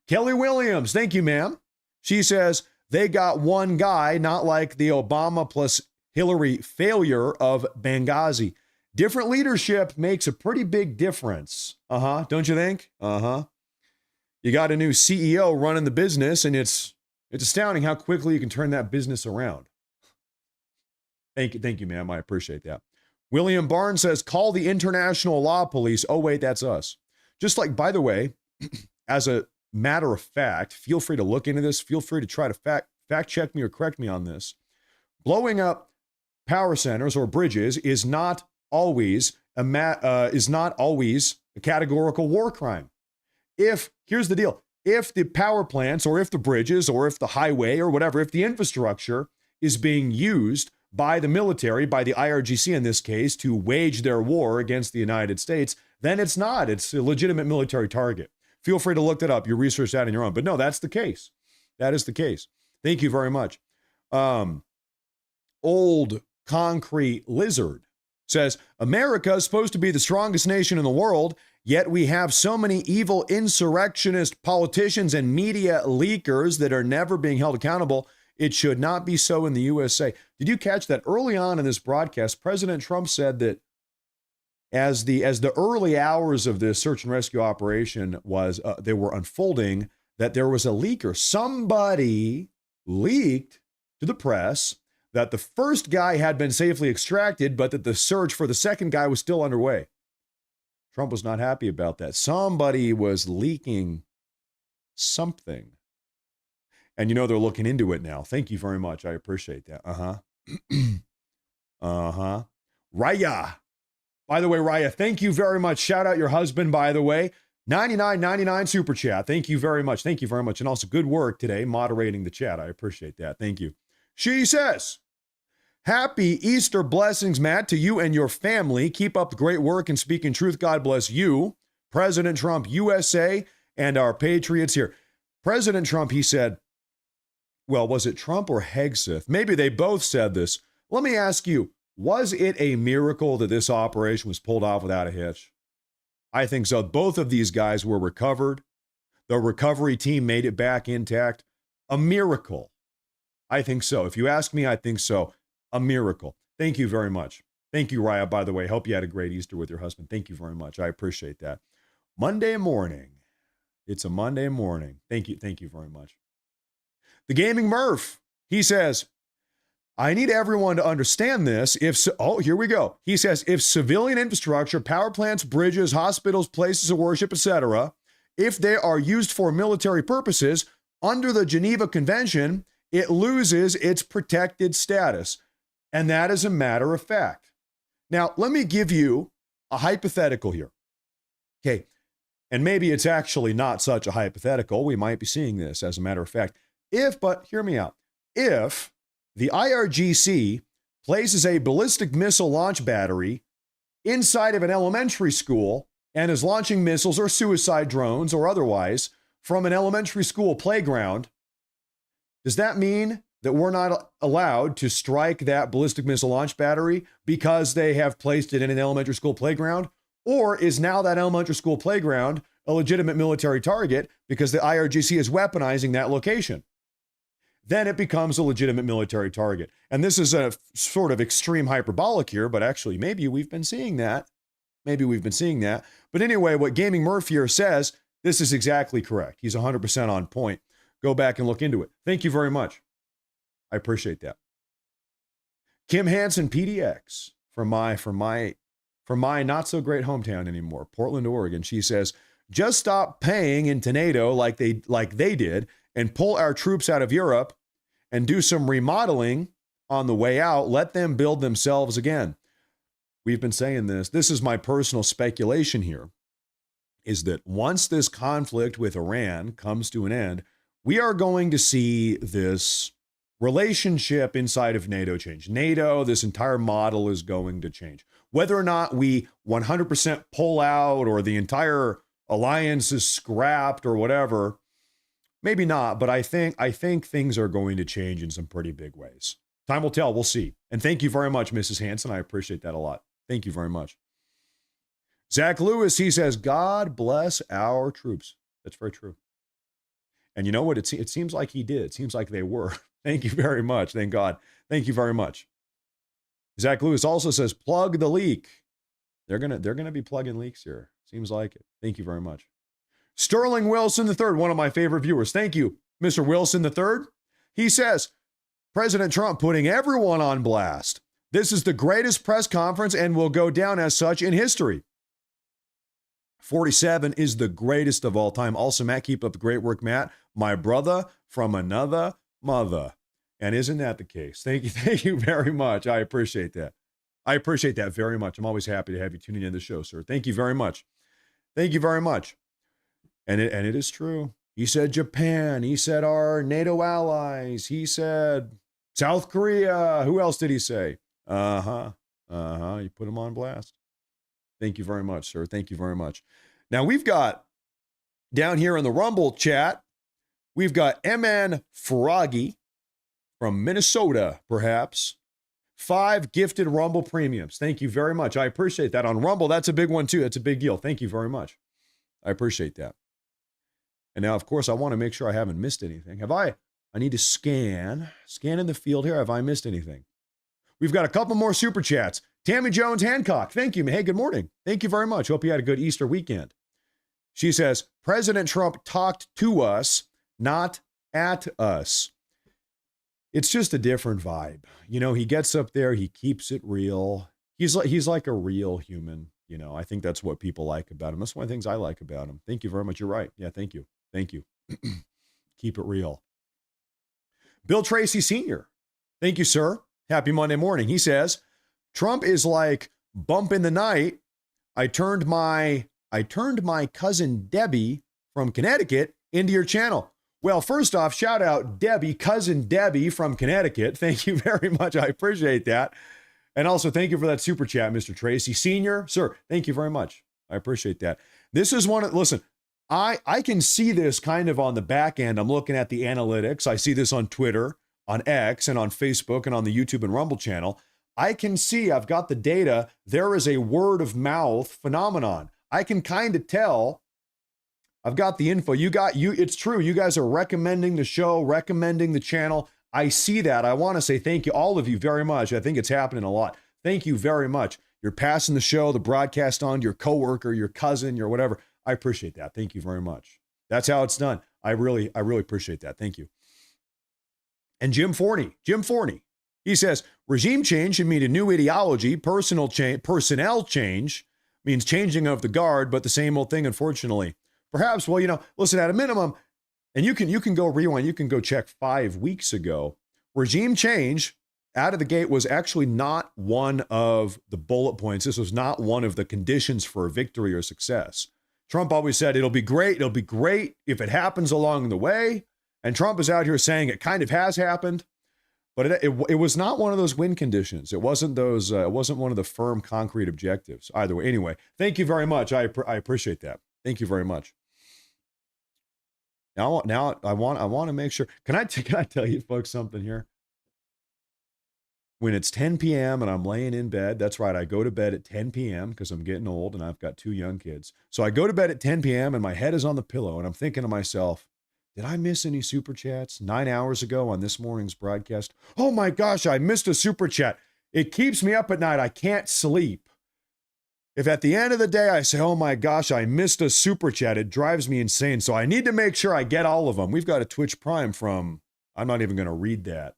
Kelly Williams, thank you, ma'am. She says, they got one guy, not like the Obama plus Hillary failure of Benghazi. Different leadership makes a pretty big difference. Don't you think? You got a new CEO running the business, and it's astounding how quickly you can turn that business around. Thank you, ma'am. I appreciate that. William Barnes says, call the international law police. Oh, wait, that's us. Just like, by the way, as a matter of fact, feel free to look into this. Feel free to try to fact check me or correct me on this. Blowing up power centers or bridges is not always a categorical war crime. Here's the deal. If the power plants or if the bridges or if the highway or whatever, if the infrastructure is being used by the military, by the IRGC in this case, to wage their war against the United States, then it's not. It's a legitimate military target. Feel free to look that up. You research that on your own. But no, that's the case. That is the case. Thank you very much. Old Concrete Lizard says, America is supposed to be the strongest nation in the world, yet we have so many evil insurrectionist politicians and media leakers that are never being held accountable. It should not be so in the USA. Did you catch that early on in this broadcast? President Trump said that as the early hours of this search and rescue operation they were unfolding, that there was a leaker. Somebody leaked to the press that the first guy had been safely extracted, but that the search for the second guy was still underway. Trump was not happy about that. Somebody was leaking something. And you know they're looking into it now. Thank you very much. I appreciate that. Raya. By the way, Raya, thank you very much. Shout out your husband, by the way. $99.99 super chat. Thank you very much. Thank you very much. And also good work today moderating the chat. I appreciate that. Thank you. She says, happy Easter blessings, Matt, to you and your family. Keep up the great work and speaking truth. God bless you. President Trump, USA, and our patriots here. President Trump, he said, well, was it Trump or Hegseth? Maybe they both said this. Let me ask you, was it a miracle that this operation was pulled off without a hitch? I think so. Both of these guys were recovered. The recovery team made it back intact. A miracle. I think so. If you ask me, I think so. A miracle. Thank you very much. Thank you, Raya, by the way. Hope you had a great Easter with your husband. Thank you very much. I appreciate that. Monday morning. It's a Monday morning. Thank you. Thank you very much. The Gaming Murph, he says, I need everyone to understand this. Here we go. He says, if civilian infrastructure, power plants, bridges, hospitals, places of worship, etc., if they are used for military purposes under the Geneva Convention, it loses its protected status. And that is a matter of fact. Now, let me give you a hypothetical here. Okay. And maybe it's actually not such a hypothetical. We might be seeing this as a matter of fact. But hear me out. If the IRGC places a ballistic missile launch battery inside of an elementary school and is launching missiles or suicide drones or otherwise from an elementary school playground, does that mean that we're not allowed to strike that ballistic missile launch battery because they have placed it in an elementary school playground? Or is now that elementary school playground a legitimate military target because the IRGC is weaponizing that location? Then it becomes a legitimate military target. And this is a sort of extreme hyperbolic here, but actually maybe we've been seeing that. But anyway, what Gaming Murph here says, this is exactly correct. He's 100% on point. Go back and look into it. Thank you very much. I appreciate that. Kim Hansen, PDX, from my not so great hometown anymore, Portland, Oregon. She says, just stop paying into NATO like they did and pull our troops out of Europe and do some remodeling on the way out. Let them build themselves again. We've been saying this. This is my personal speculation here, is that once this conflict with Iran comes to an end, we are going to see this relationship inside of NATO change. NATO, this entire model is going to change. Whether or not we 100% pull out or the entire alliance is scrapped or whatever, maybe not, but I think things are going to change in some pretty big ways. Time will tell. We'll see. And thank you very much, Mrs. Hanson. I appreciate that a lot. Thank you very much. Zach Lewis, he says, God bless our troops. That's very true. And you know what? It seems like he did. It seems like they were. Thank you very much. Thank God. Thank you very much. Zach Lewis also says, plug the leak. They're gonna be plugging leaks here. Seems like it. Thank you very much. Sterling Wilson III, one of my favorite viewers. Thank you, Mr. Wilson III. He says, President Trump putting everyone on blast. This is the greatest press conference and will go down as such in history. 47 is the greatest of all time. Also, Matt, keep up the great work, Matt. My brother from another mother. And isn't that the case? Thank you very much. I appreciate that. I appreciate that very much. I'm always happy to have you tuning in to the show, sir. Thank you very much. Thank you very much. And it is true. He said Japan. He said our NATO allies. He said South Korea. Who else did he say? You put him on blast. Thank you very much, sir. Thank you very much. Now we've got down here in the Rumble chat, we've got MN Froggy from Minnesota, perhaps. 5 gifted Rumble premiums. Thank you very much. I appreciate that. On Rumble, that's a big one too. That's a big deal. Thank you very much. I appreciate that. And now, of course, I want to make sure I haven't missed anything. I need to scan in the field here. Have I missed anything? We've got a couple more super chats. Tammy Jones Hancock. Thank you. Hey, good morning. Thank you very much. Hope you had a good Easter weekend. She says, President Trump talked to us, not at us. It's just a different vibe. You know, he gets up there, he keeps it real. He's like a real human. You know, I think that's what people like about him. That's one of the things I like about him. Thank you very much. You're right. Yeah, thank you. Thank you. Keep it real. Bill Tracy Sr. Thank you, sir. Happy Monday morning. He says, Trump is like bump in the night. I turned my cousin Debbie from Connecticut into your channel. Well, first off, shout out Debbie, cousin Debbie from Connecticut. Thank you very much. I appreciate that. And also thank you for that super chat, Mr. Tracy Sr. Sir, thank you very much. I appreciate that. This is one of, listen, I can see this kind of on the back end. I'm looking at the analytics. I see this on Twitter, on X, and on Facebook, and on the YouTube and Rumble channel. I can see, I've got the data. There is a word of mouth phenomenon. I can kind of tell. I've got the info. It's true. You guys are recommending the show, recommending the channel. I see that. I want to say thank you, all of you, very much. I think it's happening a lot. Thank you very much. You're passing the show, the broadcast on to your coworker, your cousin, your whatever. I appreciate that. Thank you very much. That's how it's done. I really appreciate that. Thank you. And Jim Forney, he says, regime change should mean a new ideology. Personnel change means changing of the guard, but the same old thing, unfortunately. Perhaps, well, listen, at a minimum, and you can go rewind, you can go check 5 weeks ago. Regime change out of the gate was actually not one of the bullet points. This was not one of the conditions for a victory or success. Trump always said, it'll be great if it happens along the way. And Trump is out here saying it kind of has happened, but it was not one of those win conditions. It wasn't those. It wasn't one of the firm, concrete objectives either way. Anyway, thank you very much. I appreciate that. Thank you very much. Now I want to make sure. Can I tell you folks something here? When it's 10 p.m. and I'm laying in bed, that's right, I go to bed at 10 p.m. because I'm getting old and I've got 2 young kids. So I go to bed at 10 p.m. and my head is on the pillow and I'm thinking to myself, did I miss any super chats 9 hours ago on this morning's broadcast? Oh my gosh, I missed a super chat. It keeps me up at night. I can't sleep. If at the end of the day I say, oh my gosh, I missed a super chat, it drives me insane. So I need to make sure I get all of them. We've got a Twitch Prime from, I'm not even going to read that.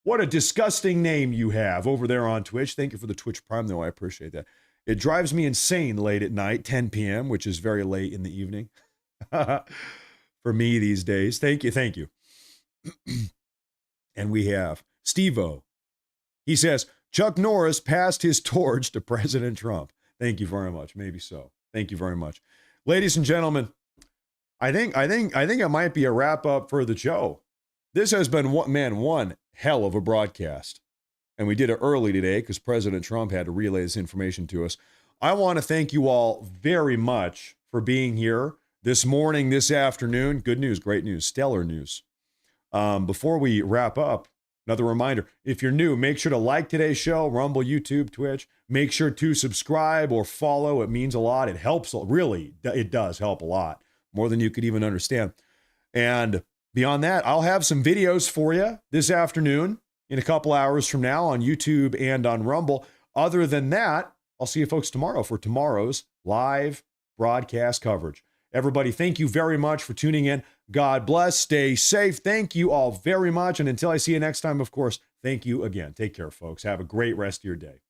What a disgusting name you have over there on Twitch. Thank you for the Twitch Prime, though. I appreciate that. It drives me insane late at night, 10 p.m., which is very late in the evening for me these days. Thank you. And we have Steve-O. He says, Chuck Norris passed his torch to President Trump. Thank you very much. Maybe so. Thank you very much. Ladies and gentlemen, I think it might be a wrap up for the show. This has been one hell of a broadcast. And we did it early today because President Trump had to relay this information to us. I want to thank you all very much for being here this morning, this afternoon. Good news, great news, stellar news. Before we wrap up, another reminder, if you're new, make sure to like today's show, Rumble, YouTube, Twitch. Make sure to subscribe or follow. It means a lot. It helps, really, it does help a lot, more than you could even understand. And beyond that, I'll have some videos for you this afternoon in a couple hours from now on YouTube and on Rumble. Other than that, I'll see you folks tomorrow for tomorrow's live broadcast coverage. Everybody, thank you very much for tuning in. God bless. Stay safe. Thank you all very much. And until I see you next time, of course, thank you again. Take care, folks. Have a great rest of your day.